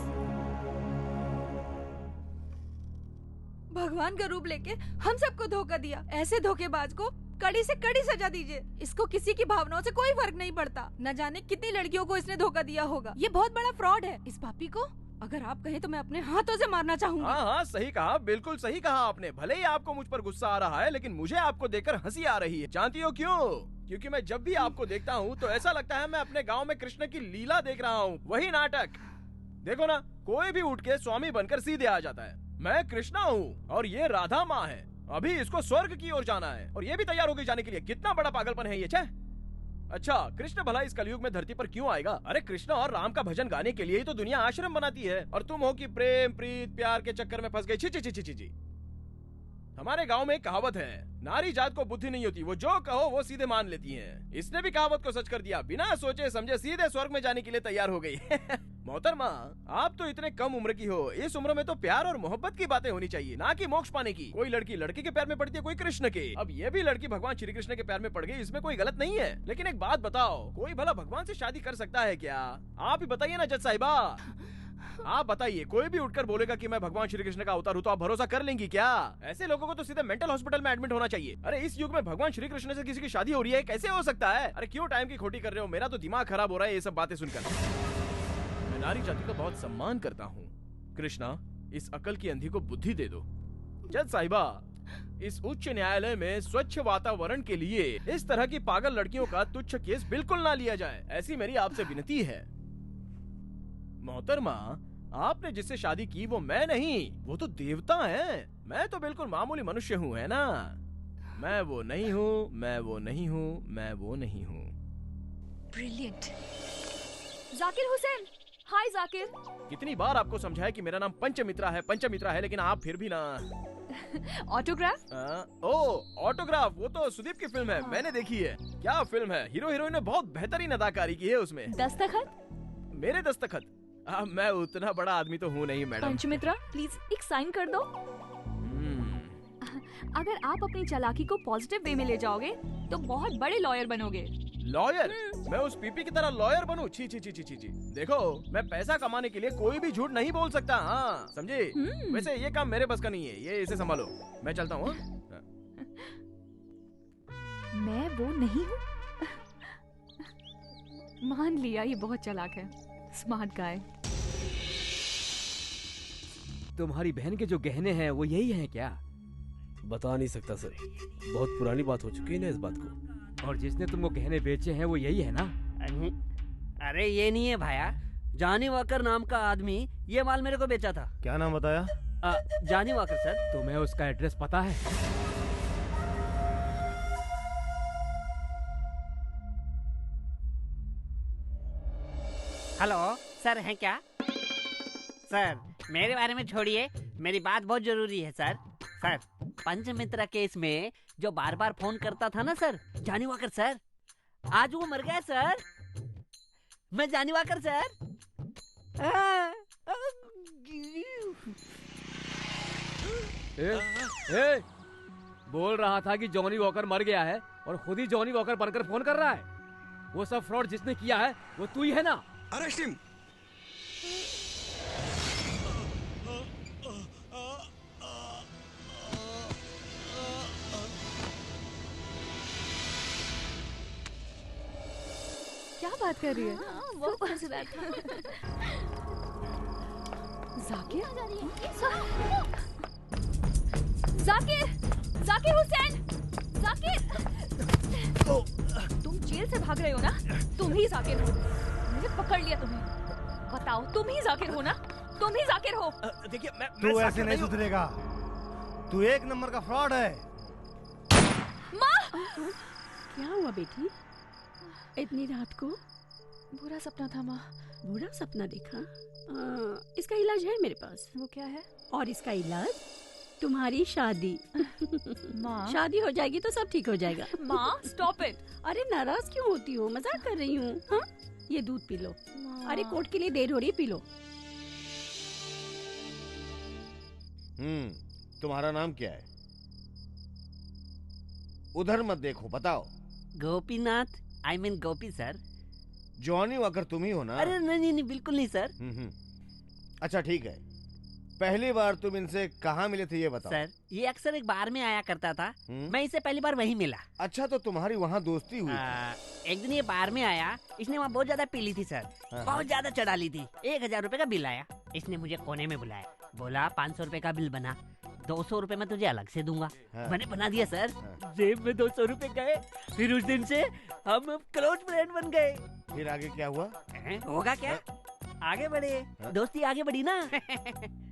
[SPEAKER 7] भगवान का रूप लेके हम सबको धोखा दिया। ऐसे धोखेबाज को कड़ी से कड़ी सजा दीजिए। इसको किसी की भावनाओं से कोई फर्क नहीं पड़ता। न जाने कितनी लड़कियों को इसने धोखा दिया होगा। ये बहुत बड़ा फ्रॉड है। इस पापी को अगर आप कहें तो मैं अपने हाथों से मारना चाहूंगी।
[SPEAKER 10] हाँ हाँ, सही कहा, बिल्कुल सही कहा आपने। भले ही आपको मुझ पर गुस्सा आ रहा है, लेकिन मुझे आपको देखकर हंसी आ रही है। जानती हो क्यों? क्योंकि मैं जब भी आपको देखता हूँ तो ऐसा लगता है मैं अपने गांव में कृष्ण की लीला देख रहा हूँ। वही नाटक। देखो ना, कोई भी उठ के स्वामी बनकर सीधे आ जाता है। मैं कृष्णा हूँ और ये राधा माँ है। अभी इसको स्वर्ग की ओर जाना है और ये भी तैयार होकर जाने के लिए। कितना बड़ा पागलपन है ये। छे। अच्छा, कृष्ण भला इस कलयुग में धरती पर क्यों आएगा? अरे कृष्ण और राम का भजन गाने के लिए ही तो दुनिया आश्रम बनाती है। और तुम हो कि प्रेम प्रीत प्यार के चक्कर में फंस गई। ची ची ची ची ची ची। हमारे गांव में एक कहावत है, नारी जात को बुद्धि नहीं होती, वो जो कहो वो सीधे मान लेती हैं। इसने भी कहावत को सच कर दिया। बिना सोचे समझे सीधे स्वर्ग में जाने के लिए तैयार हो गई। मोहतरमा, आप तो इतने कम उम्र की हो। इस उम्र में तो प्यार और मोहब्बत की बातें होनी चाहिए, ना कि मोक्ष पाने की। कोई लड़की लड़के के प्यार में पड़ती है, कोई कृष्ण के। अब ये भी लड़की भगवान श्री कृष्ण के प्यार में पड़ गई, इसमें कोई गलत नहीं है। लेकिन एक बात बताओ, कोई भला भगवान से शादी कर सकता है क्या? आप ही बताइए ना जज साहिबा। आप बताइए, कोई भी उठकर बोलेगा कि मैं भगवान श्री कृष्ण का अवतार हूँ तो आप भरोसा कर लेंगी क्या? ऐसे लोगों को तो सीधे मेंटल हॉस्पिटल में एडमिट होना चाहिए। अरे इस युग में भगवान श्री कृष्ण से किसी की शादी हो रही है, कैसे हो सकता है? अरे क्यों टाइम की खोटी कर रहे हो? मेरा तो दिमाग खराब हो रहा है ये सब बातें सुनकर। मैं नारी जाति का बहुत सम्मान करता हूँ। कृष्णा, इस अकल की अंधी को बुद्धि दे दो। जज साहिबा, इस उच्च न्यायालय में स्वच्छ वातावरण के लिए इस तरह की पागल लड़कियों का तुच्छ केस बिल्कुल ना लिया जाए, ऐसी मेरी आपसे विनती है। मोहतरमा, आपने जिससे शादी की वो मैं नहीं, वो तो देवता हैं। मैं तो बिल्कुल मामूली मनुष्य हूँ, है ना? मैं वो नहीं हूँ, मैं वो नहीं हूँ, मैं वो नहीं हूँ।
[SPEAKER 8] ब्रिलियंट। जाकिर हुसैन, हाय जाकिर।
[SPEAKER 10] कितनी बार आपको समझाया कि मेरा नाम पंचमित्रा है, पंचमित्रा है, लेकिन आप फिर भी ना।
[SPEAKER 8] ऑटोग्राफ?
[SPEAKER 10] ओ ऑटोग्राफ, वो तो सुदीप की फिल्म है, मैंने देखी है। क्या फिल्म है, हीरो हीरोइन ने बहुत बेहतरीन अदाकारी की है उसमें।
[SPEAKER 8] दस्तखत?
[SPEAKER 10] मेरे दस्तखत? मैं उतना बड़ा आदमी तो हूँ नहीं मैडम।
[SPEAKER 8] पंचमित्रा, प्लीज एक साइन कर दो। अगर आप अपनी चालाकी को पॉजिटिव वे में ले जाओगे तो बहुत बड़े लॉयर बनोगे।
[SPEAKER 10] लॉयर? मैं उस पीपी की तरह लॉयर बनूं? छी छी छी छी छी। देखो, मैं पैसा कमाने के लिए कोई भी झूठ नहीं बोल सकता। हाँ समझे? वैसे ये काम मेरे बस का नहीं है, ये इसे संभालो। मैं चलता हूँ।
[SPEAKER 8] मैं वो नहीं हूँ। मान लिया, ये बहुत चालाक है। Smart guy.
[SPEAKER 9] तुम्हारी बहन के जो गहने हैं वो यही हैं क्या?
[SPEAKER 17] बता नहीं सकता सर, बहुत पुरानी बात हो चुकी है ना इस बात को।
[SPEAKER 9] और जिसने तुमको गहने बेचे हैं वो यही है ना?
[SPEAKER 15] अरे ये नहीं है भाया, जॉनी वॉकर नाम का आदमी ये माल मेरे को बेचा था।
[SPEAKER 13] क्या नाम बताया?
[SPEAKER 15] Johnny walker sir.
[SPEAKER 9] तुम्हें उसका एड्रेस पता है?
[SPEAKER 12] हेलो सर, हैं क्या? सर मेरे बारे में छोड़िए, मेरी बात बहुत जरूरी है सर। सर, पंचमित्रा केस में जो बार बार फोन करता था ना सर, जॉनी वॉकर सर, आज वो मर गया सर। मैं जॉनी वॉकर सर।
[SPEAKER 9] बोल रहा था कि जॉनी वॉकर मर गया है और खुद ही जॉनी वॉकर बनकर फोन कर रहा है। वो सब फ्रॉड जिसने किया है वो तू ही है ना?
[SPEAKER 11] Arrest him.
[SPEAKER 8] क्या बात कर रही है?
[SPEAKER 7] वो फंस रहा था।
[SPEAKER 8] जाकिर? जाकिर! जाकिर हुसैन! जाकिर! तुम जेल से भाग रहे हो ना? तुम ही जाकिर हो। मैंने पकड़ लिया तुम्हें। बताओ, तुम ही जाकिर हो ना? तुम ही जाकिर हो।
[SPEAKER 10] देखिए,
[SPEAKER 13] तू ऐसे नहीं सुधरेगा। तू एक नंबर का फ्रॉड है।
[SPEAKER 8] माँ!
[SPEAKER 4] क्या हुआ बेटी? इतनी रात को?
[SPEAKER 8] बुरा सपना था माँ।
[SPEAKER 4] बुरा सपना देखा? इसका इलाज है मेरे पास।
[SPEAKER 8] वो क्या है?
[SPEAKER 4] और इसका इलाज तुम्हारी शादी।
[SPEAKER 8] माँ,
[SPEAKER 4] शादी हो जाएगी तो सब ठीक हो जाएगा।
[SPEAKER 8] माँ स्टॉप इट।
[SPEAKER 4] अरे नाराज क्यों होती हो? मजाक कर रही हूँ। हाँ, ये दूध पी लो। अरे कोर्ट के लिए देर हो रही है, पी लो।
[SPEAKER 2] तुम्हारा नाम क्या है? उधर मत देखो, बताओ।
[SPEAKER 12] Gopinath, I mean Gopi sir.
[SPEAKER 2] Johnny walker तुम ही हो ना?
[SPEAKER 12] अरे नहीं नहीं, बिल्कुल नहीं सर।
[SPEAKER 2] अच्छा ठीक है, पहली बार तुम इनसे कहाँ मिले थे ये बताओ।
[SPEAKER 12] सर ये अक्सर एक बार में आया करता था, मैं इसे पहली बार वहीं मिला।
[SPEAKER 2] अच्छा, तो तुम्हारी वहाँ दोस्ती हुई?
[SPEAKER 12] एक दिन ये बार में आया, इसने वहाँ बहुत ज्यादा पी ली थी सर, बहुत ज्यादा चढ़ा ली थी। 1000 रुपए का बिल आया, इसने मुझे कोने में बुलाया, बोला 500 रुपए का बिल बना, 200 रुपए मैं तुझे अलग से दूंगा। मैंने बना दिया सर, जेब में 200 रुपए गए। फिर उस दिन से हम क्लोज फ्रेंड बन गए।
[SPEAKER 2] फिर आगे क्या हुआ?
[SPEAKER 12] होगा क्या, आगे बढ़े, दोस्ती आगे बढ़ी ना।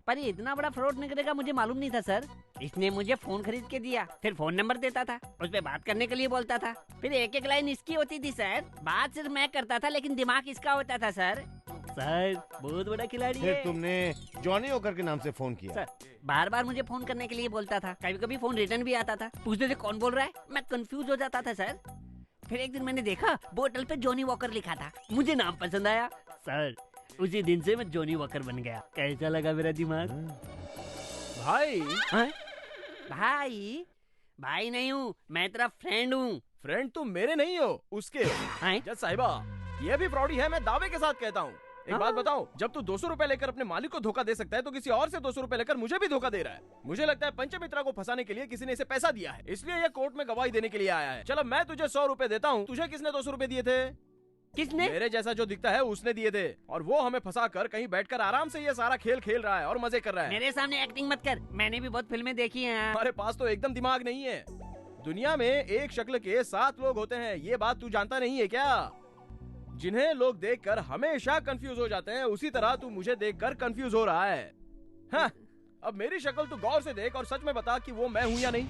[SPEAKER 12] पर ये इतना बड़ा फ्रॉड निकलेगा मुझे मालूम नहीं था सर। इसने मुझे फोन खरीद के दिया, फिर फोन नंबर देता था, उस पे बात करने के लिए बोलता था, फिर एक एक लाइन इसकी होती थी सर। बात सिर्फ मैं करता था लेकिन दिमाग इसका होता था सर। सर बहुत बड़ा खिलाड़ी
[SPEAKER 2] फिर
[SPEAKER 12] है।
[SPEAKER 2] तुमने जॉनी वॉकर के नाम से फोन किया?
[SPEAKER 12] सर बार बार मुझे फोन करने के लिए बोलता था, कभी कभी फोन रिटर्न भी आता था, पूछते थे कौन बोल रहा है, मैं कंफ्यूज हो जाता था सर। फिर एक दिन मैंने देखा बोतल पे जॉनी वॉकर लिखा था, मुझे नाम पसंद आया सर, उसी दिन से मैं जॉनी वॉकर बन गया। कैसा लगा मेरा दिमाग?
[SPEAKER 10] भाई
[SPEAKER 12] भाई भाई नहीं हूँ, मैं तेरा फ्रेंड हूँ।
[SPEAKER 10] फ्रेंड तुम मेरे नहीं हो, उसके हो। जज साहिबा ये भी फ्रॉडी है, मैं दावे के साथ कहता हूँ। एक बात बताओ, जब तू 200 रुपए लेकर अपने मालिक को धोखा दे सकता है तो किसी और से 200 रुपए लेकर मुझे भी धोखा दे रहा है। मुझे लगता है पंचमित्रा को फंसाने के लिए किसी ने इसे पैसा दिया है, इसलिए ये कोर्ट में गवाही देने के लिए आया है। चलो मैं तुझे 100 रुपए देता हूँ, तुझे किसने 200 रुपए दिए थे?
[SPEAKER 12] किसने?
[SPEAKER 10] मेरे जैसा जो दिखता है उसने दिए थे, और वो हमें फंसा कर कहीं बैठकर आराम से ये सारा खेल खेल रहा है और मजे कर रहा है।
[SPEAKER 12] मेरे सामने एक्टिंग मत कर, मैंने भी बहुत फिल्में देखी हैं।
[SPEAKER 10] हमारे पास तो एकदम दिमाग नहीं है। दुनिया में एक शक्ल के 7 लोग होते हैं, ये बात तू जानता नहीं है क्या? जिन्हें लोग देखकर हमेशा कंफ्यूज हो जाते हैं, उसी तरह तू मुझे देखकर कंफ्यूज हो रहा है। हाँ, अब मेरी शक्ल तू गौर से देख और सच में बता कि वो मैं हूँ या नहीं।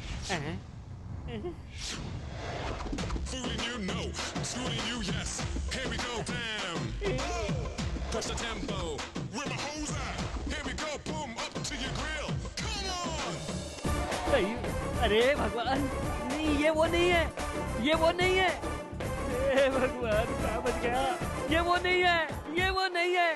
[SPEAKER 11] Fooling you, no. Schooling you, yes. Here we go, damn. Push the tempo. Where my hoes at? Here we go, boom, up to your grill. Come on.
[SPEAKER 12] अरे भगवान, नहीं ये वो नहीं है, ये वो नहीं है। हे भगवान क्या बच गया, ये वो नहीं है, ये वो नहीं है।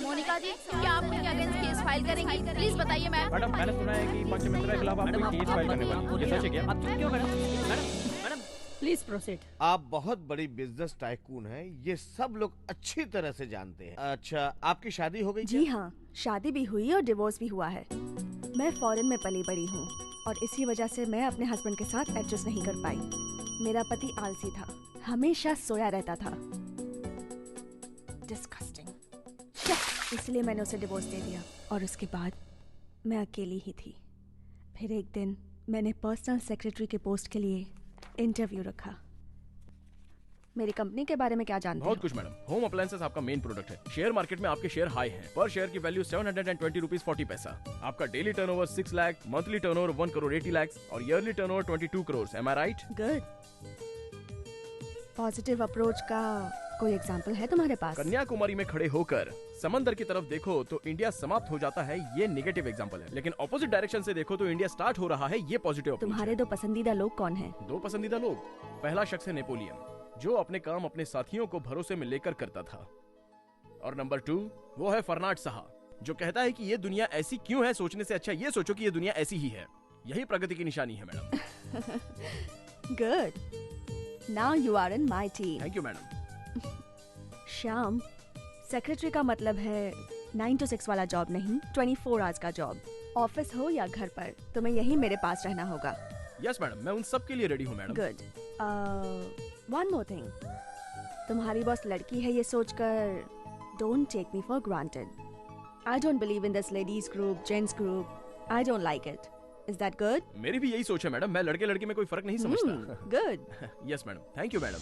[SPEAKER 6] मोनिका जी, क्या आप उनके अगेंस्ट केस फाइल करेंगी? प्लीज बताइए मैम।
[SPEAKER 1] मैडम मैंने सुना है कि पंचमित्रा के खिलाफ आप कोई केस फाइल करने वाली हैं। ये सच है क्या?
[SPEAKER 12] आप क्यों मैडम?
[SPEAKER 4] Please proceed.
[SPEAKER 2] आप बहुत बड़ी बिजनेस टाइकून हैं, ये सब लोग अच्छी तरह से जानते हैं। अच्छा, आपकी शादी हो गई?
[SPEAKER 7] जी हाँ, शादी भी हुई और डिवोर्स भी हुआ है। मैं फॉरेन में पली बड़ी हूँ और इसी वजह से मैं अपने हस्बैंड के साथ एडजस्ट नहीं कर पाई। मेरा पति आलसी था, हमेशा सोया रहता था। डिस्गस्टिंग। इसलिए मैंने उसे डिवोर्स दे दिया और उसके बाद मैं अकेली ही थी। फिर एक दिन मैंने पर्सनल सेक्रेटरी के पोस्ट के लिए इंटरव्यू रखा। मेरी कंपनी के बारे में क्या जानते
[SPEAKER 10] बहुत कुछ मैडम। होम अप्लायंसेस आपका मेन प्रोडक्ट है। शेयर मार्केट में आपके शेयर हाई हैं। पर शेयर की वैल्यू 720 रुपीज 40 पैसा। आपका daily turnover 6 lakh, monthly turnover 1 crore 80 lakh और ईयरली टर्नओवर 22 करोड़। एम आई राइट?
[SPEAKER 7] गुड। पॉजिटिव अप्रोच का कोई एग्जाम्पल है तुम्हारे पास?
[SPEAKER 10] कन्याकुमारी में खड़े होकर समंदर की तरफ देखो तो इंडिया समाप्त हो जाता है, ये नेगेटिव एग्जांपल है। लेकिन ऑपोजिट डायरेक्शन से देखो तो इंडिया स्टार्ट हो रहा है, ये पॉजिटिव।
[SPEAKER 7] तुम्हारे 2 पसंदीदा लोग कौन हैं?
[SPEAKER 10] 2 पसंदीदा लोग, पहला शख्स है नेपोलियन, जो अपने काम अपने साथियों को भरोसे में लेकर करता था। और नंबर 2 वो है फर्नाड साहा, जो कहता है कि ये दुनिया ऐसी क्यों है, सोचने से अच्छा ये सोचो कि ये दुनिया ऐसी ही है। यही प्रगति की निशानी है madam.
[SPEAKER 7] Good. Now you are in my team.
[SPEAKER 10] Thank you madam.
[SPEAKER 7] Shyam, secretary का मतलब है 9 to 6 वाला जॉब नहीं, 24 आवर्स का जॉब। ऑफिस हो या घर पर, तुम्हें यही मेरे पास रहना होगा।
[SPEAKER 10] यस मैडम, मैं उन सब के लिए रेडी हूँ madam.
[SPEAKER 7] Good. One more thing, तुम्हारी बॉस लड़की है ये सोचकर don't take me for granted. I don't believe in this ladies group, gents group. I don't like it. Is that good?
[SPEAKER 10] मेरी भी यही सोच है मैडम, मैं लड़के लड़की में कोई फर्क नहीं समझता।
[SPEAKER 7] Good.
[SPEAKER 10] Yes madam, thank you madam.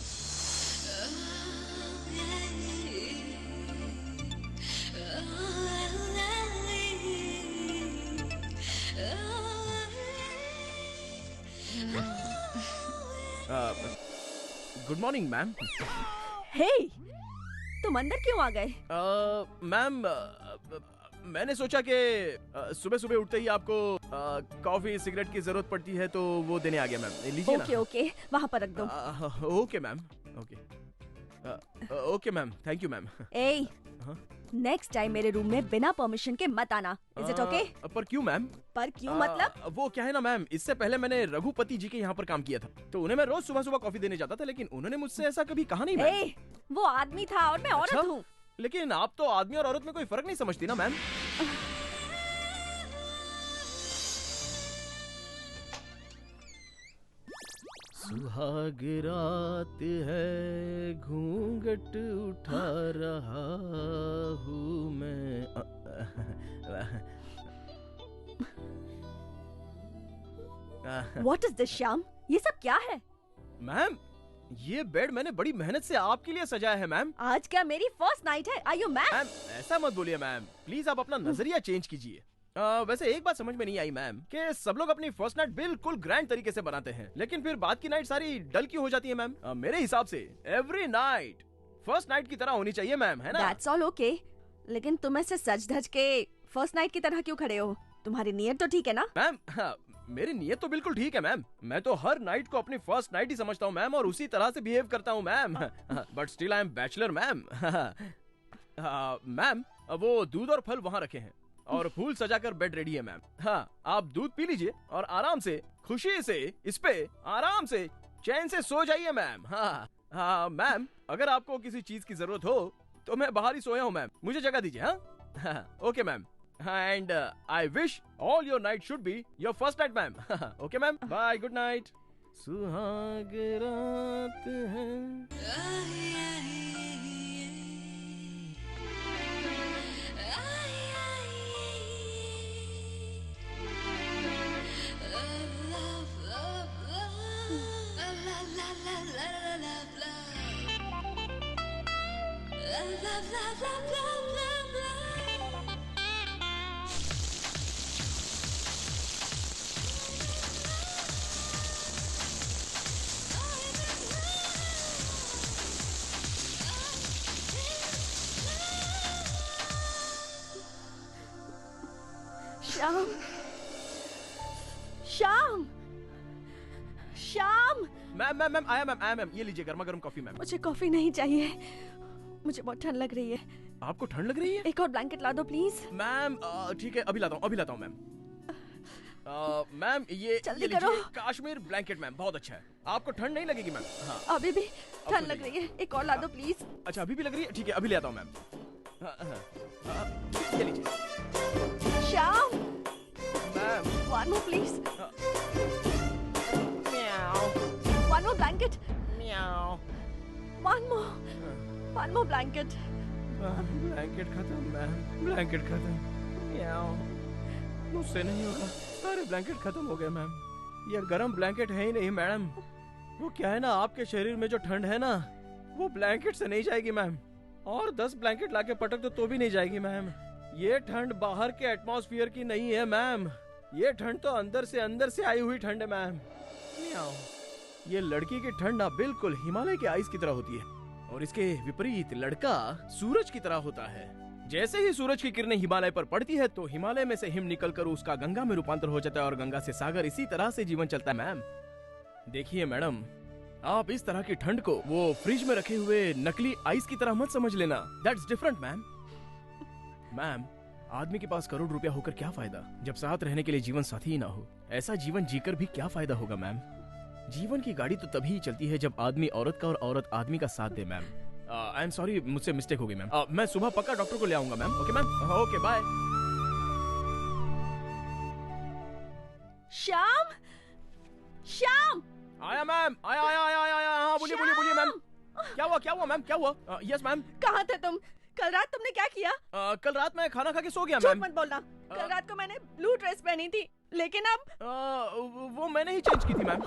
[SPEAKER 10] Good morning ma'am.
[SPEAKER 7] Hey, तुम अंदर क्यों आ गए?
[SPEAKER 10] मैम, मैंने सोचा कि सुबह सुबह उठते ही आपको कॉफी सिगरेट की जरूरत पड़ती है तो वो देने आ गया मैम। लीजिए ना।
[SPEAKER 7] ओके ओके, वहाँ पर रख दो।
[SPEAKER 10] Okay ma'am, okay okay ma'am, thank you ma'am.
[SPEAKER 7] A, next time मेरे रूम में बिना परमिशन के मत आना। Is it okay?
[SPEAKER 10] पर क्यों मैम?
[SPEAKER 7] पर क्यों मतलब?
[SPEAKER 10] वो क्या है ना मैम, इससे पहले मैंने रघुपति जी के यहाँ पर काम किया था, तो उन्हें मैं रोज सुबह सुबह कॉफी देने जाता था, लेकिन उन्होंने मुझसे ऐसा कभी कहा नहीं मैम।
[SPEAKER 7] ए, वो आदमी था और मैं औरत हूँ।
[SPEAKER 10] लेकिन आप तो आदमी और औरत में कोई फर्क नहीं समझती ना मैम। सुहाग रात है, घूंघट उठा रहा हूँ मैं।
[SPEAKER 7] What is this, Shyam? ये सब क्या है?
[SPEAKER 10] मैम, ये बेड मैंने बड़ी मेहनत से आपके लिए सजाया है मैम।
[SPEAKER 7] आज क्या मेरी फर्स्ट नाइट है? Are you mad?
[SPEAKER 10] मैम ऐसा मत बोलिए मैम, प्लीज आप अपना नजरिया चेंज कीजिए। वैसे एक बात समझ में नहीं आई मैम कि सब लोग अपनी फर्स्ट नाइट बिल्कुल ग्रैंड तरीके से बनाते हैं, लेकिन फिर बाद की नाइट सारी डल क्यों हो जाती है मैम? मेरे हिसाब से एवरी नाइट फर्स्ट नाइट की तरह होनी चाहिए मैम, है ना?
[SPEAKER 7] That's all okay. लेकिन तुम ऐसे सज धज के फर्स्ट नाइट की तरह क्यों खड़े हो? तुम्हारी नीयत तो ठीक है ना?
[SPEAKER 10] मैम मेरी नीयत तो बिल्कुल ठीक है मैम, मैं तो हर नाइट को अपनी फर्स्ट नाइट ही समझता हूँ मैम, और उसी तरह से बिहेव करता हूँ ma'am. But still I am bachelor ma'am. Ma'am वो दूध और फल वहाँ रखे हैं और फूल सजाकर बेड रेडी है मैम। हाँ, आप दूध पी लीजिए और आराम से खुशी से इस पे आराम से चैन से सो जाइए मैम। हाँ मैम, अगर आपको किसी चीज की जरूरत हो तो मैं बाहर ही सोया हूँ मैम, मुझे जगह दीजिए। हाँ okay ma'am, and I wish all your night should be your first night ma'am. Okay ma'am, bye, good night. सुहाग रात है।
[SPEAKER 7] श्याम, श्याम, श्याम।
[SPEAKER 10] मैम आया मैम, ये लीजिए गर्मा गर्म कॉफी मैम।
[SPEAKER 7] मुझे कॉफी नहीं चाहिए, मुझे बहुत ठंड लग रही है।
[SPEAKER 10] आपको ठंड लग रही है?
[SPEAKER 7] एक और ब्लैंकेट ला दो प्लीज।
[SPEAKER 10] मैम ठीक है, अभी लाता हूँ मैम। मैम ये
[SPEAKER 7] जल्दी
[SPEAKER 10] लीजिए,
[SPEAKER 7] करो।
[SPEAKER 10] काश्मीर ब्लैंकेट मैम, बहुत अच्छा है। आपको ठंड नहीं लगेगी मैम? हाँ
[SPEAKER 7] अभी भी ठंड लग रही है, एक और ला दो प्लीज।
[SPEAKER 10] अच्छा अभी भी लग रही है, ठीक है अभी ले आता हूँ मैम। ये लीजिए।
[SPEAKER 7] Shyam,
[SPEAKER 10] ma'am
[SPEAKER 7] one more please.
[SPEAKER 10] Meow.
[SPEAKER 7] One more blanket.
[SPEAKER 10] Meow.
[SPEAKER 7] One more blanket.
[SPEAKER 10] Blanket खत्म मैम, ब्लैंकेट खत्म। Meow. मुझसे नहीं होगा, सारे ब्लैंकेट खत्म हो गए मैम। ये गर्म ब्लैंकेट है ही नहीं मैडम, वो क्या है ना, आपके शरीर में जो ठंड है ना वो ब्लैंकेट से नहीं जाएगी मैम, और 10 ब्लैंकेट लाके पटक दो तो भी नहीं जाएगी मैम। ये ठंड बाहर के एटमॉस्फेयर की नहीं है मैम, ये ठंड तो अंदर से आई हुई ठंड है मैम। ये लड़की की ठंड ना बिल्कुल हिमालय के आइस की तरह होती है, और इसके विपरीत लड़का सूरज की तरह होता है। जैसे ही सूरज की किरणें हिमालय पर पड़ती है तो हिमालय में से हिम निकलकर उसका गंगा में रूपांतर हो जाता है, और गंगा से सागर, इसी तरह से जीवन चलता है मैम। देखिए मैडम, आप इस तरह की ठंड को वो फ्रिज में रखे हुए नकली आइस की तरह मत समझ लेना, दैट्स डिफरेंट मैम। मैम, आदमी के पास करोड़ रुपया होकर क्या फायदा जब साथ रहने के लिए जीवन साथी ही ना हो। ऐसा जीवन जीकर भी क्या फायदा होगा मैम। जीवन की गाड़ी तो तभी ही चलती है जब आदमी औरत का और औरत आदमी का साथ दे मैम। आई एम सॉरी, मुझसे मिस्टेक हो गई मैम। मैं सुबह पक्का डॉक्टर को ले आऊंगा ma'am. Okay ma'am, okay bye.
[SPEAKER 7] Shyam, Shyam.
[SPEAKER 10] आया मैम, आया। हाँ बोलिए मैम। क्या हुआ मैम, क्या हुआ? Yes ma'am.
[SPEAKER 7] कहाँ थे तुम? कल रात तुमने क्या किया?
[SPEAKER 10] कल रात मैं खाना खा के सो गया
[SPEAKER 7] झूठ
[SPEAKER 10] मैम।
[SPEAKER 7] मत बोलना। कल रात को मैंने ब्लू ड्रेस पहनी थी, लेकिन अब
[SPEAKER 10] वो मैंने ही चेंज की थी मैम।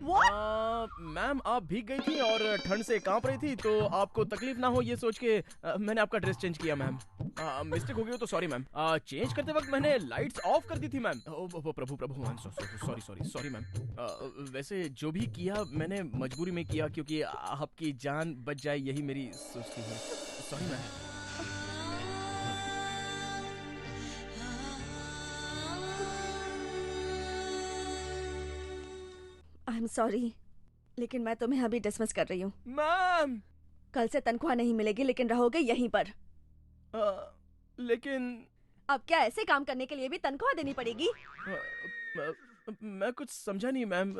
[SPEAKER 7] What?
[SPEAKER 10] मैम आप भीग गई थी और ठंड से कांप रही थी, तो आपको तकलीफ ना हो ये सोच के मैंने आपका ड्रेस चेंज किया मैम। मिस्टेक हो गई हो तो सॉरी मैम। चेंज करते वक्त मैंने लाइट्स ऑफ कर दी थी मैम। प्रभु मैम, सॉरी मैम। वैसे जो भी किया मैंने मजबूरी में किया, क्योंकि आपकी जान बच जाए यही मेरी सोच थी। Sorry ma'am.
[SPEAKER 7] I am sorry, लेकिन मैं तुम्हें अभी डिसमिस कर रही हूँ।
[SPEAKER 10] मैम,
[SPEAKER 7] कल से तनख्वाह नहीं मिलेगी, लेकिन रहोगे यहीं पर।
[SPEAKER 10] लेकिन
[SPEAKER 7] अब क्या ऐसे काम करने के लिए भी तनख्वाह देनी पड़ेगी?
[SPEAKER 10] मैं कुछ समझा नहीं मैम।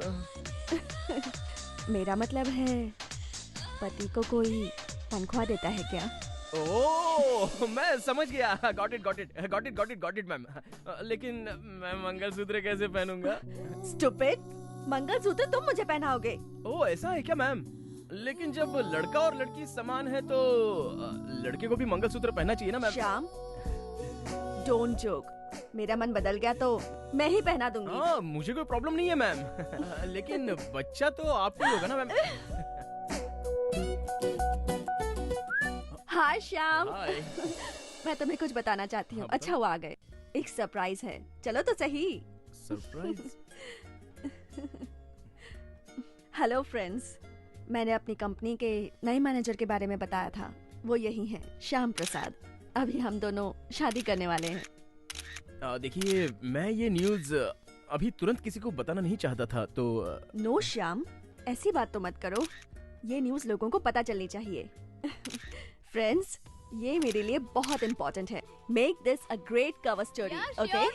[SPEAKER 7] मेरा मतलब है पति को कोई तनख्वाह देता है क्या?
[SPEAKER 10] ओह, मैं समझ गया। Got it ma'am. लेकिन मैं मंगलसूत्र कैसे पहनूंगा?
[SPEAKER 7] स्टूपिड, मंगलसूत्र तुम मुझे पहनाओगे।
[SPEAKER 10] ओह, ऐसा है क्या मैम? लेकिन जब लड़का और लड़की समान है तो लड़के को भी मंगलसूत्र पहनना चाहिए ना मैम?
[SPEAKER 7] Shyam, don't joke. मेरा मन बदल गया तो मैं ही पहना दूंगी।
[SPEAKER 10] हाँ, मुझे कोई प्रॉब्लम नहीं है मैम। लेकिन बच्चा तो आपको ही होगा ना मैम?
[SPEAKER 7] हाय श्याम।
[SPEAKER 10] हाय।
[SPEAKER 7] मैं तुम्हें कुछ बताना चाहती हूँ। अच्छा हुआ आ गए। एक सरप्राइज है, चलो तो सही।
[SPEAKER 10] सरप्राइज?
[SPEAKER 7] हेलो फ्रेंड्स, मैंने अपनी कंपनी के नए मैनेजर के बारे में बताया था। वो यही हैं, श्याम प्रसाद। अभी हम दोनों शादी करने वाले हैं।
[SPEAKER 10] देखिए, मैं ये न्यूज़ अभी तुरंत किसी को बताना नहीं चाहता था तो।
[SPEAKER 7] नो श्याम, ऐसी बात तो मत करो। ये न्यूज़ लोगों को पता चलनी चाहिए। फ्रेंड्स, ये मेरे लिए बहुत इम्पोर्टेंट है। Make this a great cover story, okay?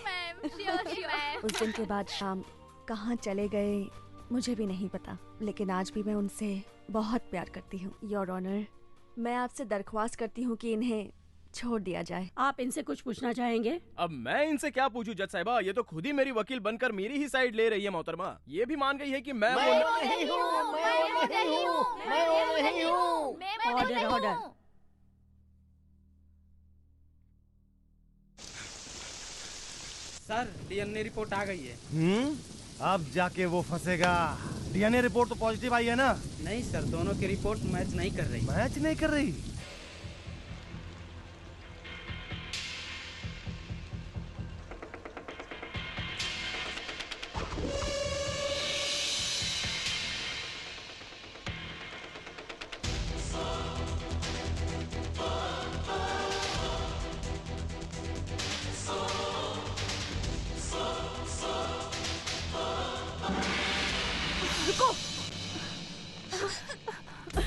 [SPEAKER 7] उस दिन के बाद शाम कहाँ चले गए मुझे भी नहीं पता, लेकिन आज भी मैं उनसे बहुत प्यार करती हूँ। योर ऑनर, मैं आपसे दरख्वास्त करती हूँ कि इन्हें छोड़ दिया जाए।
[SPEAKER 4] आप इनसे कुछ पूछना चाहेंगे?
[SPEAKER 10] अब मैं इनसे क्या पूछूं जज साहिबा? ये तो खुद ही मेरी वकील बनकर मेरी ही साइड ले रही है मोहतरमा। ये भी मान गई है कि मैं वो
[SPEAKER 2] नहीं हूँ।
[SPEAKER 4] Order order.
[SPEAKER 12] Sir, DNA report आ गई है।
[SPEAKER 13] अब जाके वो फंसेगा। डीएनए रिपोर्ट तो पॉजिटिव आई है ना?
[SPEAKER 12] नहीं सर, दोनों की रिपोर्ट मैच नहीं कर रही।
[SPEAKER 13] मैच नहीं कर रही?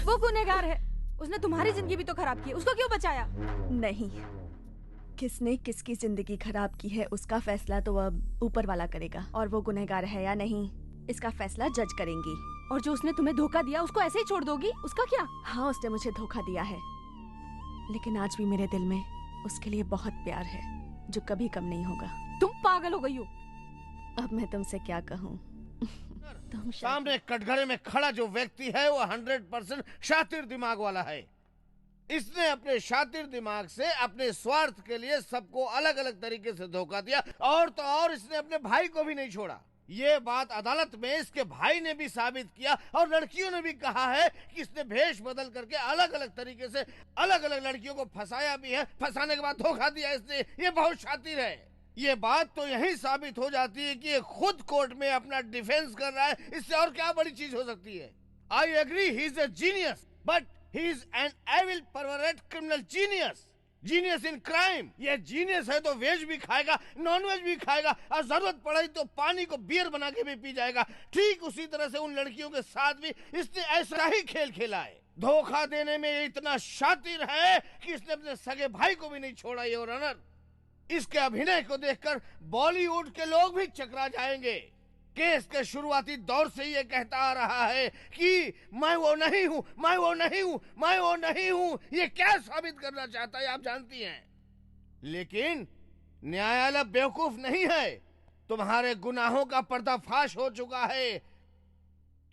[SPEAKER 7] वो गुनहगार है। उसने तुम्हारी जिंदगी भी तो खराब की, उसको क्यों बचाया? नहीं, किसने किसकी जिंदगी खराब की है उसका फैसला तो अब ऊपर वाला करेगा, और वो गुनहगार है या नहीं इसका फैसला जज करेंगी। और जो उसने तुम्हें धोखा दिया उसको ऐसे ही छोड़ दोगी? उसका क्या? हाँ, उसने मुझे धोखा दिया है, लेकिन आज भी मेरे दिल में उसके लिए बहुत प्यार है जो कभी कम नहीं होगा। तुम पागल हो गई हो। अब मैं तुमसे क्या कहूँ?
[SPEAKER 2] सामने कटघरे में खड़ा जो व्यक्ति है वो 100% शातिर दिमाग वाला है। इसने अपने शातिर दिमाग से अपने स्वार्थ के लिए सबको अलग अलग तरीके से धोखा दिया, और तो और इसने अपने भाई को भी नहीं छोड़ा। ये बात अदालत में इसके भाई ने भी साबित किया, और लड़कियों ने भी कहा है कि इसने भेष बदल करके अलग अलग तरीके से अलग अलग लड़कियों को फंसाया भी है। फंसाने के बाद धोखा दिया इसने। ये बहुत शातिर है। ये बात तो यही साबित हो जाती है कि ये खुद कोर्ट में अपना डिफेंस कर रहा है। इससे और क्या बड़ी चीज हो सकती है? I agree, he is a genius, but he is an evil pervert criminal genius. Genius in crime. ये जीनियस है तो वेज भी खाएगा, नॉन वेज भी खाएगा, और जरूरत पड़ी तो पानी को बियर बना के भी पी जाएगा। ठीक उसी तरह से उन लड़कियों के साथ भी इसने ऐसा ही खेल खेला है। धोखा देने में ये इतना शातिर है कि इसने अपने सगे भाई को भी नहीं छोड़ा। योर ऑनर, इसके अभिनय को देखकर बॉलीवुड के लोग भी चकरा जाएंगे। केस के शुरुआती दौर से ये कहता आ रहा है कि मैं वो नहीं हूं, मैं वो नहीं हूं, मैं वो नहीं हूं। ये क्या साबित करना चाहता है आप जानती हैं। लेकिन न्यायालय बेवकूफ नहीं है। तुम्हारे गुनाहों का पर्दाफाश हो चुका है।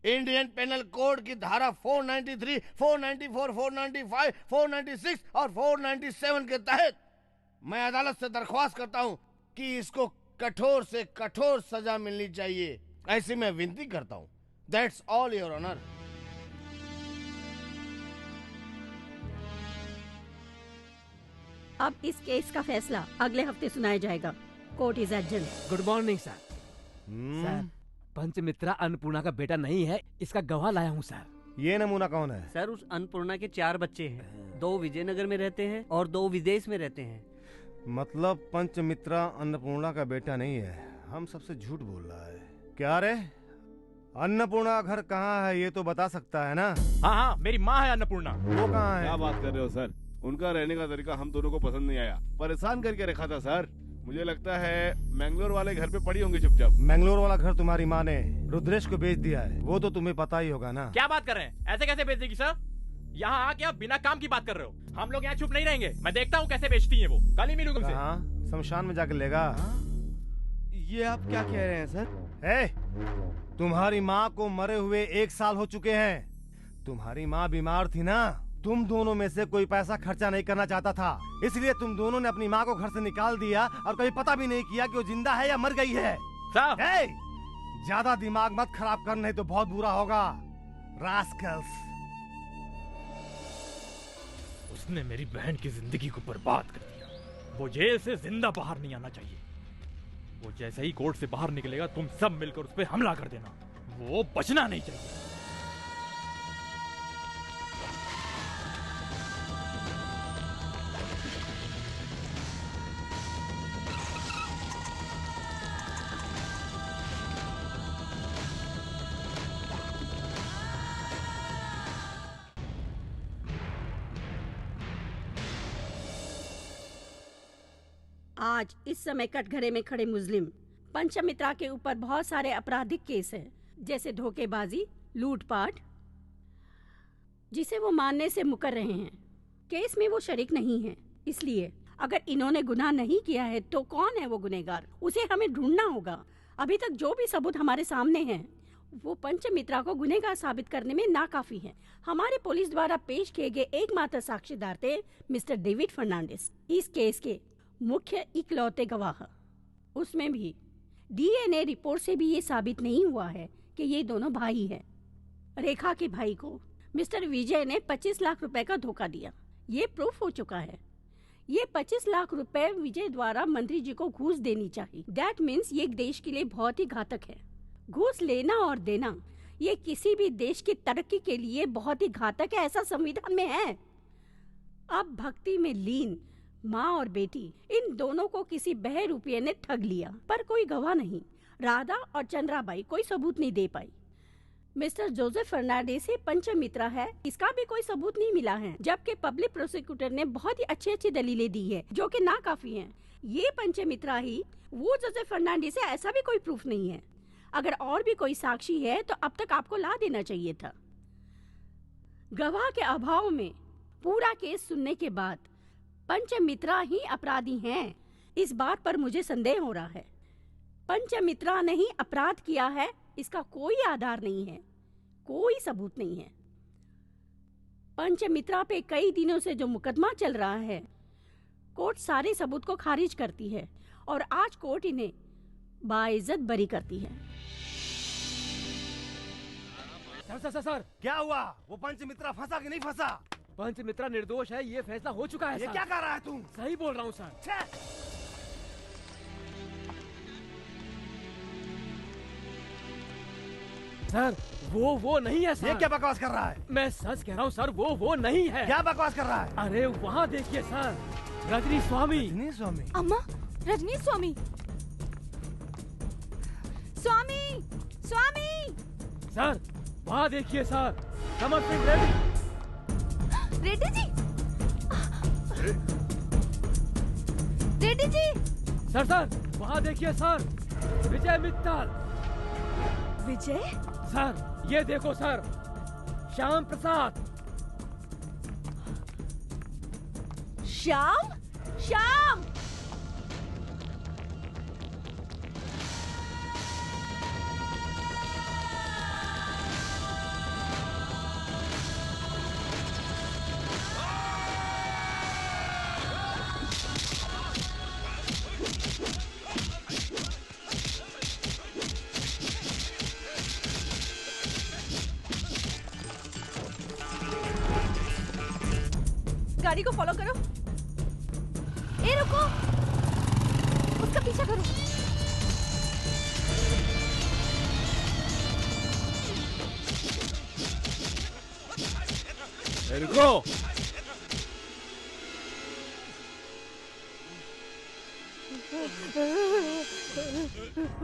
[SPEAKER 2] इंडियन पेनल कोड की धारा 493, 494, 495, 496 और 497 के तहत मैं अदालत से दरख्वास्त करता हूं कि इसको कठोर से कठोर सजा मिलनी चाहिए। ऐसी मैं विनती करता हूं। That's all your honour.
[SPEAKER 4] अब इस केस का फैसला अगले हफ्ते सुनाया जाएगा। Court is adjourn.
[SPEAKER 9] Good morning sir. Sir, Panchamitra Annapurna का बेटा नहीं है, इसका गवाह लाया हूँ सर।
[SPEAKER 13] ये नमूना कौन है?
[SPEAKER 15] सर, उस अन्नपूर्णा के 4 बच्चे हैं। 2 विजयनगर में रहते हैं और 2 विदेश में रहते हैं।
[SPEAKER 13] मतलब पंचमित्रा अन्नपूर्णा का बेटा नहीं है। हम सबसे झूठ बोल रहा है क्या रे? अन्नपूर्णा घर कहाँ है ये तो बता सकता है ना?
[SPEAKER 1] हाँ हाँ, मेरी माँ है अन्नपूर्णा।
[SPEAKER 13] वो कहाँ है?
[SPEAKER 5] क्या बात कर रहे हो सर?
[SPEAKER 18] उनका रहने का तरीका हम दोनों को पसंद नहीं आया। परेशान करके रखा था सर। मुझे लगता है मैंगलोर वाले घर पे पड़ी होंगी चुपचाप।
[SPEAKER 13] मैंगलोर वाला घर तुम्हारी माँ ने रुद्रेश को बेच दिया है, वो तो तुम्हें पता ही होगा ना।
[SPEAKER 1] क्या बात कर रहे हैं? ऐसे कैसे बेच देगी सर? यहाँ आके आप बिना काम की बात कर रहे हो। हम लोग यहाँ चुप नहीं रहेंगे। मैं देखता हूँ कैसे बेचती है वो। कल ही मिलूंगा तुमसे।
[SPEAKER 13] शमशान में जाकर लेगा।
[SPEAKER 10] ये आप क्या कह रहे हैं सर?
[SPEAKER 13] तुम्हारी माँ को मरे हुए 1 साल हो चुके हैं। तुम्हारी माँ बीमार थी ना, तुम दोनों में से कोई पैसा खर्चा नहीं करना चाहता था, इसलिए तुम दोनों ने अपनी माँ को घर से निकाल दिया और कभी पता भी नहीं किया कि वो जिंदा है या मर गई है। ज्यादा दिमाग मत खराब कर, नहीं तो बहुत बुरा होगा। रास्कल्स।
[SPEAKER 1] उसने मेरी बहन की जिंदगी को बर्बाद कर दिया। वो जेल से जिंदा बाहर नहीं आना चाहिए। वो जैसे ही कोर्ट से बाहर निकलेगा तुम सब मिलकर उस पर हमला कर देना। वो बचना नहीं चाहिए।
[SPEAKER 4] आज इस समय कटघरे में खड़े मुस्लिम पंचमित्रा के ऊपर बहुत सारे आपराधिक केस हैं, जैसे धोखेबाजी, लूटपाट, जिसे वो मानने से मुकर रहे हैं। केस में वो शरीक नहीं है, इसलिए अगर इन्होंने गुनाह नहीं किया है तो कौन है वो गुनहगार, उसे हमें ढूंढना होगा। अभी तक जो भी सबूत हमारे सामने हैं वो पंचमित्रा को गुनहगार साबित करने में नाकाफी है। हमारे पुलिस द्वारा पेश किए गए एकमात्र साक्षीदार थे मिस्टर डेविड फर्नांडिस, इस केस के मुख्य इकलौते गवाह। उसमें भी डीएनए रिपोर्ट से भी ये साबित नहीं हुआ है कि ये दोनों भाई हैं। रेखा के भाई को मिस्टर विजय ने 25 लाख रुपए का धोखा दिया, ये प्रूफ हो चुका है। ये 25 लाख रुपए विजय द्वारा मंत्री जी को घूस देनी चाहिए। दैट मीन्स ये देश के लिए बहुत ही घातक है। घूस लेना और देना ये किसी भी देश की तरक्की के लिए बहुत ही घातक है, ऐसा संविधान में है। अब भक्ति में लीन माँ और बेटी, इन दोनों को किसी बहरूपिये ने ठग लिया, पर कोई गवाह नहीं। राधा और चंद्राबाई कोई सबूत नहीं दे पाई। मिस्टर जोसेफ फर्नांडिस ही पंचमित्रा है, इसका भी कोई सबूत नहीं मिला है, जबकि पब्लिक प्रोसिक्यूटर ने बहुत ही अच्छी दलीलें दी है जो कि नाकाफी हैं। ये पंचमित्रा ही वो जोसेफ फर्नांडिस है, ऐसा भी कोई प्रूफ नहीं है। अगर और भी कोई साक्षी है तो अब तक आपको ला देना चाहिए था। गवाह के अभाव में पूरा केस सुनने के बाद पंचमित्रा ही अपराधी हैं, इस बात पर मुझे संदेह हो रहा है। पंचमित्रा ने ही अपराध किया है, इसका कोई आधार नहीं है, कोई सबूत नहीं है। पंचमित्रा पे कई दिनों से जो मुकदमा चल रहा है, कोर्ट सारे सबूत को खारिज करती है और आज कोर्ट इन्हें बाइज्जत बरी करती है।
[SPEAKER 9] सर
[SPEAKER 13] क्या हुआ? वो पंचमित्रा फंसा कि नहीं फंसा?
[SPEAKER 9] पंचमित्रा निर्दोष है, ये फैसला हो चुका है।
[SPEAKER 13] ये क्या कर रहा है तू?
[SPEAKER 9] सही बोल रहा हूँ सर। सर वो नहीं है सर।
[SPEAKER 13] ये क्या बकवास कर रहा है?
[SPEAKER 9] मैं सच कह रहा हूँ सर, वो नहीं है।
[SPEAKER 13] क्या बकवास कर रहा है?
[SPEAKER 9] अरे वहाँ देखिए सर, रजनी स्वामी।
[SPEAKER 13] रजनी स्वामी?
[SPEAKER 7] अम्मा, रजनी स्वामी, स्वामी, स्वामी।
[SPEAKER 9] सर वहाँ देखिए सर, समर सिंह रेड्डी।
[SPEAKER 7] रेड्डी जी, रेड्डी जी।
[SPEAKER 9] सर वहाँ देखिए सर, विजय मित्तल।
[SPEAKER 7] विजय?
[SPEAKER 9] सर ये देखो सर, श्याम प्रसाद।
[SPEAKER 7] श्याम, श्याम। गाड़ी को फॉलो करो। ए रुको, उसका पीछा करो।
[SPEAKER 18] रुको।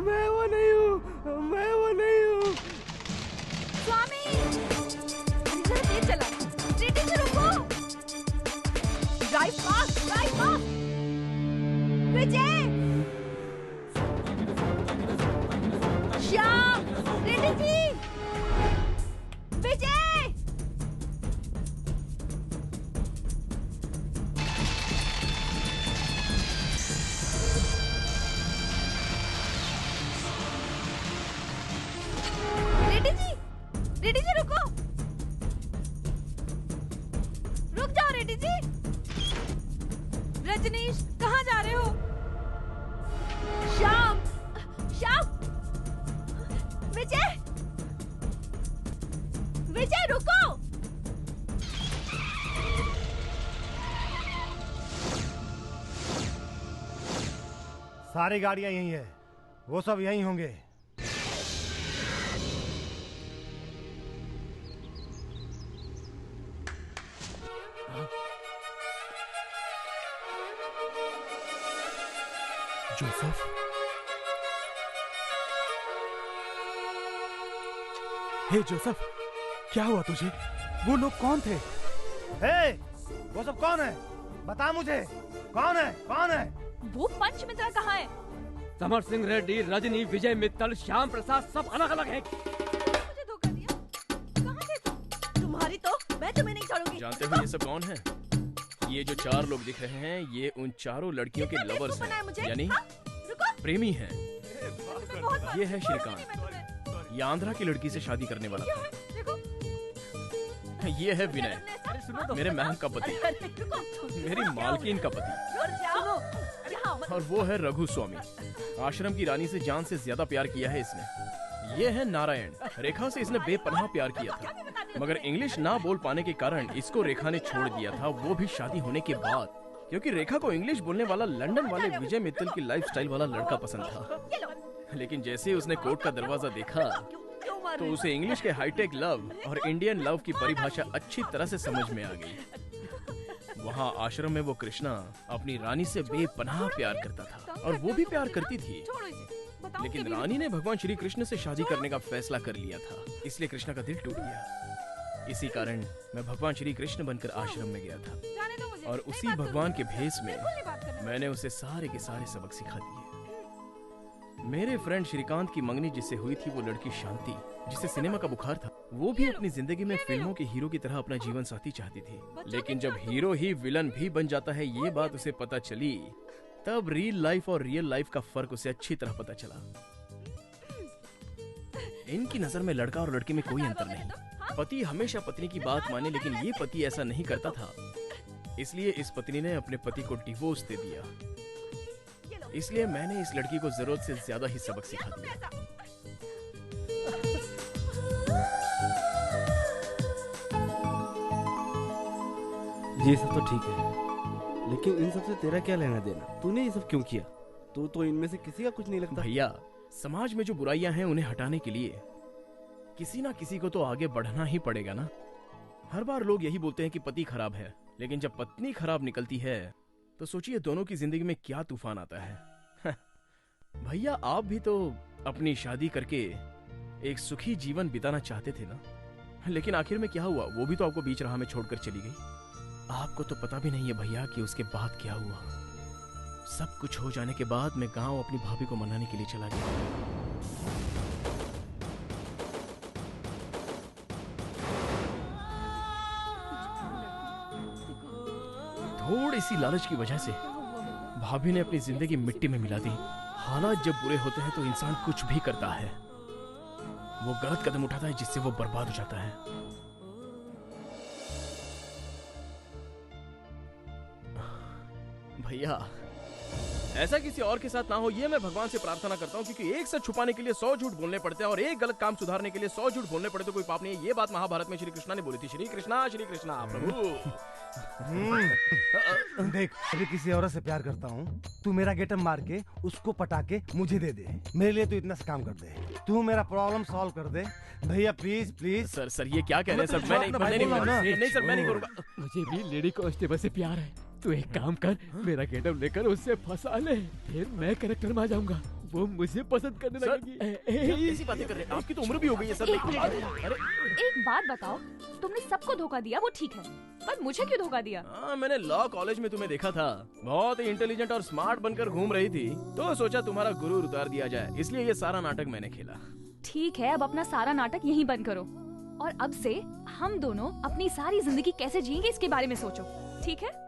[SPEAKER 13] मैं वो नहीं हूँ, मैं वो नहीं हूँ।
[SPEAKER 7] स्वामी, तेज चला। रेड्डी जी रुको। रेड्डी जी रुको, रुक जाओ रेड्डी जी। रजनीश कहाँ जा रहे हो? श्याम, श्याम, विजय, विजय रुको।
[SPEAKER 13] सारी गाड़ियां यहीं है, वो सब यहीं होंगे।
[SPEAKER 3] जोसेफ,
[SPEAKER 16] हे जोसेफ, क्या हुआ तुझे? वो लोग कौन थे?
[SPEAKER 13] हे, वो सब कौन है? बता मुझे, कौन है? कौन है?
[SPEAKER 8] वो पंच मित्रा कहाँ है?
[SPEAKER 9] समर सिंह रेड्डी, रजनी, विजय मित्तल, श्याम प्रसाद सब अलग अलग हैं।
[SPEAKER 7] मुझे धोखा दिया? कहाँ थे तुम? तुम्हारी तो मैं तुम्हें नहीं छोड़ूंगी।
[SPEAKER 10] जानते हो ये सब कौन है? ये जो 4 लोग दिख रहे हैं, ये उन चारों लड़कियों के लवर्स हैं, यानी प्रेमी हैं। ये है श्रीकांत, ये आंध्रा की लड़की से शादी करने वाला था। ये है विनय, मेरे महम का पति, मेरी मालकिन का पति, और वो है रघु स्वामी, आश्रम की रानी से जान से ज्यादा प्यार किया है इसने। ये है नारायण, रेखा से इसने बेपनाह प्यार किया था, मगर इंग्लिश ना बोल पाने के कारण इसको रेखा ने छोड़ दिया था, वो भी शादी होने के बाद, क्योंकि रेखा को इंग्लिश बोलने वाला लंदन वाले विजय मित्तल की लाइफस्टाइल वाला लड़का पसंद था। लेकिन जैसे ही उसने कोर्ट का दरवाजा देखा तो उसे इंग्लिश के हाईटेक लव और इंडियन लव की परिभाषा अच्छी तरह से समझ में आ गई। वहाँ आश्रम में वो कृष्णा अपनी रानी से बेपनाह प्यार करता था और वो भी प्यार करती थी, लेकिन रानी ने भगवान श्री कृष्ण से शादी करने का फैसला कर लिया था, इसलिए कृष्णा का दिल टूट गया। इसी कारण मैं भगवान श्री कृष्ण बनकर आश्रम में गया था और उसी भगवान के भेष में मैंने उसे सारे के सारे सबक सिखा दिए। मेरे फ्रेंड श्रीकांत की मंगनी जिससे हुई थी वो लड़की शांति, जिसे सिनेमा का बुखार था, वो भी अपनी जिंदगी में फिल्मों के हीरो की तरह अपना जीवन साथी चाहती थी। लेकिन जब हीरो ही विलन भी बन जाता है, ये बात उसे पता चली, तब रियल लाइफ और रियल लाइफ का फर्क उसे अच्छी तरह पता चला। इनकी नजर में लड़का और लड़की में कोई अंतर नहीं। पति हमेशा पत्नी की बात माने, लेकिन ये पति ऐसा नहीं करता था, इसलिए इस पत्नी ने अपने पति को डिवोर्स दे दिया। इसलिए मैंने इस लड़की को जरूरत से ज्यादा ही सबक सिखा दिया।
[SPEAKER 17] ये सब तो ठीक है, लेकिन इन सब से तेरा क्या लेना देना? तूने ये सब क्यों किया? तू तो इनमें से किसी का कुछ नहीं लगता।
[SPEAKER 10] भैया, समाज में जो बुराइयां हैं उन्हें हटाने के लिए किसी ना किसी को तो आगे बढ़ना ही पड़ेगा ना। हर बार लोग यही बोलते हैं कि पति खराब है, लेकिन जब पत्नी खराब निकलती है तो सोचिए दोनों की जिंदगी में क्या तूफान आता है। भैया, आप भी तो अपनी शादी करके एक सुखी जीवन बिताना चाहते थे ना, लेकिन आखिर में क्या हुआ? वो भी तो आपको बीच राह में छोड़कर चली गई। आपको तो पता भी नहीं है भैया कि उसके बाद क्या हुआ। सब कुछ हो जाने के बाद मैं गांव अपनी भाभी को मनाने के लिए चला गया। थोड़ी सी लालच की वजह से भाभी ने अपनी जिंदगी मिट्टी में मिला दी। हालात जब बुरे होते हैं तो इंसान कुछ भी करता है, वो गलत कदम उठाता है जिससे वो बर्बाद हो जाता है। भैया, ऐसा किसी और के साथ ना हो, ये मैं भगवान से प्रार्थना करता हूँ, क्योंकि एक सच छुपाने के लिए 100 झूठ बोलने पड़ते हैं और एक गलत काम सुधारने के लिए 100 झूठ बोलने पड़े तो कोई पाप नहीं है। ये बात महाभारत में श्री कृष्णा ने बोली थी। श्री कृष्णा प्रभु।
[SPEAKER 13] देख, अभी किसी औरत से प्यार करता हूँ, तू मेरा गेटअप मार के उसको पटा के मुझे दे दे। मेरे लिए तू इतना सा काम कर दे, तू मेरा प्रॉब्लम सॉल्व कर दे भैया, प्लीज प्लीज।
[SPEAKER 10] सर ये क्या कह रहे हैं सर? मैं नहीं सर, मैं नहीं करूँगा।
[SPEAKER 9] मुझे भी लेडी कांस्टेबल से प्यार है। तू एक काम कर, मेरा गेटअप लेकर उससे फंसा ले, फिर मैं कैरेक्टर में आ जाऊंगा, वो मुझे पसंद करने लगेगी।
[SPEAKER 10] ऐसी बातें कर रहे हैं? आपकी तो उम्र भी हो गई है सर।
[SPEAKER 8] अरे एक बात बताओ, तुमने सबको धोखा दिया वो ठीक है, पर मुझे क्यों धोखा दिया?
[SPEAKER 10] मैंने लॉ कॉलेज में तुम्हें देखा था, बहुत ही इंटेलिजेंट और स्मार्ट बनकर घूम रही थी, तो सोचा तुम्हारा गुरूर उतार दिया जाए, इसलिए ये सारा नाटक मैंने खेला।
[SPEAKER 8] ठीक है, अब अपना सारा नाटक यहीं बंद करो और अब से हम दोनों अपनी सारी जिंदगी कैसे जिएंगे इसके बारे में सोचो, ठीक है?